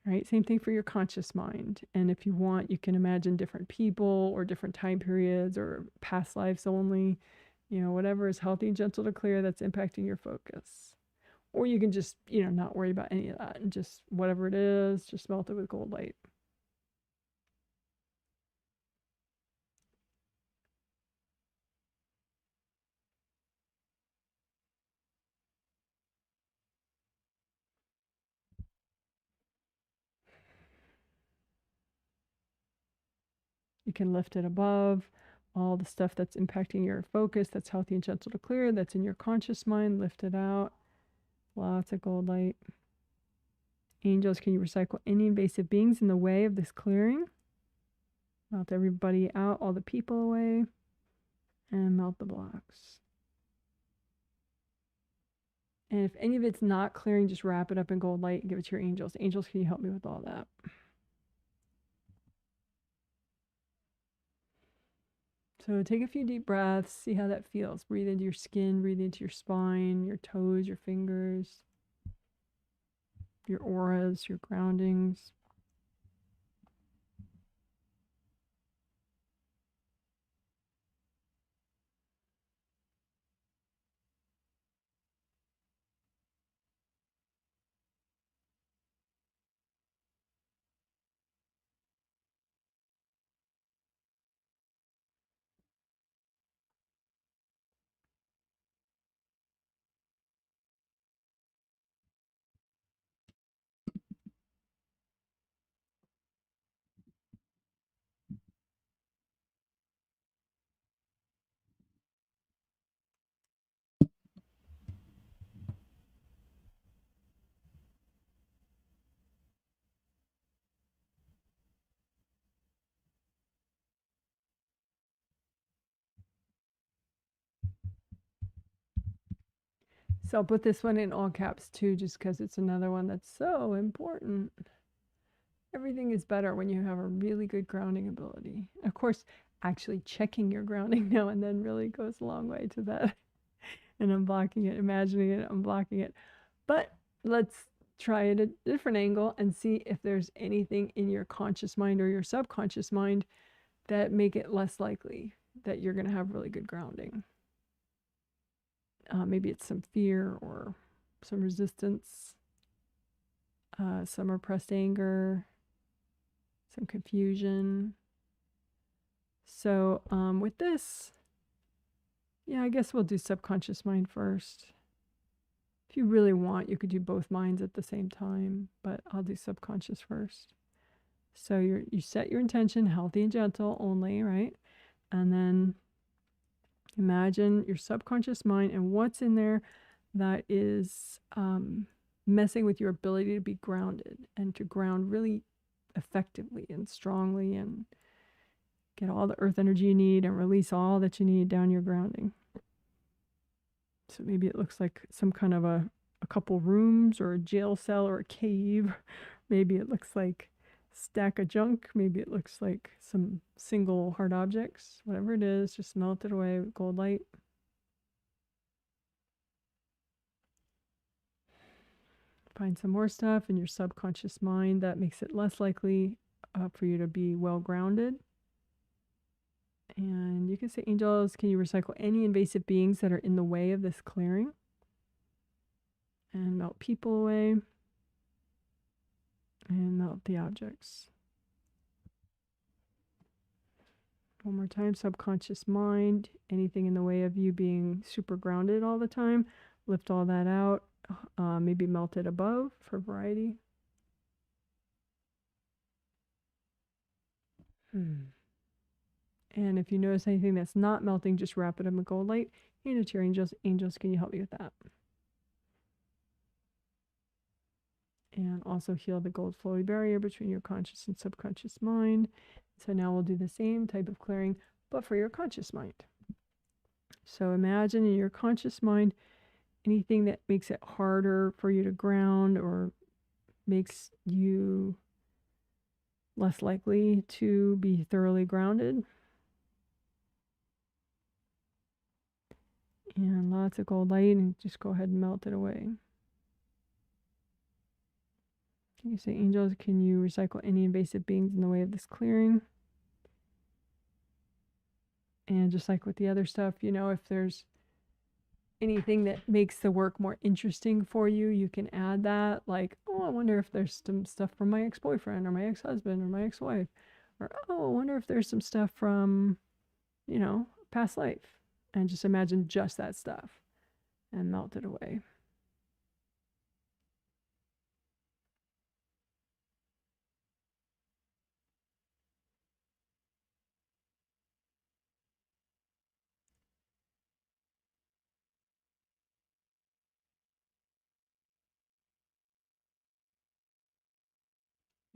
All right, same thing for your conscious mind. And if you want, you can imagine different people or different time periods or past lives only. You know, whatever is healthy and gentle to clear that's impacting your focus. Or you can just, you know, not worry about any of that and just whatever it is, just melt it with gold light. You can lift it above all the stuff that's impacting your focus, that's healthy and gentle to clear, that's in your conscious mind, lift it out. Lots of gold light. Angels, can you recycle any invasive beings in the way of this clearing? Melt everybody out, all the people away, and melt the blocks. And if any of it's not clearing, just wrap it up in gold light and give it to your angels. Angels, can you help me with all that? So take a few deep breaths, see how that feels. Breathe into your skin, breathe into your spine, your toes, your fingers, your auras, your groundings. So I'll put this one in all caps too, just because it's another one that's so important. Everything is better when you have a really good grounding ability. Of course, actually checking your grounding now and then really goes a long way to that. And unblocking it, imagining it, unblocking it. But let's try it at a different angle and see if there's anything in your conscious mind or your subconscious mind that make it less likely that you're going to have really good grounding. Maybe it's some fear or some resistance, some repressed anger, some confusion. So with this, yeah, I guess we'll do subconscious mind first. If you really want, you could do both minds at the same time, but I'll do subconscious first. So you set your intention, healthy and gentle only, right? And then imagine your subconscious mind and what's in there that is messing with your ability to be grounded and to ground really effectively and strongly and get all the earth energy you need and release all that you need down your grounding. So maybe it looks like some kind of a couple rooms or a jail cell or a cave. Maybe it looks like a stack of junk. Maybe it looks like some single hard objects. Whatever it is, just melt it away with gold light. Find some more stuff in your subconscious mind that makes it less likely for you to be well grounded. And you can say, angels, can you recycle any invasive beings that are in the way of this clearing? And melt people away. And melt the objects. One more time, subconscious mind, anything in the way of you being super grounded all the time, lift all that out, maybe melt it above for variety. And if you notice anything that's not melting, just wrap it in gold light. Hand it to your angels. Angels, can you help me with that? And also heal the gold flowy barrier between your conscious and subconscious mind. So now we'll do the same type of clearing, but for your conscious mind. So imagine in your conscious mind, anything that makes it harder for you to ground or makes you less likely to be thoroughly grounded. And lots of gold light, and just go ahead and melt it away. You say, angels, can you recycle any invasive beings in the way of this clearing? And also heal the gold flowy barrier between your conscious and subconscious mind. So now we'll do the same type of clearing, but for your conscious mind. So imagine in your conscious mind, anything that makes it harder for you to ground or makes you less likely to be thoroughly grounded. And lots of gold light, and just go ahead and melt it away. Can you say, angels, can you recycle any invasive beings in the way of this clearing? And just like with the other stuff, you know, if there's anything that makes the work more interesting for you, you can add that. Like, oh, I wonder if there's some stuff from my ex-boyfriend or my ex-husband or my ex-wife. Or, oh, I wonder if there's some stuff from, you know, past life. And just imagine just that stuff and melt it away.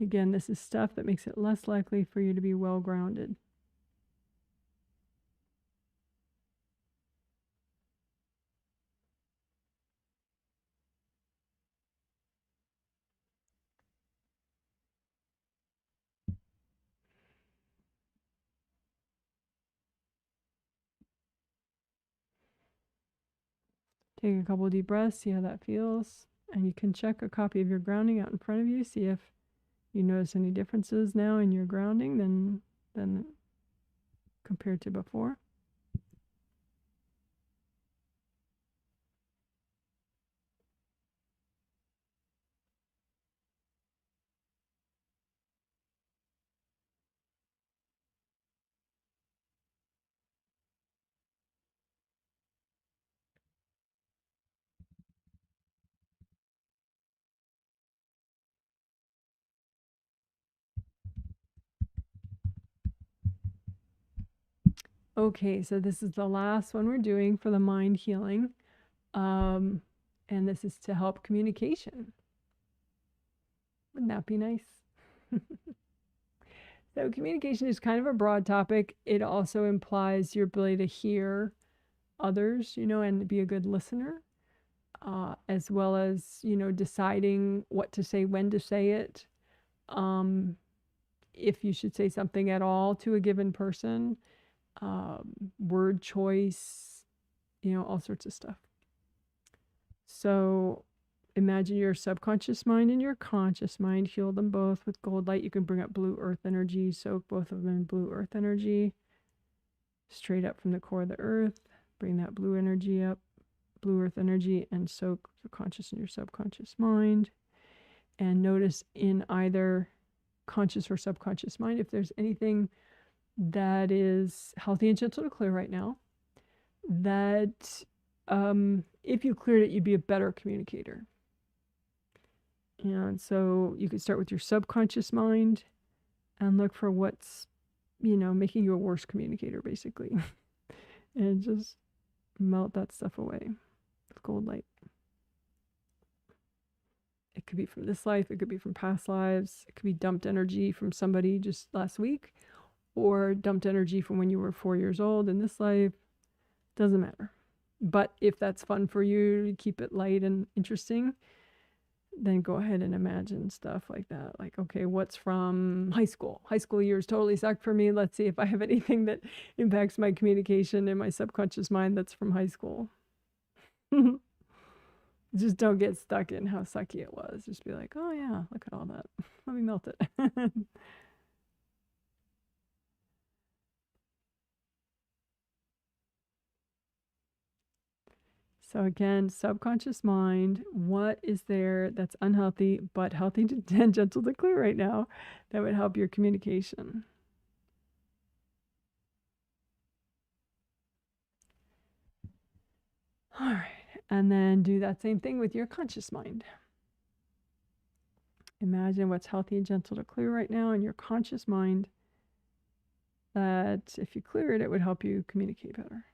Again, this is stuff that makes it less likely for you to be well grounded. Take a couple deep breaths, see how that feels. And you can check a copy of your grounding out in front of you, see if you notice any differences now in your grounding than compared to before. Okay, so this is the last one we're doing for the mind healing. And this is to help communication. Wouldn't that be nice? So communication is kind of a broad topic. It also implies your ability to hear others, you know, and be a good listener, as well as, you know, deciding what to say, when to say it, if you should say something at all to a given person, word choice, you know, all sorts of stuff. So imagine your subconscious mind and your conscious mind, heal them both with gold light. You can bring up blue earth energy, soak both of them in blue earth energy, straight up from the core of the earth. Bring that blue energy up, blue earth energy, and soak the conscious and your subconscious mind. And notice in either conscious or subconscious mind if there's anything that is healthy and gentle to clear right now, that if you cleared it, you'd be a better communicator. And so you could start with your subconscious mind and look for what's, you know, making you a worse communicator, basically. And just melt that stuff away with gold light. It could be from this life, it could be from past lives, it could be dumped energy from somebody just last week, or dumped energy from when you were 4 years old in this life. Doesn't matter. But if that's fun for you to keep it light and interesting, then go ahead and imagine stuff like that. Like, okay, what's from high school? High school years totally sucked for me. Let's see if I have anything that impacts my communication in my subconscious mind that's from high school. Just don't get stuck in how sucky it was. Just be like, oh yeah, look at all that. Let me melt it. So again, subconscious mind, what is there that's unhealthy but healthy and gentle to clear right now that would help your communication? All right, and then do that same thing with your conscious mind. Imagine what's healthy and gentle to clear right now in your conscious mind that if you clear it, it would help you communicate better.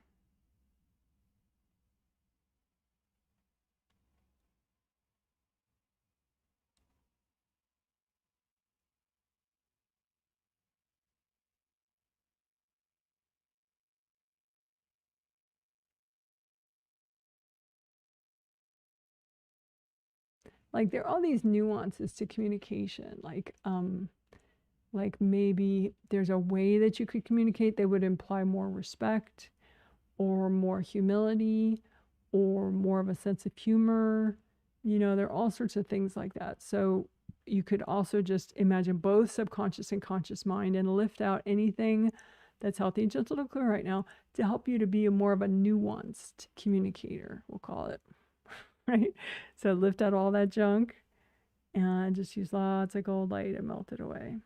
Like there are all these nuances to communication, like maybe there's a way that you could communicate that would imply more respect or more humility or more of a sense of humor. You know, there are all sorts of things like that. So you could also just imagine both subconscious and conscious mind and lift out anything that's healthy and gentle to clear right now to help you to be more of a nuanced communicator, we'll call it. Right? So lift out all that junk and just use lots of gold light and melt it away.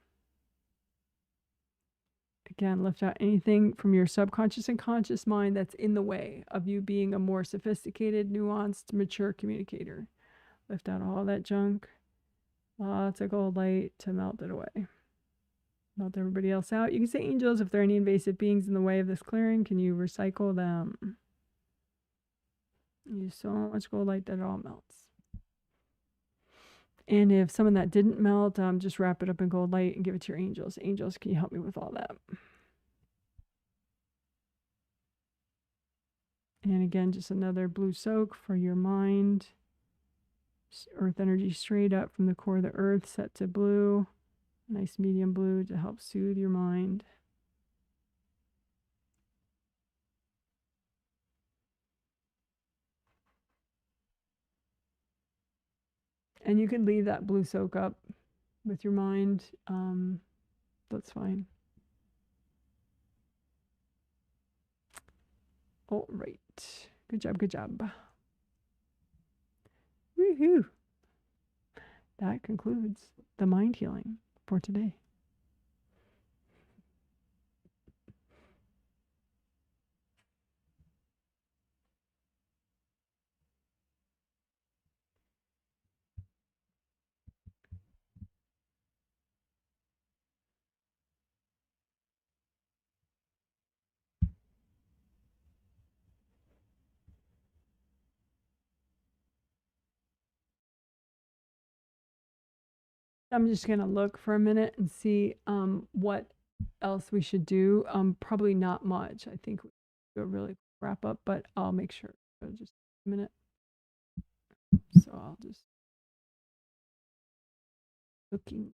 Again, lift out anything from your subconscious and conscious mind that's in the way of you being a more sophisticated, nuanced, mature communicator. Lift out all that junk, lots of gold light to melt it away. Melt everybody else out. You can say, angels, if there are any invasive beings in the way of this clearing, can you recycle them? Use so much gold light that it all melts. And if some of that didn't melt, just wrap it up in gold light and give it to your angels. Angels, can you help me with all that? And again, just another blue soak for your mind. Earth energy straight up from the core of the earth, set to blue. Nice medium blue to help soothe your mind. And you can leave that blue soak up with your mind. That's fine. All right. Good job. Good job. Woohoo. That concludes the mind healing for today. I'm just going to look for a minute and see what else we should do. Probably not much. I think we do a really wrap up, but I'll make sure. So just a minute. So I'll just looking.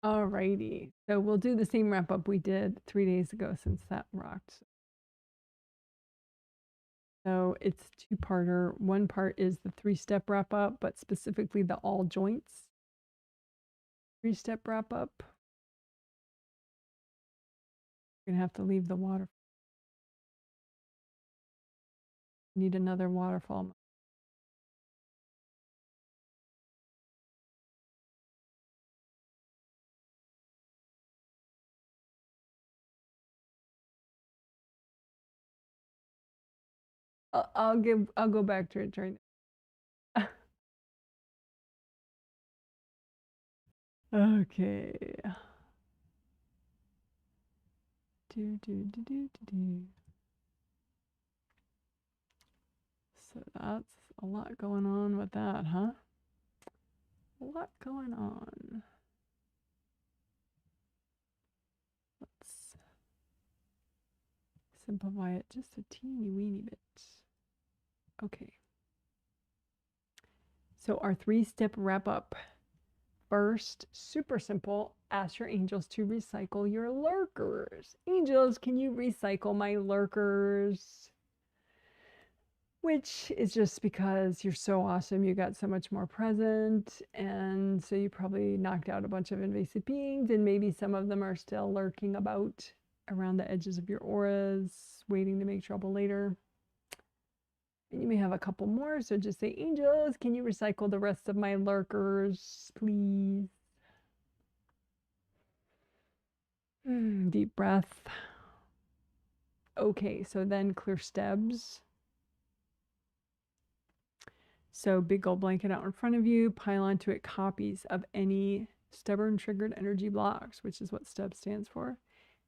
Alrighty. So we'll do the same wrap up we did 3 days ago since that rocked. So it's two-parter. One part is the 3-step wrap up, but specifically the all joints 3-step wrap up. You're gonna have to leave the water. Need another waterfall. I'll go back to it during. Okay. So that's a lot going on with that, huh? A lot going on. Let's simplify it just a teeny weeny bit. Okay. So our 3-step wrap up. First, super simple, ask your angels to recycle your lurkers. Angels, can you recycle my lurkers? Which is just because you're so awesome, you got so much more present, and so you probably knocked out a bunch of invasive beings, and maybe some of them are still lurking about around the edges of your auras, waiting to make trouble later. And you may have a couple more, so just say, angels, can you recycle the rest of my lurkers, please? Deep breath. Okay, so then clear stebs. So big gold blanket out in front of you, pile onto it copies of any stubborn triggered energy blocks, which is what STEB stands for.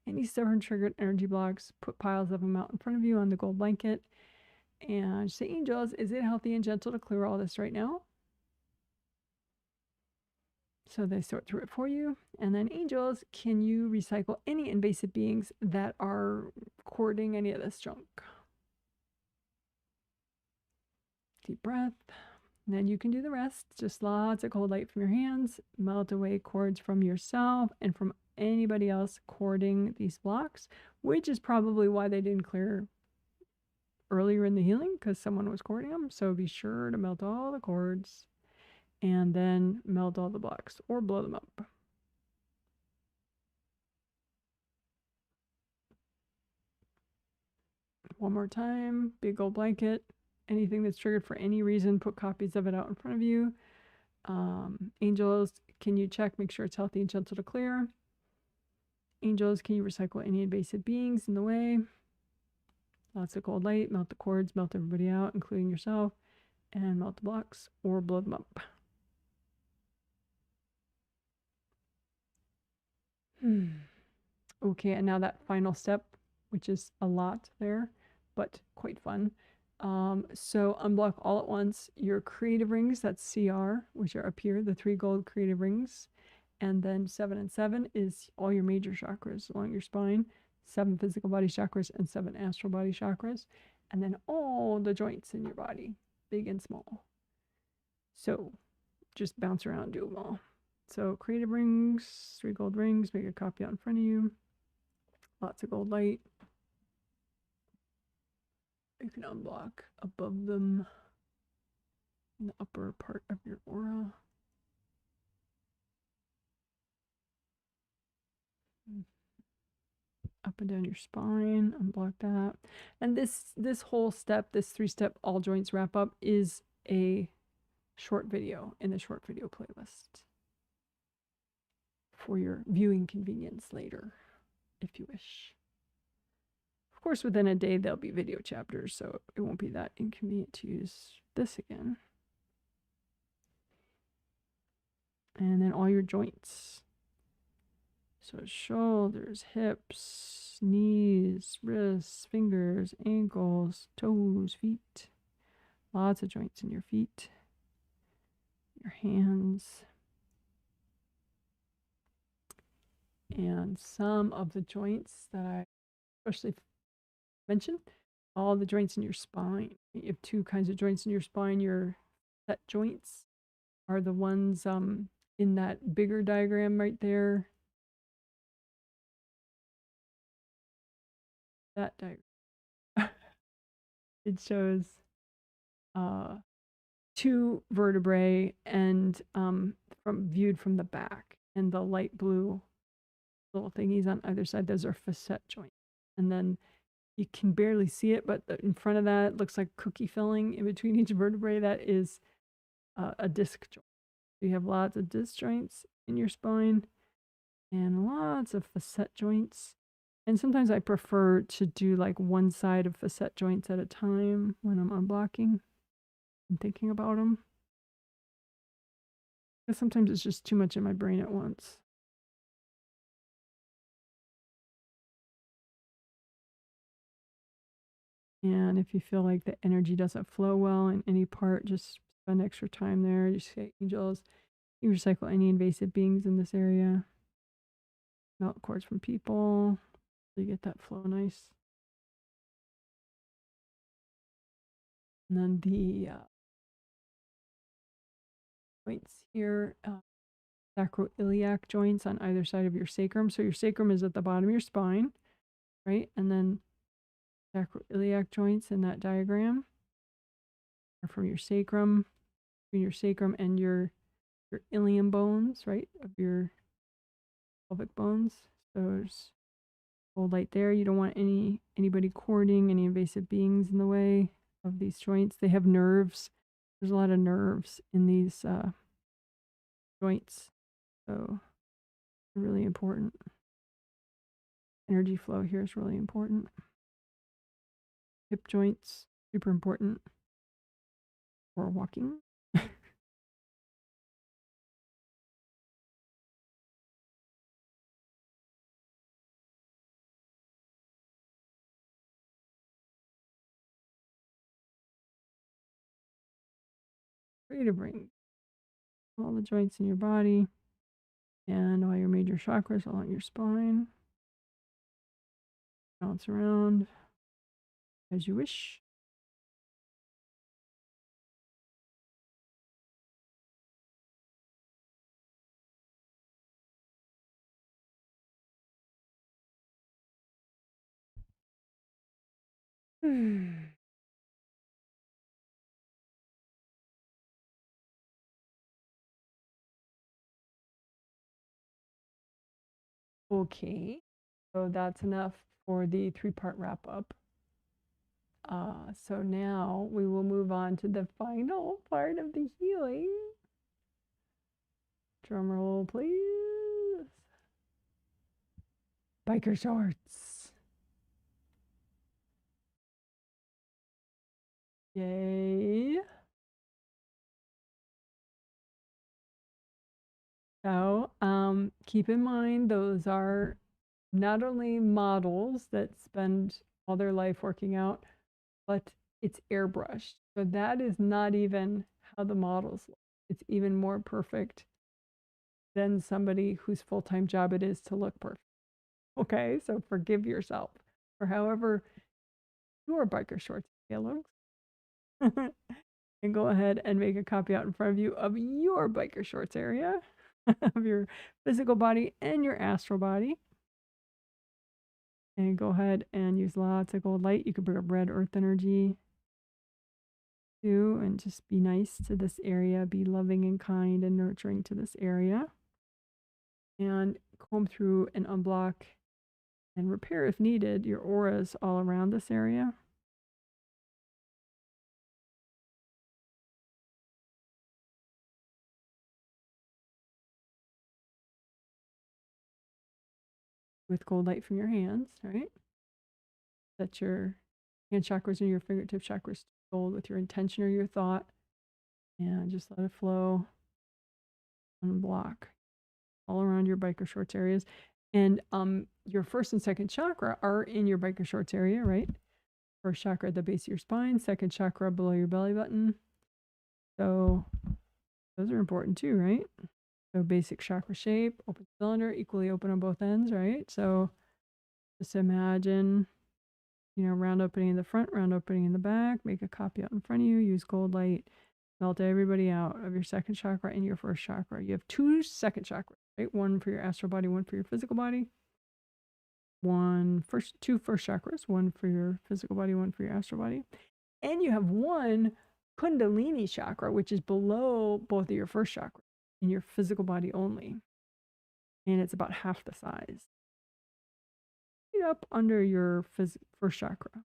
Any stubborn triggered energy blocks, put piles of them out in front of you on the gold blanket. And say, angels, is it healthy and gentle to clear all this right now? So they sort through it for you. And then angels, can you recycle any invasive beings that are courting any of this junk? Deep breath. And then you can do the rest. Just lots of cold light from your hands. Melt away cords from yourself and from anybody else courting these blocks, which is probably why they didn't clear earlier in the healing, because someone was courting them. So be sure to melt all the cords and then melt all the blocks or blow them up. One more time. Big old blanket. Anything that's triggered for any reason, put copies of it out in front of you. Angels, can you check, make sure it's healthy and gentle to clear? Angels, can you recycle any invasive beings in the way? Lots of cold light, melt the cords, melt everybody out, including yourself, and melt the blocks or blow them up. Okay, and now that final step, which is a lot there, but quite fun. So unblock all at once your creative rings, that's CR, which are up here, the 3 gold creative rings. And then 7 and 7 is all your major chakras along your spine, 7 physical body chakras and 7 astral body chakras. And then all the joints in your body, big and small. So just bounce around, do them all. So creative rings, 3 gold rings, make a copy out in front of you. Lots of gold light. You can unblock above them in the upper part of your aura. Up and down your spine, unblock that. And this whole step, this 3-step all joints wrap up is a short video in the short video playlist for your viewing convenience later, if you wish. Of course, within a day, there'll be video chapters, so it won't be that inconvenient to use this again. And then all your joints. So shoulders, hips, knees, wrists, fingers, ankles, toes, feet. Lots of joints in your feet, your hands. And some of the joints that I especially mentioned, all the joints in your spine. You have 2 kinds of joints in your spine. Your set joints are the ones in that bigger diagram right there. That diagram. It shows 2 vertebrae and viewed from the back, and the light blue little thingies on either side, those are facet joints. And then you can barely see it, but in front of that looks like cookie filling in between each vertebrae. That is a disc joint. You have lots of disc joints in your spine and lots of facet joints. And sometimes I prefer to do like one side of facet joints at a time when I'm unblocking and thinking about them. Because sometimes it's just too much in my brain at once. And if you feel like the energy doesn't flow well in any part, just spend extra time there. Just say, angels, you recycle any invasive beings in this area. Melt cords from people. So you get that flow nice. And then the joints here, sacroiliac joints on either side of your sacrum. So your sacrum is at the bottom of your spine, right? And then sacroiliac joints in that diagram are from your sacrum, between your sacrum and your ilium bones, right, of your pelvic bones. So there's gold light there. You don't want anybody courting any invasive beings in the way of these joints. They have nerves. There's a lot of nerves in these joints, so they're really important. energy flow here is really important. Hip joints, super important for walking. Ready to bring all the joints in your body and all your major chakras along your spine. Bounce around as you wish. Okay, so that's enough for the 3-part wrap up. So now we will move on to the final part of the healing. Drum roll, please. Biker shorts. Yay. So keep in mind, those are not only models that spend all their life working out, but it's airbrushed. So that is not even how the models look. It's even more perfect than somebody whose full-time job it is to look perfect. Okay, so forgive yourself for however your biker shorts looks. And go ahead and make a copy out in front of you of your biker shorts area of your physical body and your astral body. And go ahead and use lots of gold light. You could bring up red earth energy too, and just be nice to this area. Be loving and kind and nurturing to this area. And comb through and unblock and repair, if needed, your auras all around this area. With gold light from your hands, right? Set your hand chakras and your fingertip chakras to gold with your intention or your thought. And just let it flow. Unblock all around your biker shorts areas. And your first and second chakra are in your biker shorts area, right? First chakra at the base of your spine, second chakra below your belly button. So those are important too, right? So basic chakra shape, open cylinder, equally open on both ends, right? So just imagine, you know, round opening in the front, round opening in the back, make a copy out in front of you, use gold light, melt everybody out of your second chakra and your first chakra. You have 2 second chakras, right? One for your astral body, one for your physical body. 2 first chakras, one for your physical body, one for your astral body. And you have 1 Kundalini chakra, which is below both of your first chakras in your physical body only. And it's about half the size. Right up under your first chakra.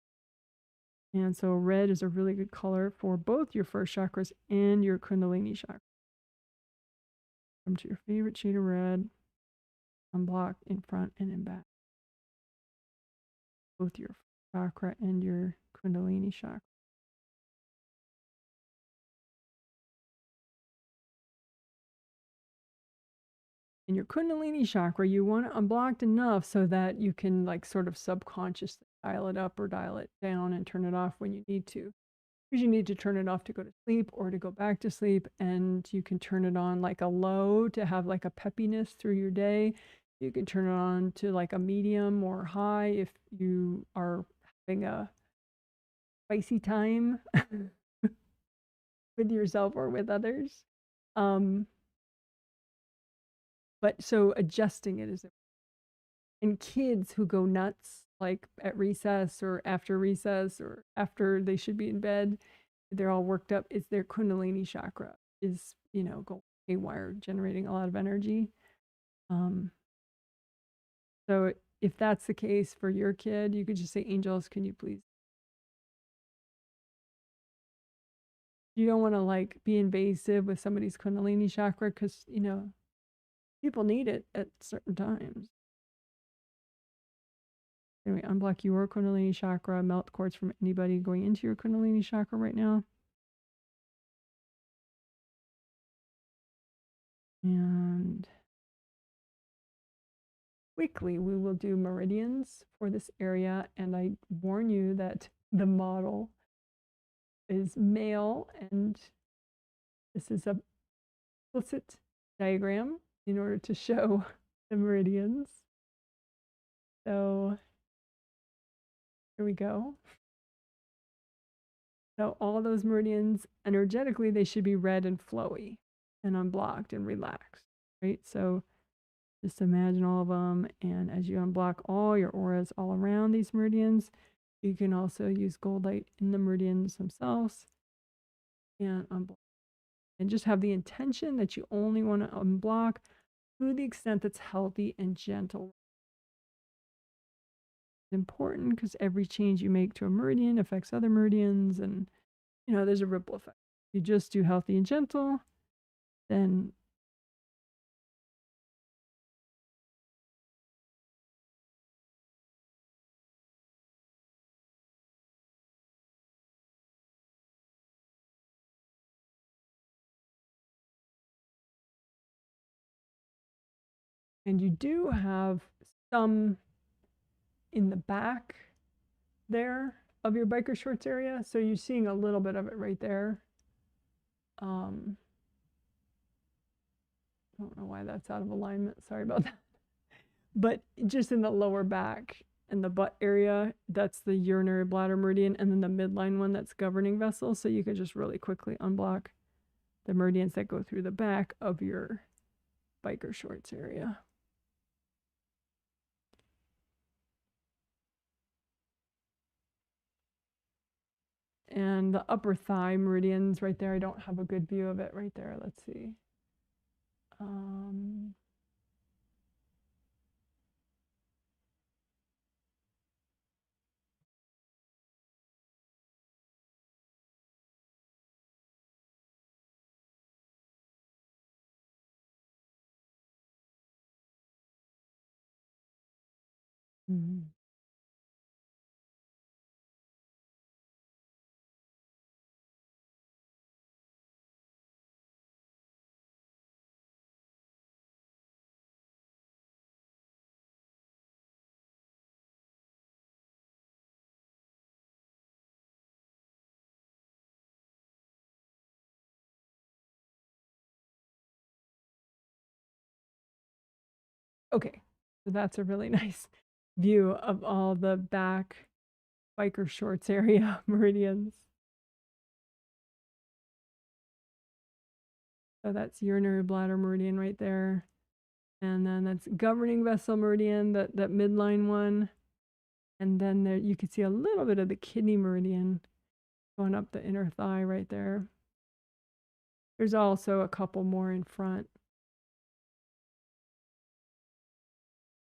And so red is a really good color for both your first chakras and your Kundalini chakra. Come to your favorite shade of red. Unblock in front and in back. Both your chakra and your Kundalini chakra. In your Kundalini chakra, you want it unblocked enough so that you can like sort of subconsciously dial it up or dial it down and turn it off when you need to. Because you need to turn it off to go to sleep or to go back to sleep, and you can turn it on like a low to have like a peppiness through your day. You can turn it on to like a medium or high if you are having a spicy time with yourself or with others. But so adjusting it is, and kids who go nuts like at recess or after they should be in bed, they're all worked up. It's their Kundalini chakra is, you know, going haywire, generating a lot of energy. So if that's the case for your kid, you could just say, angels, can you please? You don't want to like be invasive with somebody's Kundalini chakra because, you know, people need it at certain times. Anyway, unblock your Kundalini chakra, melt cords from anybody going into your Kundalini chakra right now. And quickly, we will do meridians for this area. And I warn you that the model is male, and this is a explicit diagram in order to show the meridians. So here we go. So all those meridians, energetically, they should be red and flowy and unblocked and relaxed, right? So just imagine all of them. And as you unblock all your auras all around these meridians, you can also use gold light in the meridians themselves and unblock. And just have the intention that you only want to unblock to the extent that's healthy and gentle. It's important because every change you make to a meridian affects other meridians, and you know, there's a ripple effect. If you just do healthy and gentle, then and you do have some in the back there of your biker shorts area, so you're seeing a little bit of it right there. I don't know why that's out of alignment, sorry about that. But just in the lower back and the butt area, that's the urinary bladder meridian, and then the midline one, that's governing vessel. So you could just really quickly unblock the meridians that go through the back of your biker shorts area. And the upper thigh meridians right there, I don't have a good view of it right there. Let's see. Okay, so that's a really nice view of all the back biker shorts area meridians. So that's urinary bladder meridian right there. And then that's governing vessel meridian, that midline one. And then there you can see a little bit of the kidney meridian going up the inner thigh right there. There's also a couple more in front.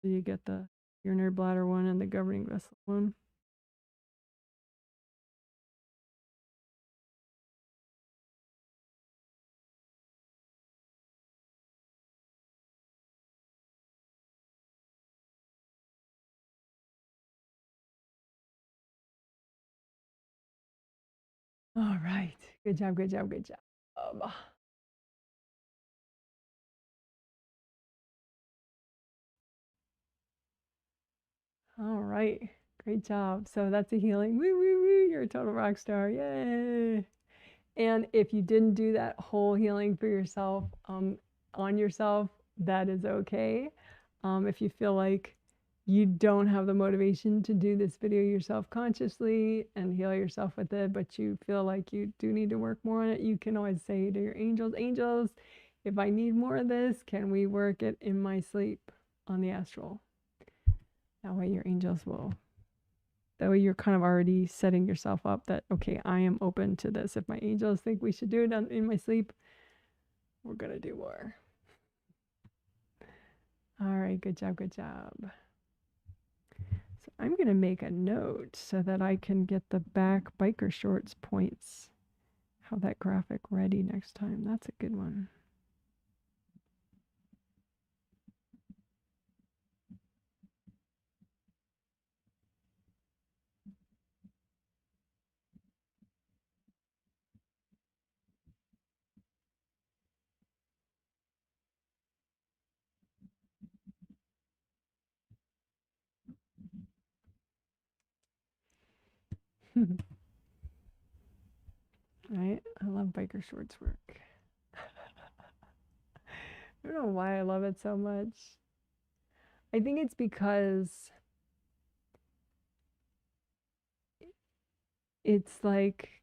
So you get the urinary bladder one and the governing vessel one. All right. Good job, good job, good job. All right. Great job. So that's a healing. Woo, woo, woo. You're a total rock star. Yay. And if you didn't do that whole healing for yourself, on yourself, that is okay. If you feel like you don't have the motivation to do this video yourself consciously and heal yourself with it, but you feel like you do need to work more on it, you can always say to your angels, angels, if I need more of this, can we work it in my sleep on the astral? That way your angels will, that way you're kind of already setting yourself up that, okay, I am open to this. If my angels think we should do it in my sleep, we're going to do more. All right, good job, good job. So I'm going to make a note so that I can get the back biker shorts points, have that graphic ready next time. That's a good one. Right? I love biker shorts work. I don't know why I love it so much. I think it's because it's like,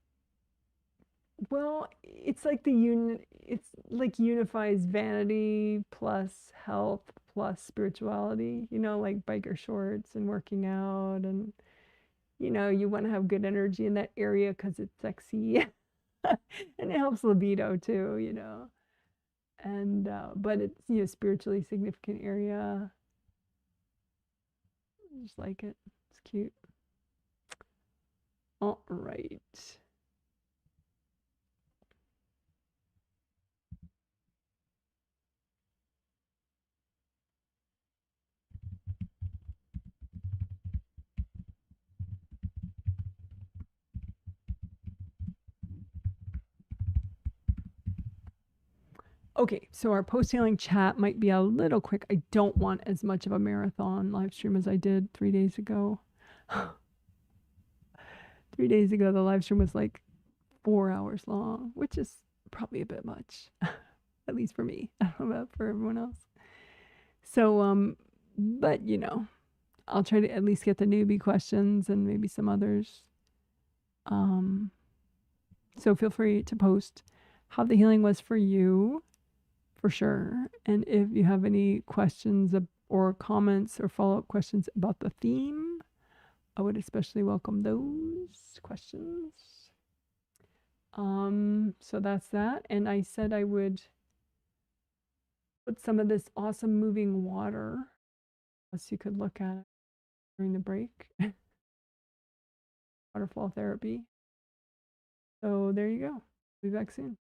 well, it's like it's like unifies vanity plus health plus spirituality, like biker shorts and working out, and you want to have good energy in that area because it's sexy. And it helps libido too. And but it's spiritually significant area. I just like it. It's cute. All right. Okay, so our post-healing chat might be a little quick. I don't want as much of a marathon live stream as I did 3 days ago. 3 days ago, the live stream was like 4 hours long, which is probably a bit much, at least for me. I don't know about for everyone else. So, but I'll try to at least get the newbie questions and maybe some others. So feel free to post how the healing was for you, for sure. And if you have any questions or comments or follow-up questions about the theme, I would especially welcome those questions. So that's that. And I said I would put some of this awesome moving water so you could look at it during the break. Waterfall therapy. So there you go. Be back soon.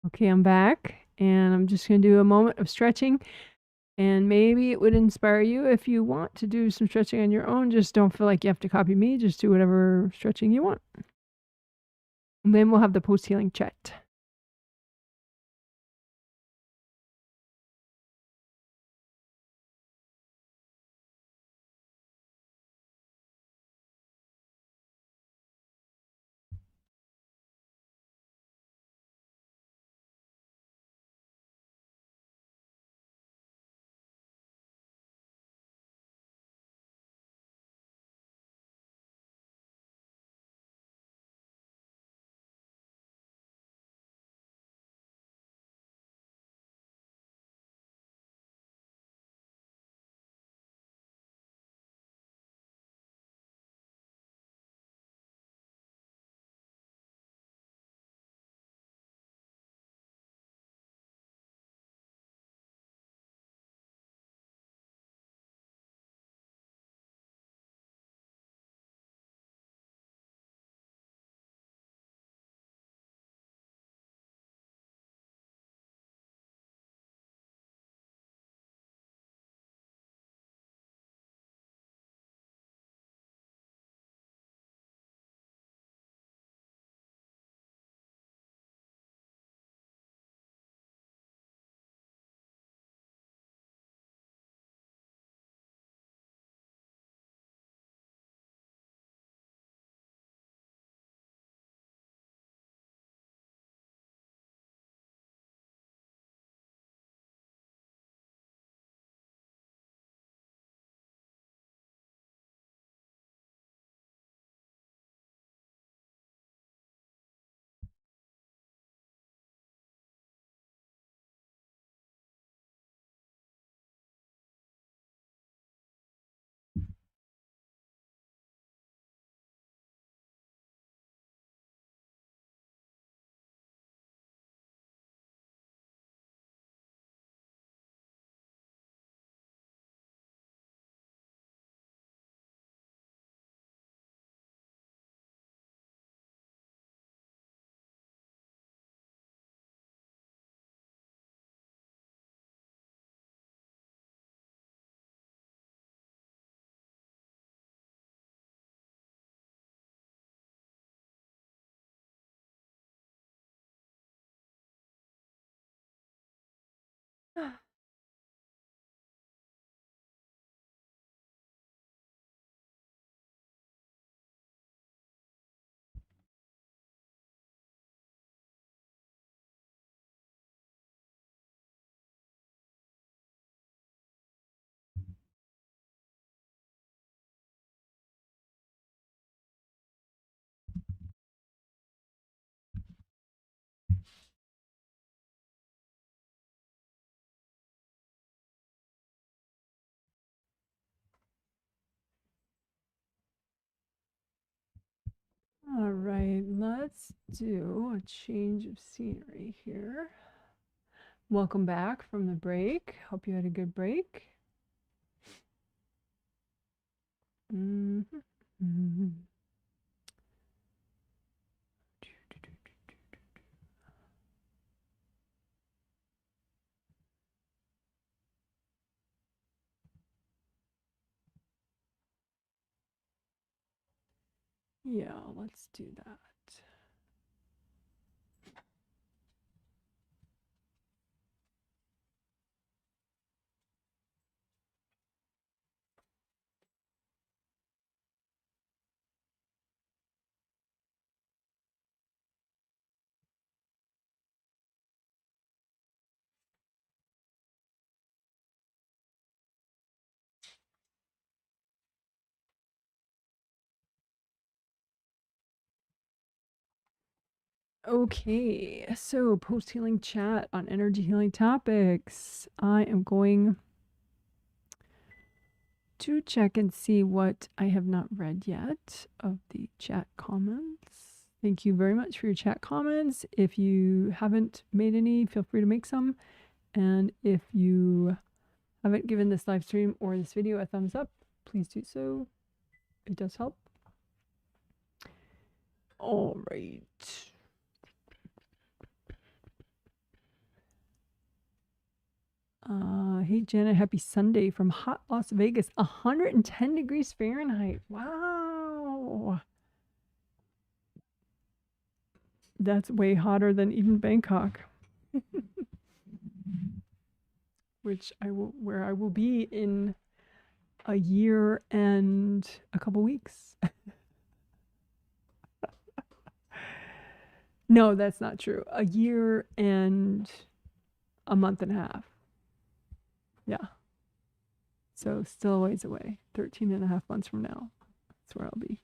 Okay, I'm back, and I'm just going to do a moment of stretching, and maybe it would inspire you if you want to do some stretching on your own. Just don't feel like you have to copy me. Just do whatever stretching you want. And then we'll have the post-healing chat. All right, let's do a change of scenery here. Welcome back from the break. Hope you had a good break. Yeah, let's do that. Okay, so post-healing chat on energy healing topics. I am going to check and see what I have not read yet of the chat comments. Thank you very much for your chat comments. If you haven't made any, feel free to make some. And if you haven't given this live stream or this video a thumbs up, please do so. It does help. All right. Hey, Janet, happy Sunday from hot Las Vegas. 110 degrees Fahrenheit. Wow. That's way hotter than even Bangkok. Where I will be in a year and a couple weeks. No, that's not true. A year and a month and a half. Yeah. So still a ways away. 13 and a half months from now. That's where I'll be.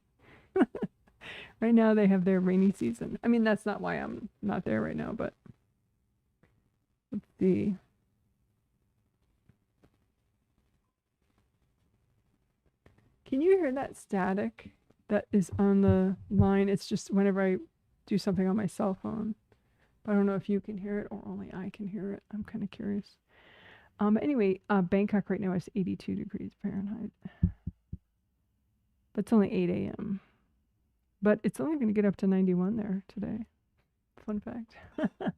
Right now they have their rainy season. I mean, that's not why I'm not there right now, but let's see. Can you hear that static that is on the line? It's just whenever I do something on my cell phone. But I don't know if you can hear it or only I can hear it. I'm kind of curious. Anyway, Bangkok right now is 82 degrees Fahrenheit. But it's only 8 a.m. But it's only going to get up to 91 there today. Fun fact. But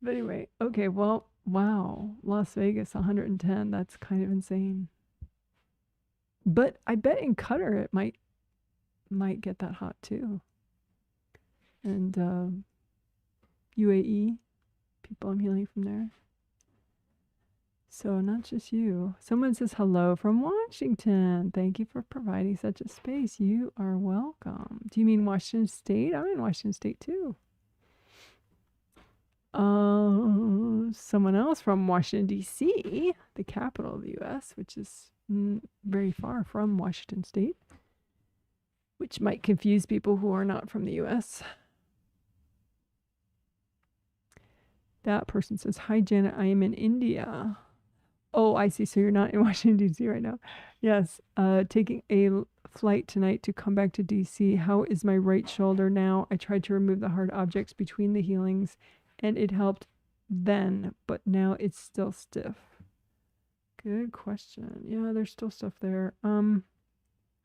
anyway, okay, well, wow. Las Vegas, 110. That's kind of insane. But I bet in Qatar it might get that hot too. And UAE, people I'm healing from there. So not just you. Someone says hello from Washington. Thank you for providing such a space. You are welcome. Do you mean Washington State? I'm in Washington State too. Someone else from Washington, D.C., the capital of the U.S., which is very far from Washington State, which might confuse people who are not from the U.S. That person says, hi, Janet, I am in India. Oh, I see. So you're not in Washington, D.C. right now. Yes. Taking a flight tonight to come back to D.C. How is my right shoulder now? I tried to remove the hard objects between the healings, and it helped then, but now it's still stiff. Good question. Yeah, there's still stuff there.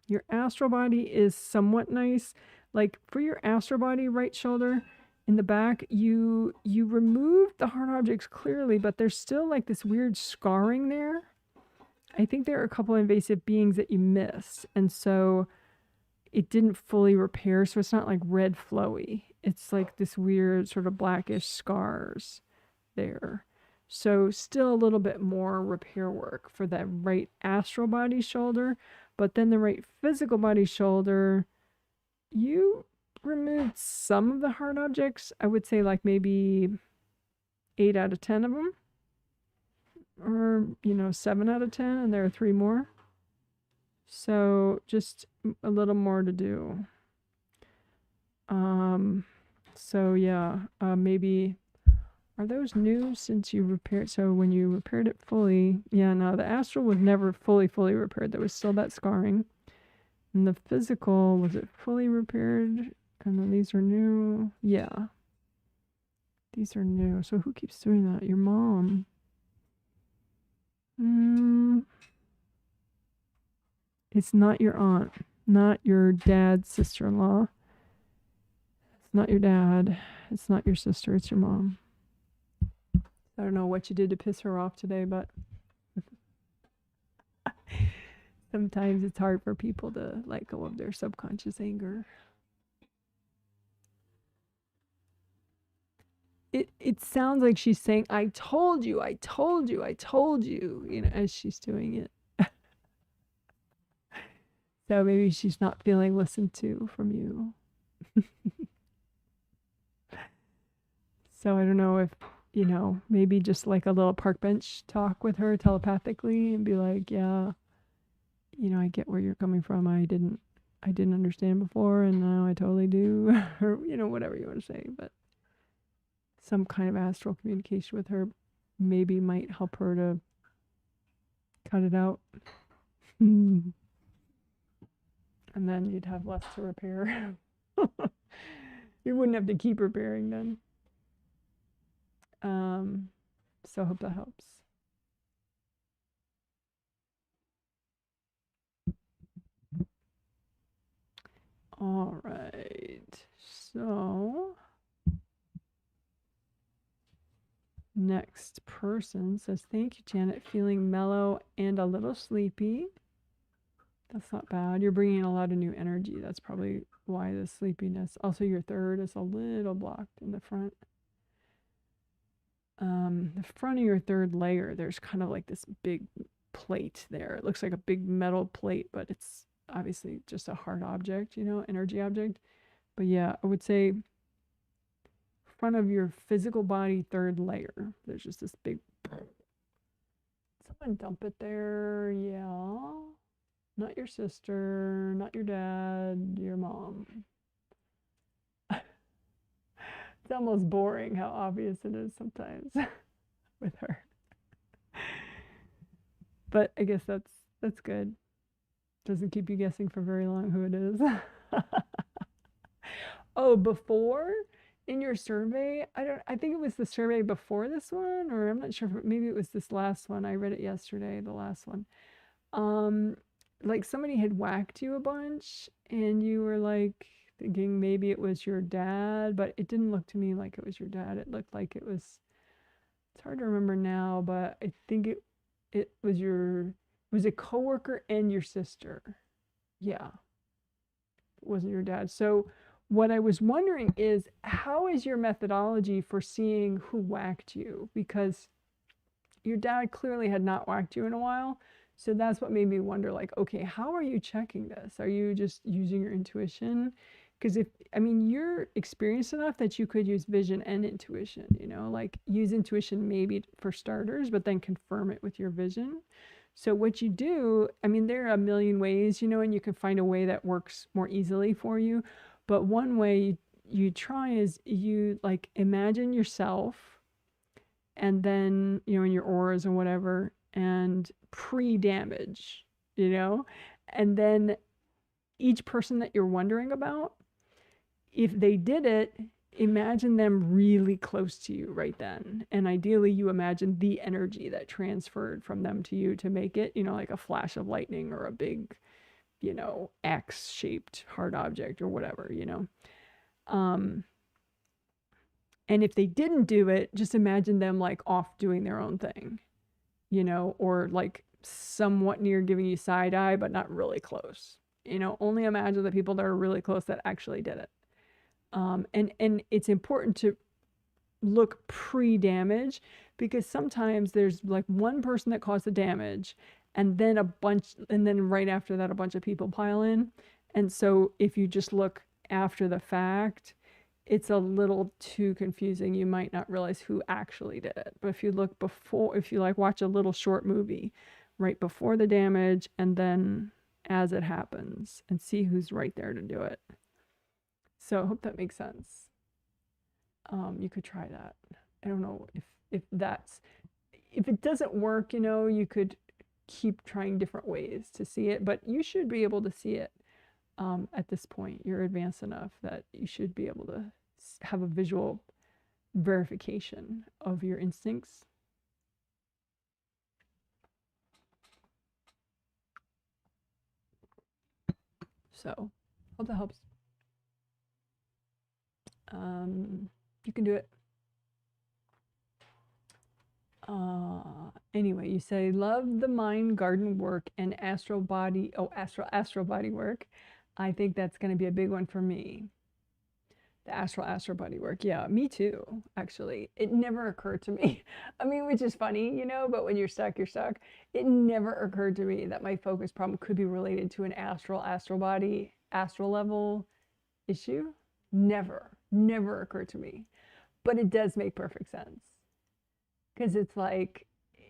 Your astral body is somewhat nice. Like for your astral body, right shoulder, in the back, you removed the hard objects clearly, but there's still like this weird scarring there. I think there are a couple invasive beings that you missed, and so it didn't fully repair, so it's not like red flowy. It's like this weird sort of blackish scars there. So still a little bit more repair work for that right astral body shoulder, but then the right physical body shoulder, you removed some of the hard objects. I would say like maybe 8 out of 10 of them, or 7 out of 10, and there are 3 more. So just a little more to do. So yeah, maybe, are those new since you repaired? So when you repaired it fully, yeah, no, the astral was never fully repaired. There was still that scarring. And the physical, was it fully repaired? And then these are new. Yeah. These are new. So who keeps doing that? Your mom. It's not your aunt. Not your dad's sister-in-law. It's not your dad. It's not your sister. It's your mom. I don't know what you did to piss her off today, but sometimes it's hard for people to let go of their subconscious anger. It sounds like she's saying, I told you, I told you, I told you, as she's doing it. So maybe she's not feeling listened to from you. So I don't know if, maybe just like a little park bench talk with her telepathically and be like, yeah, I get where you're coming from. I didn't understand before, and now I totally do. Or, whatever you want to say. But some kind of astral communication with her maybe might help her to cut it out. And then you'd have less to repair. You wouldn't have to keep repairing then. So I hope that helps. All right. So Next person says, thank you, Janet. Feeling mellow and a little sleepy. That's not bad. You're bringing a lot of new energy. That's probably why the sleepiness. Also, your third is a little blocked in the front. The front of your third layer, there's kind of like this big plate there. It looks like a big metal plate, but it's obviously just a hard object, you know, energy object. But yeah, I would say front of your physical body, third layer, there's just this big. Someone dump it there. Yeah. Not your sister, not your dad, your mom. It's almost boring how obvious it is sometimes with her. But I guess that's good. Doesn't keep you guessing for very long who it is. Oh, before in your survey, I think it was the survey before this one, or I'm not sure if maybe it was this last one. I read it yesterday, the last one. Like somebody had whacked you a bunch and you were like thinking maybe it was your dad, but it didn't look to me like it was your dad. It looked like it was, it's hard to remember now, but I think it was a coworker and your sister. Yeah. It wasn't your dad. So what I was wondering is, how is your methodology for seeing who whacked you? Because your dad clearly had not whacked you in a while. So that's what made me wonder, like, okay, how are you checking this? Are you just using your intuition? Because you're experienced enough that you could use vision and intuition, you know, like use intuition maybe for starters, but then confirm it with your vision. So what you do, there are a million ways, you know, and you can find a way that works more easily for you. But one way you try is you like imagine yourself and then, you know, in your auras or whatever, and pre-damage, you know, and then each person that you're wondering about, if they did it, imagine them really close to you right then. And ideally you imagine the energy that transferred from them to you to make it, you know, like a flash of lightning or a big, you know, X-shaped hard object or whatever, you know. And if they didn't do it, just imagine them like off doing their own thing, you know, or like somewhat near giving you side eye, but not really close. You know, only imagine the people that are really close that actually did it. And it's important to look pre-damage, because sometimes there's like one person that caused the damage and then right after that a bunch of people pile in. And so if you just look after the fact, it's a little too confusing. You might not realize who actually did it. But if you look before, if you like watch a little short movie right before the damage and then as it happens, and see who's right there to do it. So I hope that makes sense. You could try that. I don't know if it doesn't work, you know, you could keep trying different ways to see it, but you should be able to see it. At this point, you're advanced enough that you should be able to have a visual verification of your instincts. So, hope that helps. You can do it. Anyway, you say, love the mind garden work and astral body work. I think that's going to be a big one for me. The astral body work. Yeah, me too, actually. It never occurred to me. Which is funny, you know, but when you're stuck, you're stuck. It never occurred to me that my focus problem could be related to an astral body, astral level issue. Never occurred to me. But it does make perfect sense. Because it's like,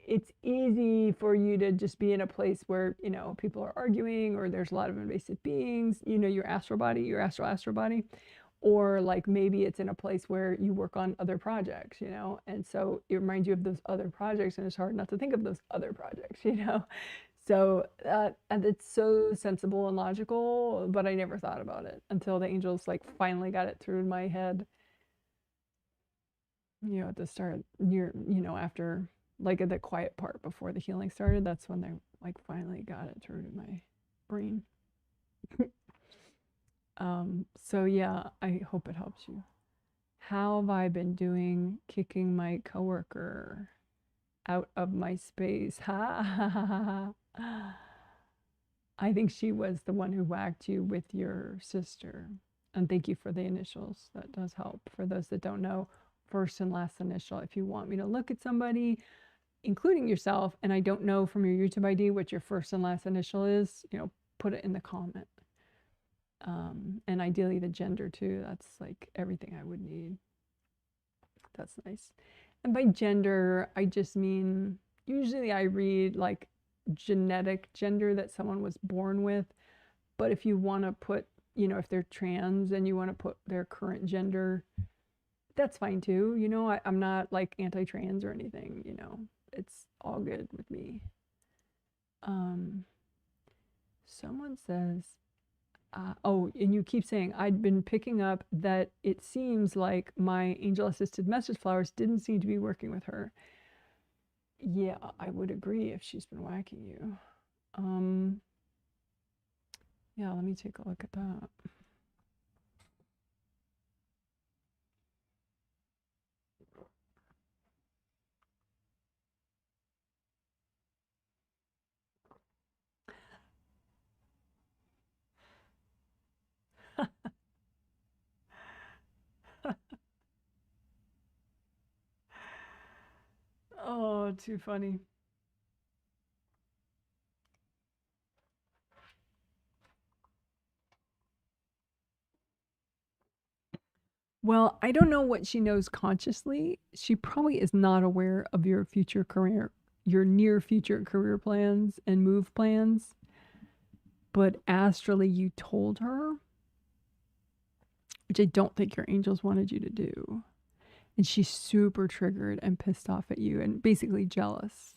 it's easy for you to just be in a place where, you know, people are arguing or there's a lot of invasive beings, you know, your astral body, or like maybe it's in a place where you work on other projects, you know, and so it reminds you of those other projects and it's hard not to think of those other projects, you know. So and it's so sensible and logical, but I never thought about it until the angels like finally got it through my head, you know, at the start, near, you know, after like at the quiet part before the healing started. That's when they like finally got it through to my brain. So yeah, I hope it helps you How have I been doing kicking my coworker out of my space? Ha ha ha ha. I think she was the one who whacked you with your sister. And thank you for the initials. That does help. For those that don't know, first and last initial. If you want me to look at somebody, including yourself, and I don't know from your YouTube ID what your first and last initial is, put it in the comment. And ideally the gender too. That's like everything I would need. That's nice. And by gender, I just mean, usually I read like genetic gender that someone was born with. But if you want to put, if they're trans and you want to put their current gender, that's fine too. I'm not like anti-trans or anything, it's all good with me. Someone says, and you keep saying, I'd been picking up that it seems like my angel assisted message flowers didn't seem to be working with her. Yeah, I would agree if she's been whacking you. Yeah, let me take a look at that. Oh, too funny. Well, I don't know what she knows consciously. She probably is not aware of your future career, your near future career plans and move plans. But astrally, you told her, which I don't think your angels wanted you to do. And she's super triggered and pissed off at you and basically jealous.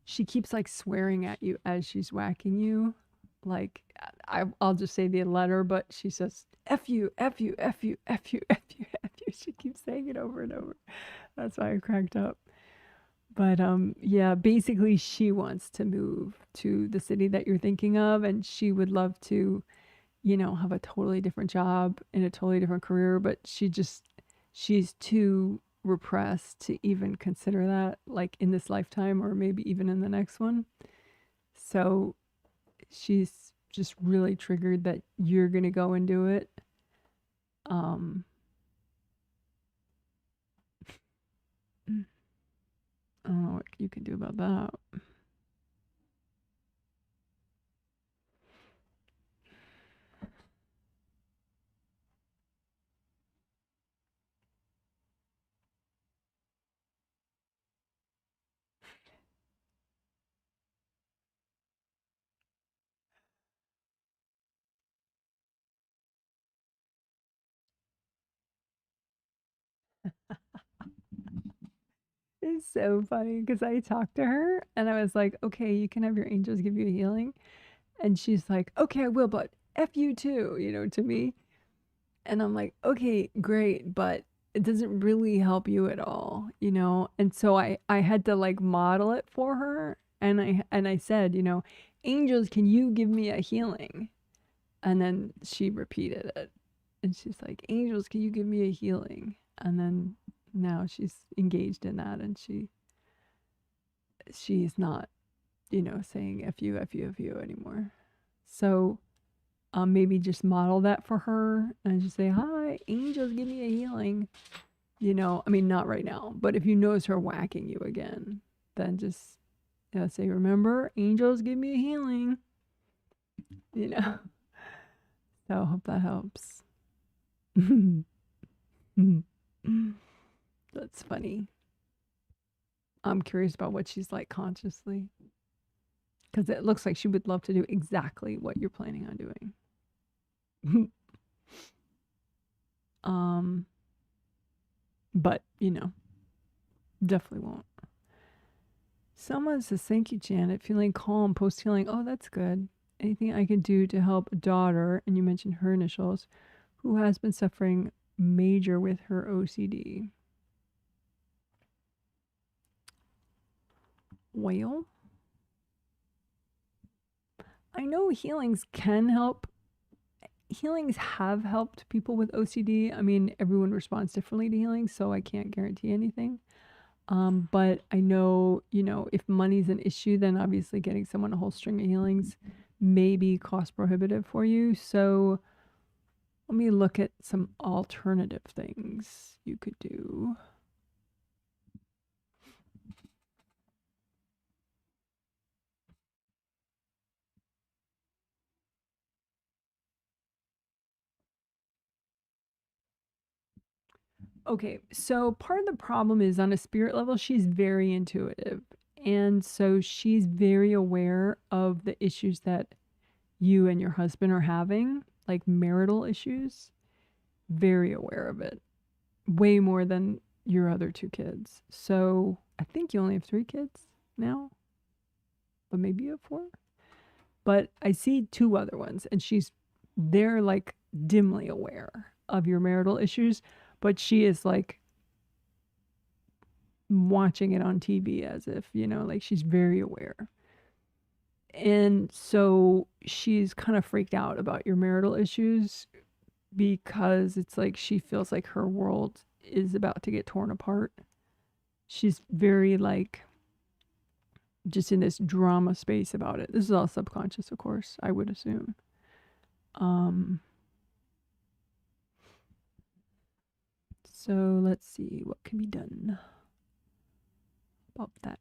She keeps like swearing at you as she's whacking you. Like, I'll just say the letter, but she says, F you, F you, F you, F you, F you, F you. She keeps saying it over and over. That's why I cracked up. But yeah, basically she wants to move to the city that you're thinking of, and she would love to, have a totally different job in a totally different career, but she's too repressed to even consider that, like in this lifetime or maybe even in the next one. So she's just really triggered that you're going to go and do it. I don't know what you can do about that. It's so funny because I talked to her and I was like, okay, you can have your angels give you a healing. And she's like, okay, I will, but F you too, to me. And I'm like, okay, great, but it doesn't really help you at all, And so I had to like model it for her. And I said, angels, can you give me a healing? And then she repeated it. And she's like, angels, can you give me a healing? And then now she's engaged in that, and she's not, saying F you, F you, F you anymore. So maybe just model that for her and just say, hi, angels, give me a healing. I mean, not right now, but if you notice her whacking you again, then just say, remember, angels, give me a healing. So I hope that helps. That's funny. I'm curious about what she's like consciously, because it looks like she would love to do exactly what you're planning on doing. But definitely won't. Someone says, thank you, Janet. Feeling calm post healing. Oh, that's good. Anything I can do to help a daughter, and you mentioned her initials, who has been suffering major with her OCD. Well, I know healings can help healings have helped people with OCD. I mean, everyone responds differently to healings, so I can't guarantee anything. But I know, if money's an issue, then obviously getting someone a whole string of healings may be cost prohibitive for you. So let me look at some alternative things you could do. Okay, so part of the problem is on a spirit level, she's very intuitive. And so she's very aware of the issues that you and your husband are having, like marital issues. Very aware of it. Way more than your other two kids. So I think you only have 3 kids now, but maybe you have 4. But I see 2 other ones, and they're like dimly aware of your marital issues, but she is like watching it on TV as if, like she's very aware. And so she's kind of freaked out about your marital issues because it's like she feels like her world is about to get torn apart. She's very like just in this drama space about it. This is all subconscious, of course, I would assume. So let's see what can be done about that.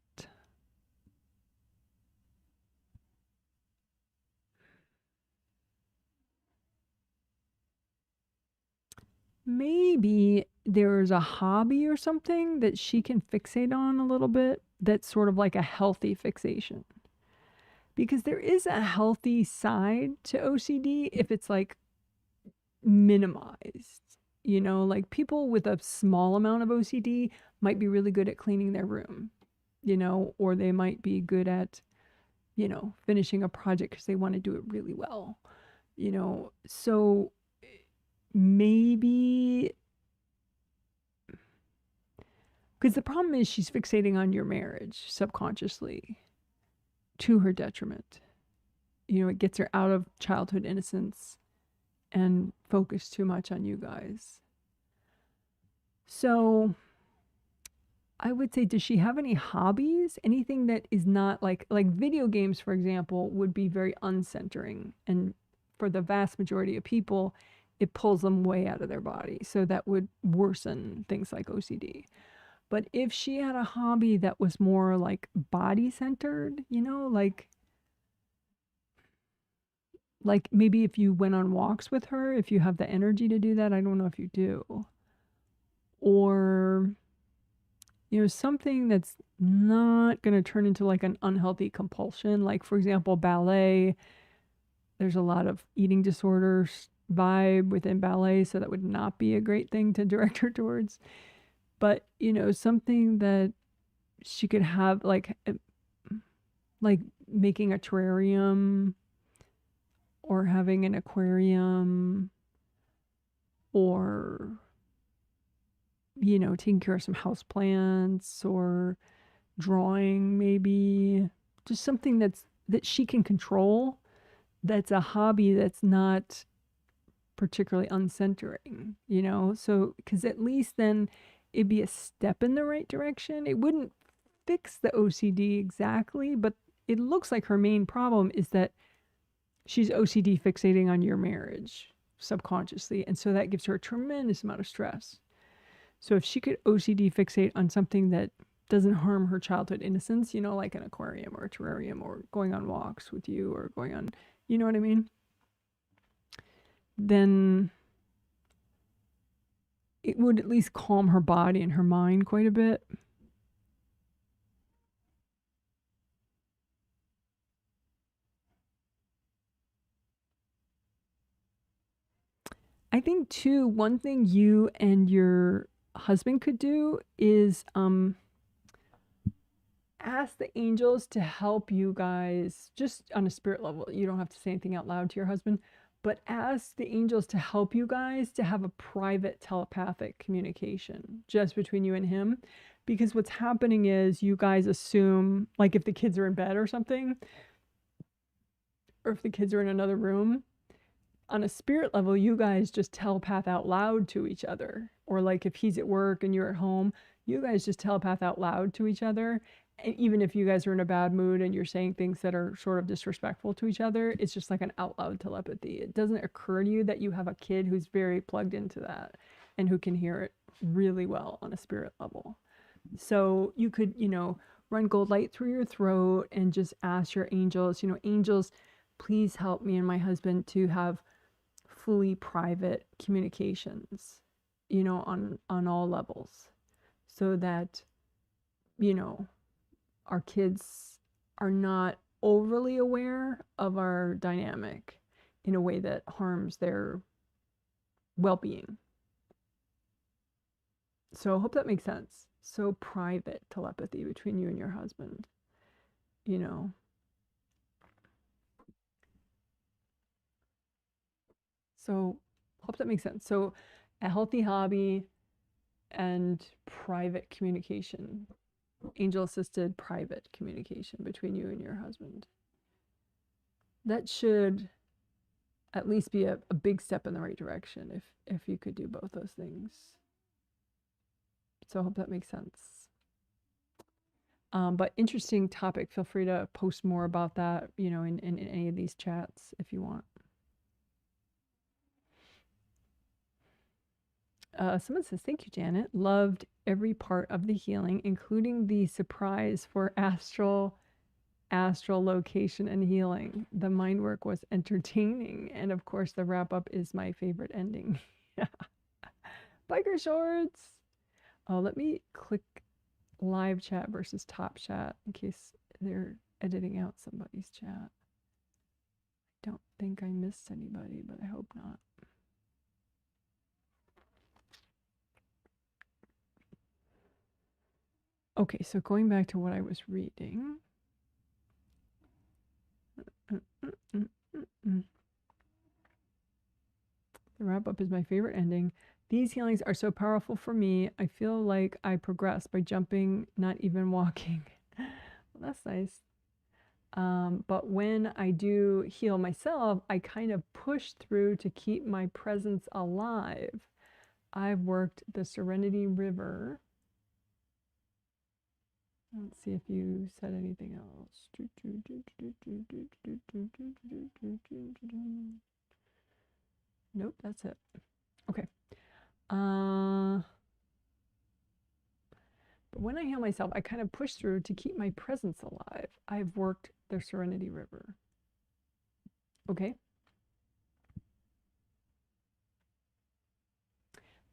Maybe there's a hobby or something that she can fixate on a little bit that's sort of like a healthy fixation. Because there is a healthy side to OCD if it's like minimized. Like people with a small amount of OCD might be really good at cleaning their room, or they might be good at, finishing a project because they want to do it really well, So maybe, because the problem is she's fixating on your marriage subconsciously to her detriment. It gets her out of childhood innocence and focus too much on you guys. So I would say, does she have any hobbies? Anything that is not like video games, for example, would be very uncentering. And for the vast majority of people, it pulls them way out of their body. So that would worsen things like OCD. But if she had a hobby that was more like body centered, like maybe if you went on walks with her, if you have the energy to do that, I don't know if you do. Or, something that's not going to turn into like an unhealthy compulsion. Like, for example, ballet, there's a lot of eating disorders vibe within ballet, so that would not be a great thing to direct her towards. But, something that she could have like making a terrarium or having an aquarium or taking care of some house plants or drawing, maybe just something that she can control, that's a hobby that's not particularly uncentering, so because at least then it'd be a step in the right direction. It wouldn't fix the OCD exactly, but it looks like her main problem is that she's OCD fixating on your marriage subconsciously, and so that gives her a tremendous amount of stress. So if she could OCD fixate on something that doesn't harm her childhood innocence, like an aquarium or a terrarium or going on walks with you or going on, you know what I mean? Then it would at least calm her body and her mind quite a bit. I think too, one thing you and your husband could do is ask the angels to help you guys just on a spirit level. You don't have to say anything out loud to your husband, but ask the angels to help you guys to have a private telepathic communication just between you and him. Because what's happening is you guys assume, like if the kids are in bed or something, or if the kids are in another room, on a spirit level, you guys just telepath out loud to each other. Or like if he's at work and you're at home, you guys just telepath out loud to each other. And even if you guys are in a bad mood and you're saying things that are sort of disrespectful to each other, it's just like an out loud telepathy. It doesn't occur to you that you have a kid who's very plugged into that and who can hear it really well on a spirit level. So you could, run gold light through your throat and just ask your angels, angels, please help me and my husband to have fully private communications, on all levels, so that, our kids are not overly aware of our dynamic in a way that harms their well-being. So I hope that makes sense. So private telepathy between you and your husband, So hope that makes sense. So a healthy hobby and private communication, angel assisted private communication between you and your husband. That should at least be a big step in the right direction if you could do both those things. So I hope that makes sense. But interesting topic. Feel free to post more about that, in any of these chats if you want. Someone says, thank you, Janet. Loved every part of the healing, including the surprise for astral location and healing. The mind work was entertaining. And of course, the wrap up is my favorite ending. Biker shorts. Oh, let me click live chat versus top chat in case they're editing out somebody's chat. I don't think I missed anybody, but I hope not. Okay, so going back to what I was reading. The wrap up is my favorite ending. These healings are so powerful for me. I feel like I progress by jumping, not even walking. Well, that's nice. But when I do heal myself, I kind of push through to keep my presence alive. I've worked the Serenity River. Let's see if you said anything else. Nope, that's it. Okay. But when I heal myself, I kind of push through to keep my presence alive. I've worked the Serenity River. Okay.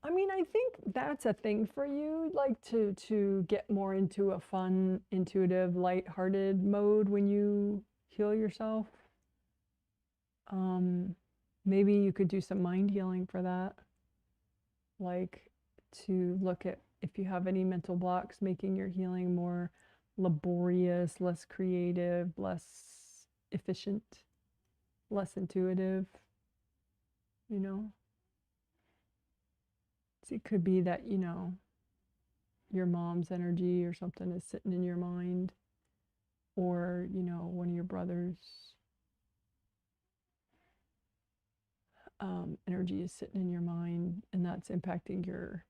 I mean, I think that's a thing for you, like to get more into a fun, intuitive, lighthearted mode when you heal yourself. Maybe you could do some mind healing for that, like to look at if you have any mental blocks, making your healing more laborious, less creative, less efficient, less intuitive, you know. So it could be that, your mom's energy or something is sitting in your mind, or, one of your brothers' energy is sitting in your mind, and that's impacting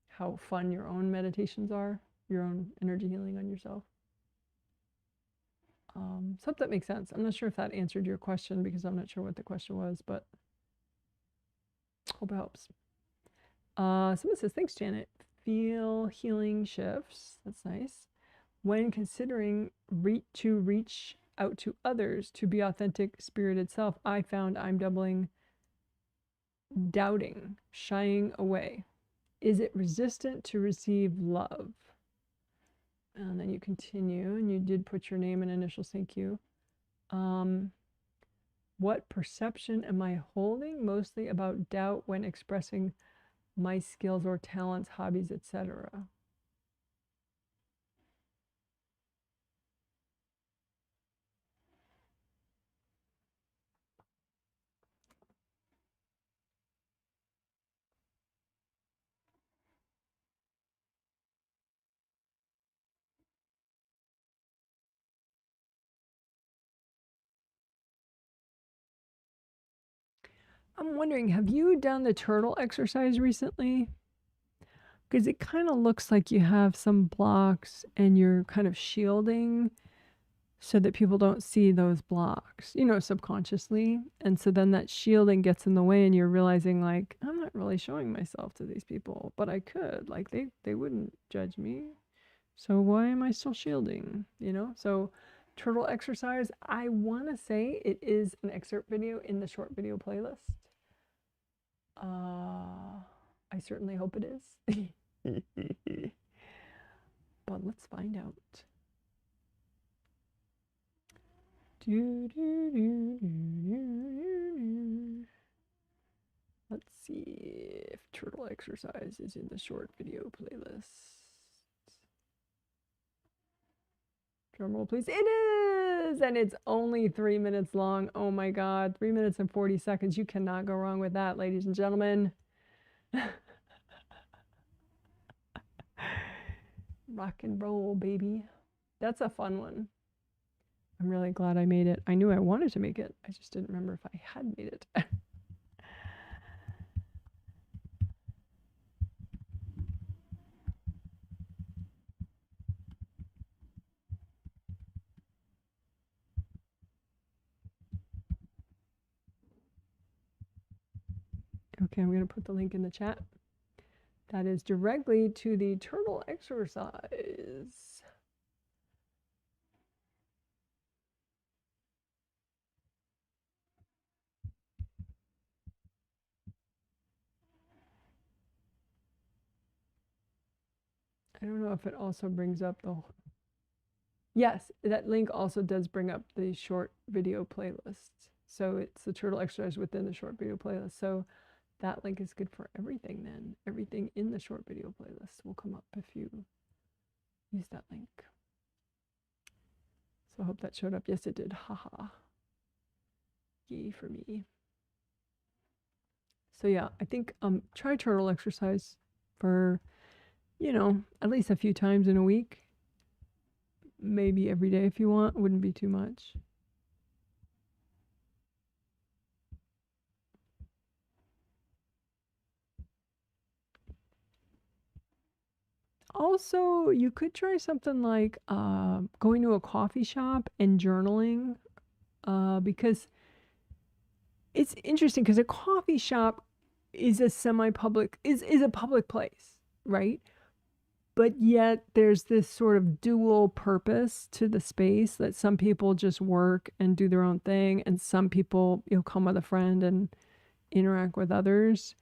how fun your own meditations are, your own energy healing on yourself. So if that makes sense. I'm not sure if that answered your question because I'm not sure what the question was, but hope it helps. Someone says, thanks, Janet. Feel healing shifts. That's nice. When considering to reach out to others to be authentic, spirited self, I found I'm doubting, shying away. Is it resistant to receive love? And then you continue, and you did put your name and initials, thank you. What perception am I holding? Mostly about doubt when expressing my skills or talents, hobbies, etc. I'm wondering, have you done the turtle exercise recently? Because it kind of looks like you have some blocks and you're kind of shielding so that people don't see those blocks, you know, subconsciously. And so then that shielding gets in the way and you're realizing like, I'm not really showing myself to these people, but I could, like they wouldn't judge me. So why am I still shielding, you know? So turtle exercise, I want to say it is an excerpt video in the short video playlist. I certainly hope it is. But let's find out. Let's see if turtle exercise is in the short video playlist. Drumroll, please. It is! And it's only 3 minutes long. Oh my God, 3 minutes and 40 seconds. You cannot go wrong with that, ladies and gentlemen. Rock and roll, baby. That's a fun one. I'm really glad I made it. I knew I wanted to make it. I just didn't remember if I had made it. Okay, I'm going to put the link in the chat. That is directly to the turtle exercise. I don't know if it also brings up the... Yes, that link also does bring up the short video playlist. So it's the turtle exercise within the short video playlist. So that link is good for everything then. Everything in the short video playlist will come up if you use that link. So I hope that showed up. Yes, it did. Haha. Yay for me. So yeah, I think try turtle exercise for, you know, at least a few times in a week. Maybe every day if you want. Wouldn't be too much. Also, you could try something like going to a coffee shop and journaling, because it's interesting because a coffee shop is a semi-public, is a public place, right? But yet there's this sort of dual purpose to the space that some people just work and do their own thing, and some people, you know, come with a friend and interact with others.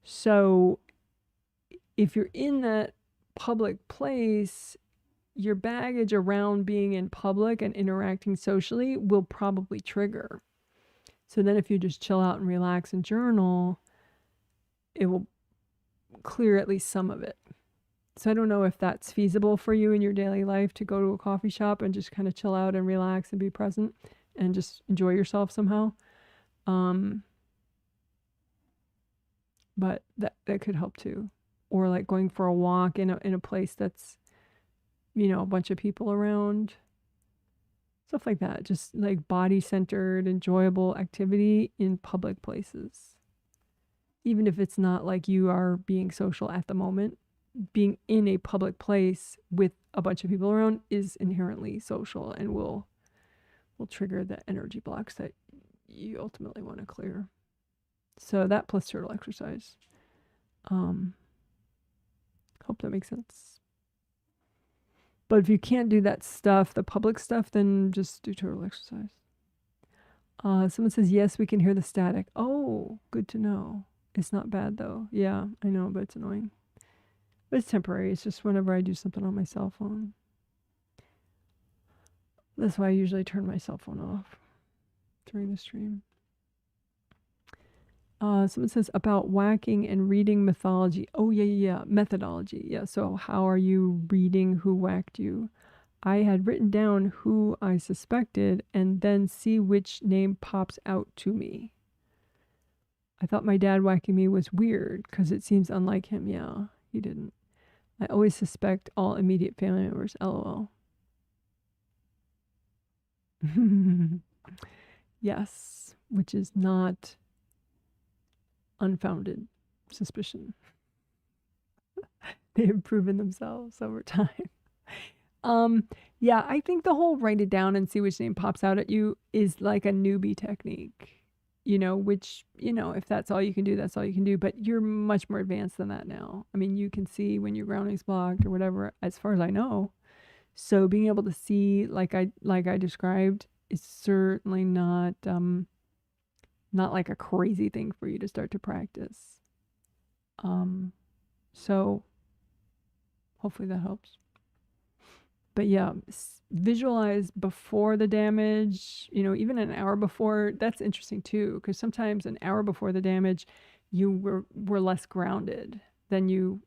So if you're in that public place, your baggage around being in public and interacting socially will probably trigger. So then if you just chill out and relax and journal, it will clear at least some of it. So I don't know if that's feasible for you in your daily life to go to a coffee shop and just kind of chill out and relax and be present and just enjoy yourself somehow. But that could help too. Or like going for a walk in a place that's, you know, a bunch of people around. Stuff like that. Just like body-centered, enjoyable activity in public places. Even if it's not like you are being social at the moment, being in a public place with a bunch of people around is inherently social and will trigger the energy blocks that you ultimately want to clear. So that plus turtle exercise. Hope that makes sense. But if you can't do that stuff, the public stuff, then just do turtle exercise. Someone says, yes, we can hear the static. Oh, good to know. It's not bad though. Yeah, I know, but it's annoying. But it's temporary. It's just whenever I do something on my cell phone. That's why I usually turn my cell phone off during the stream. Someone says about whacking and reading mythology. Oh, yeah. Methodology. Yeah. So how are you reading who whacked you? I had written down who I suspected and then see which name pops out to me. I thought my dad whacking me was weird because it seems unlike him. Yeah, he didn't. I always suspect all immediate family members. LOL. Yes, which is not unfounded suspicion. They have proven themselves over time. Yeah, I think the whole write it down and see which name pops out at you is like a newbie technique, which, if that's all you can do, that's all you can do. But you're much more advanced than that now. I mean, you can see when your grounding's blocked or whatever, as far as I know. So being able to see, like I described, is certainly not like a crazy thing for you to start to practice. So hopefully that helps. But yeah, visualize before the damage, even an hour before. That's interesting too, because sometimes an hour before the damage, you were less grounded than you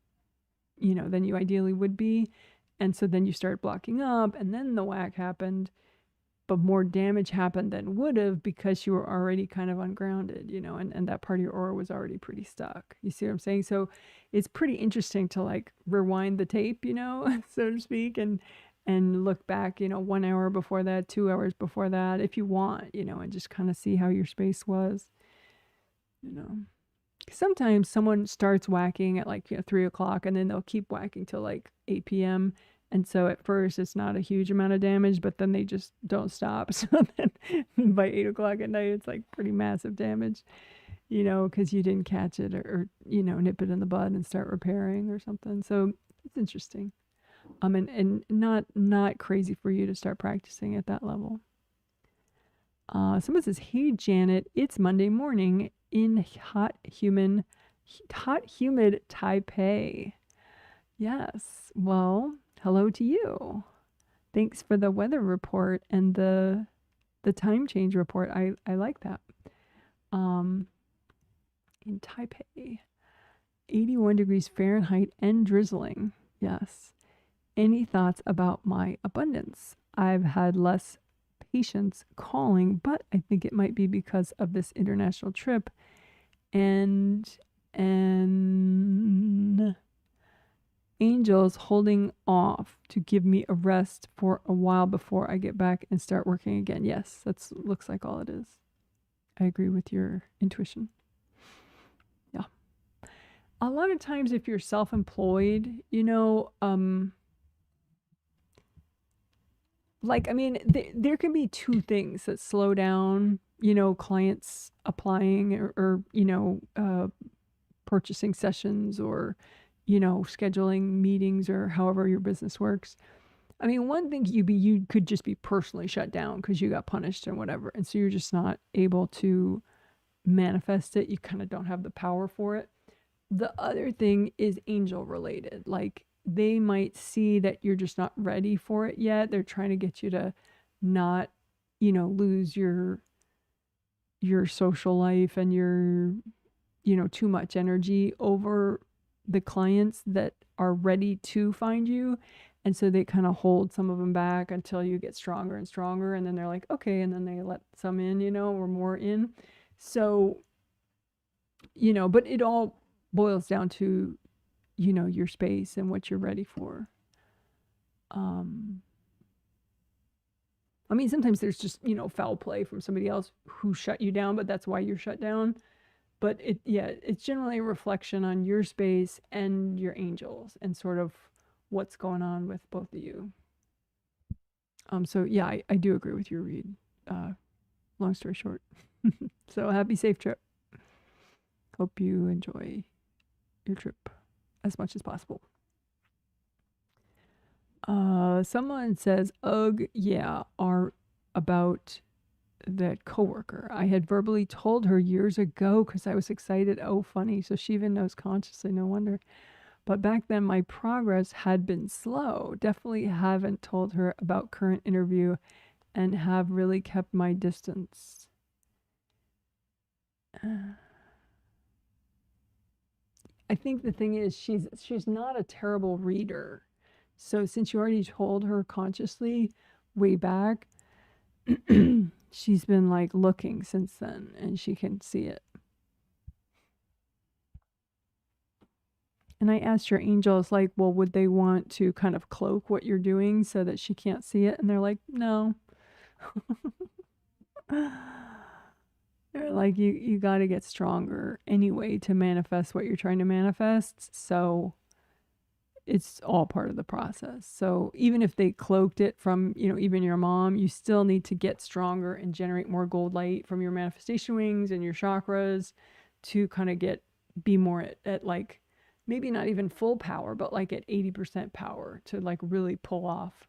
ideally would be. And so then you start blocking up, and then the whack happened, but more damage happened than would have because you were already kind of ungrounded, and that part of your aura was already pretty stuck. You see what I'm saying? So it's pretty interesting to like rewind the tape, so to speak, and look back, 1 hour before that, 2 hours before that, if you want, and just kind of see how your space was, Sometimes someone starts whacking at like 3 o'clock, and then they'll keep whacking till like 8 p.m. And so at first it's not a huge amount of damage, but then they just don't stop. So then by 8 o'clock at night, it's like pretty massive damage, because you didn't catch it or nip it in the bud and start repairing or something. So it's interesting. And not crazy for you to start practicing at that level. Someone says, "Hey Janet, it's Monday morning in hot, humid Taipei." Yes. Well, hello to you. Thanks for the weather report and the time change report. I like that. In Taipei, 81 degrees Fahrenheit and drizzling. Yes. Any thoughts about my abundance? I've had less patience calling, but I think it might be because of this international trip and angels holding off to give me a rest for a while before I get back and start working again. Yes, that looks like all it is. I agree with your intuition. Yeah. A lot of times if you're self-employed, there can be two things that slow down, clients applying or purchasing sessions or, scheduling meetings or however your business works. I mean, one thing you could just be personally shut down because you got punished and whatever. And so you're just not able to manifest it. You kind of don't have the power for it. The other thing is angel related. Like, they might see that you're just not ready for it yet. They're trying to get you to not, lose your social life and your, too much energy over the clients that are ready to find you. And so they kind of hold some of them back until you get stronger and stronger. And then they're like, okay. And then they let some in, or more in. So, but it all boils down to, your space and what you're ready for. Sometimes there's just, foul play from somebody else who shut you down, but that's why you're shut down. But it's generally a reflection on your space and your angels and sort of what's going on with both of you. So yeah, I do agree with your read. Long story short. So happy safe trip. Hope you enjoy your trip as much as possible. Someone says, ugh, yeah, are about that coworker. I had verbally told her years ago because I was excited. Oh, funny. So she even knows consciously, no wonder. But back then my progress had been slow. Definitely haven't told her about current interview and have really kept my distance. I think the thing is she's not a terrible reader. So since you already told her consciously way back, she's been like looking since then and she can see it. And I asked your angels, like, well, would they want to kind of cloak what you're doing so that she can't see it? And they're like, no. They're They're like, you got to get stronger anyway to manifest what you're trying to manifest. So it's all part of the process. So even if they cloaked it from, even your mom, you still need to get stronger and generate more gold light from your manifestation wings and your chakras to kind of be more at like, maybe not even full power, but like at 80% power to like really pull off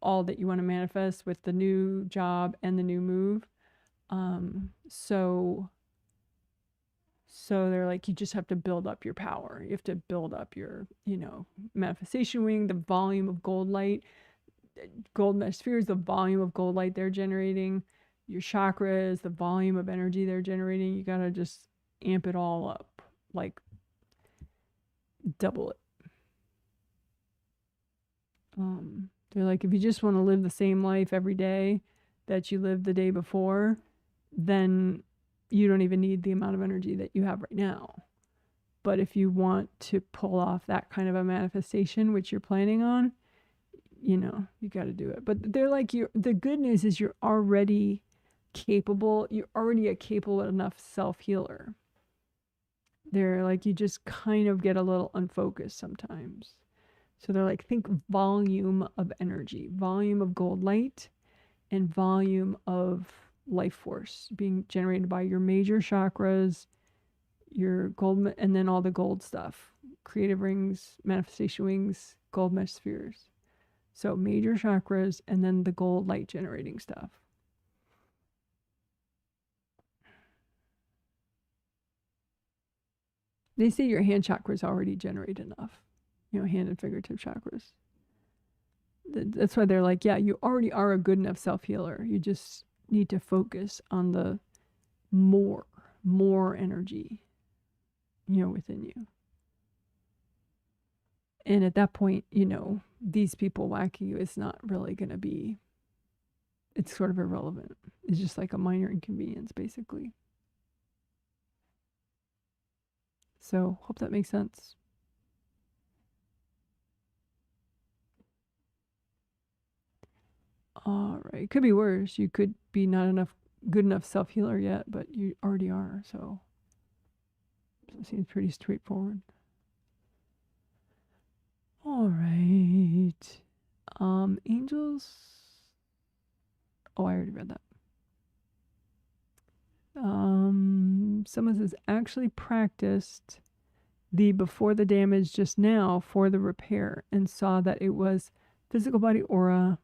all that you want to manifest with the new job and the new move. So they're like, you just have to build up your power. You have to build up your, manifestation wing, the volume of gold light. Gold mesh spheres, the volume of gold light they're generating. Your chakras, the volume of energy they're generating. You got to just amp it all up, like double it. They're like, if you just want to live the same life every day that you lived the day before, then you don't even need the amount of energy that you have right now. But if you want to pull off that kind of a manifestation, which you're planning on, you got to do it. But they're like, the good news is you're already capable. You're already a capable enough self-healer. They're like, you just kind of get a little unfocused sometimes. So they're like, think volume of energy, volume of gold light, and volume of life force being generated by your major chakras, your gold, and then all the gold stuff, creative rings, manifestation wings, gold mesh spheres. So major chakras and then the gold light generating stuff. They say your hand chakras already generate enough, hand and figurative chakras. That's why they're like, yeah, you already are a good enough self-healer. You just need to focus on the more energy, within you. And at that point, these people whacking you is not really going to be, it's sort of irrelevant. It's just like a minor inconvenience, basically. So, hope that makes sense. All right. It could be worse. You could be not good enough self-healer yet, but you already are. So it seems pretty straightforward. All right. Angels. Oh, I already read that. Someone says, actually practiced the before the damage just now for the repair and saw that it was physical body aura,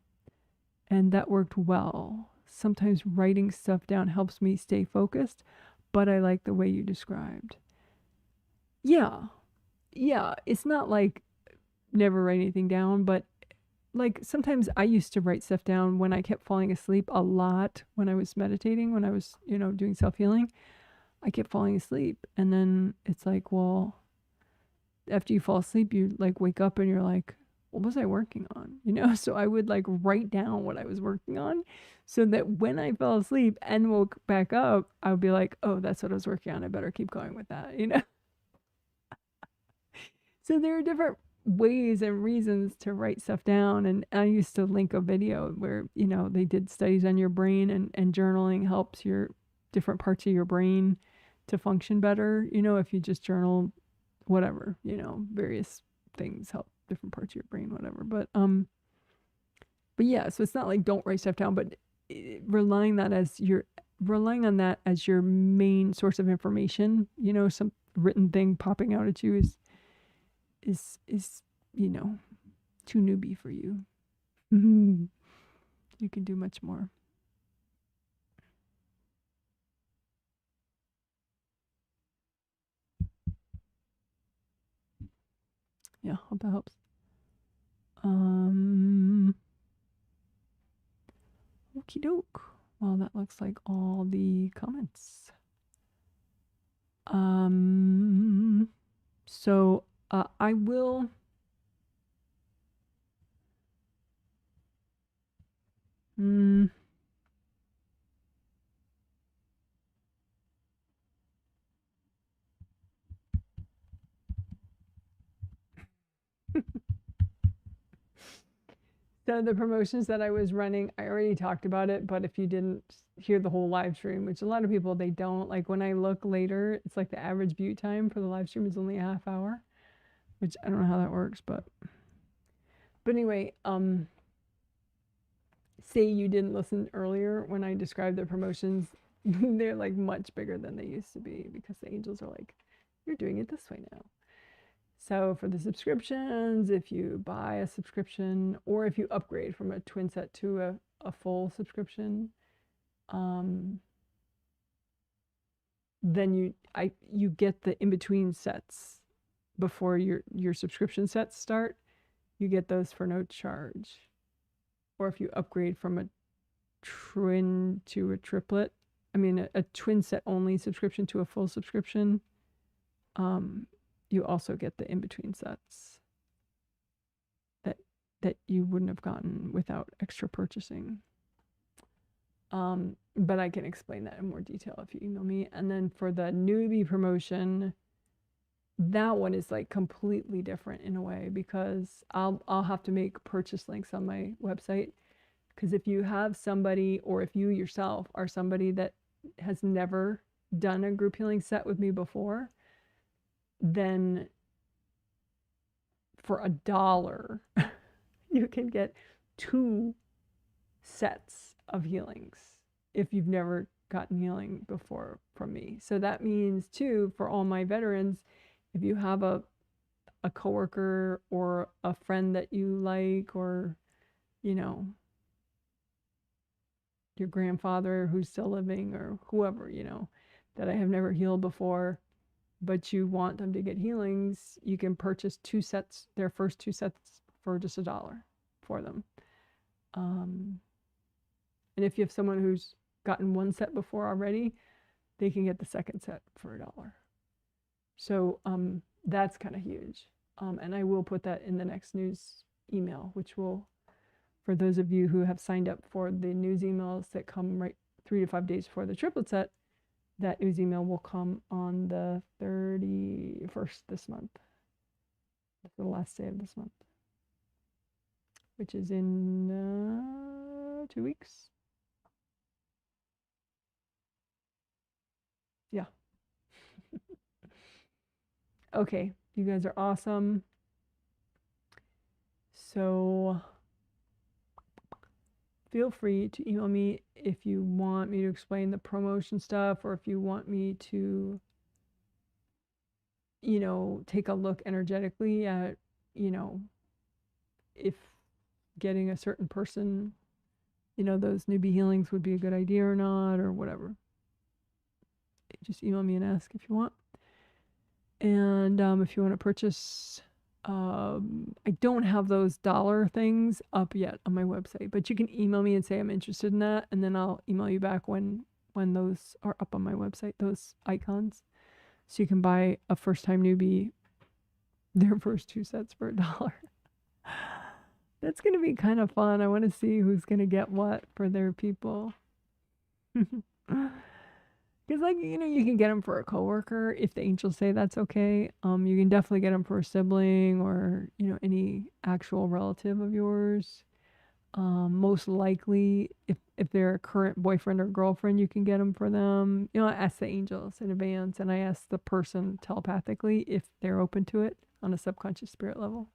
and that worked well. Sometimes writing stuff down helps me stay focused, but I like the way you described. Yeah. It's not like never write anything down, but like sometimes I used to write stuff down when I kept falling asleep a lot when I was meditating, when I was, doing self-healing. I kept falling asleep. And then it's like, well, after you fall asleep, you like wake up and you're like, what was I working on? So I would like write down what I was working on so that when I fell asleep and woke back up, I would be like, oh, that's what I was working on. I better keep going with that, So there are different ways and reasons to write stuff down. And I used to link a video where, they did studies on your brain, and journaling helps your different parts of your brain to function better. If you just journal, whatever, various things help different parts of your brain, whatever. But yeah, so it's not like don't write stuff down, but relying on that as your main source of information, some written thing popping out at you is too newbie for you. You can do much more. Yeah, hope that helps. Okie doke. Well, that looks like all the comments. So I will. So the promotions that I was running, I already talked about it, but if you didn't hear the whole live stream, which a lot of people, they don't, like when I look later, it's like the average view time for the live stream is only a half hour, which I don't know how that works, but anyway, say you didn't listen earlier when I described the promotions, they're like much bigger than they used to be because the angels are like, you're doing it this way now. So for the subscriptions, if you buy a subscription or if you upgrade from a twin set to a full subscription, then you get the in-between sets before your subscription sets start. You get those for no charge. Or if you upgrade from a twin to a triplet, I mean a twin set only subscription to a full subscription, you also get the in-between sets that you wouldn't have gotten without extra purchasing. But I can explain that in more detail if you email me. And then for the newbie promotion, that one is like completely different in a way because I'll have to make purchase links on my website. Because if you have somebody, or if you yourself are somebody that has never done a group healing set with me before, then for $1, you can get 2 sets of healings if you've never gotten healing before from me. So that means too, for all my veterans, if you have a coworker or a friend that you like, or you know, your grandfather who's still living, or whoever, you know, that I have never healed before, but you want them to get healings, you can purchase 2 sets, their first 2 sets for just $1 for them. And if you have someone who's gotten 1 set before already, they can get the second set for $1. So that's kind of huge. And I will put that in the next news email, which will, for those of you who have signed up for the news emails that come right 3 to 5 days before the triplet set, that news email will come on the 31st this month. That's the last day of this month, which is in 2 weeks. Yeah. Okay, you guys are awesome. So feel free to email me if you want me to explain the promotion stuff, or if you want me to, you know, take a look energetically at, you know, if getting a certain person, you know, those newbie healings would be a good idea or not, or whatever. Just email me and ask if you want. And if you want to purchase, I don't have those dollar things up yet on my website, but you can email me and say I'm interested in that, and then I'll email you back when those are up on my website, those icons. So you can buy a first-time newbie their first 2 sets for $1. That's going to be kind of fun. I want to see who's going to get what for their people. Because, like, you know, you can get them for a coworker if the angels say that's okay. You can definitely get them for a sibling, or, you know, any actual relative of yours. Most likely, if they're a current boyfriend or girlfriend, you can get them for them. You know, I ask the angels in advance, and I ask the person telepathically if they're open to it on a subconscious spirit level.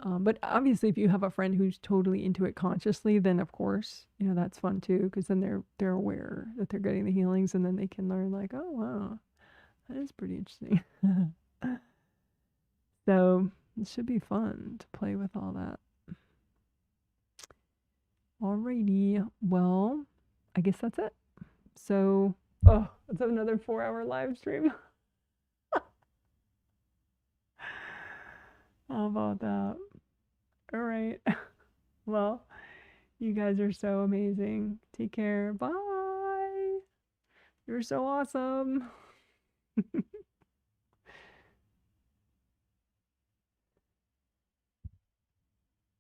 But obviously, if you have a friend who's totally into it consciously, then of course, you know, that's fun too, because then they're aware that they're getting the healings, and then they can learn like, oh wow, that is pretty interesting. So it should be fun to play with all that. Alrighty, well, I guess that's it. So, oh, let's have another 4-hour live stream. How about that? All right. Well, you guys are so amazing. Take care. Bye. You're so awesome.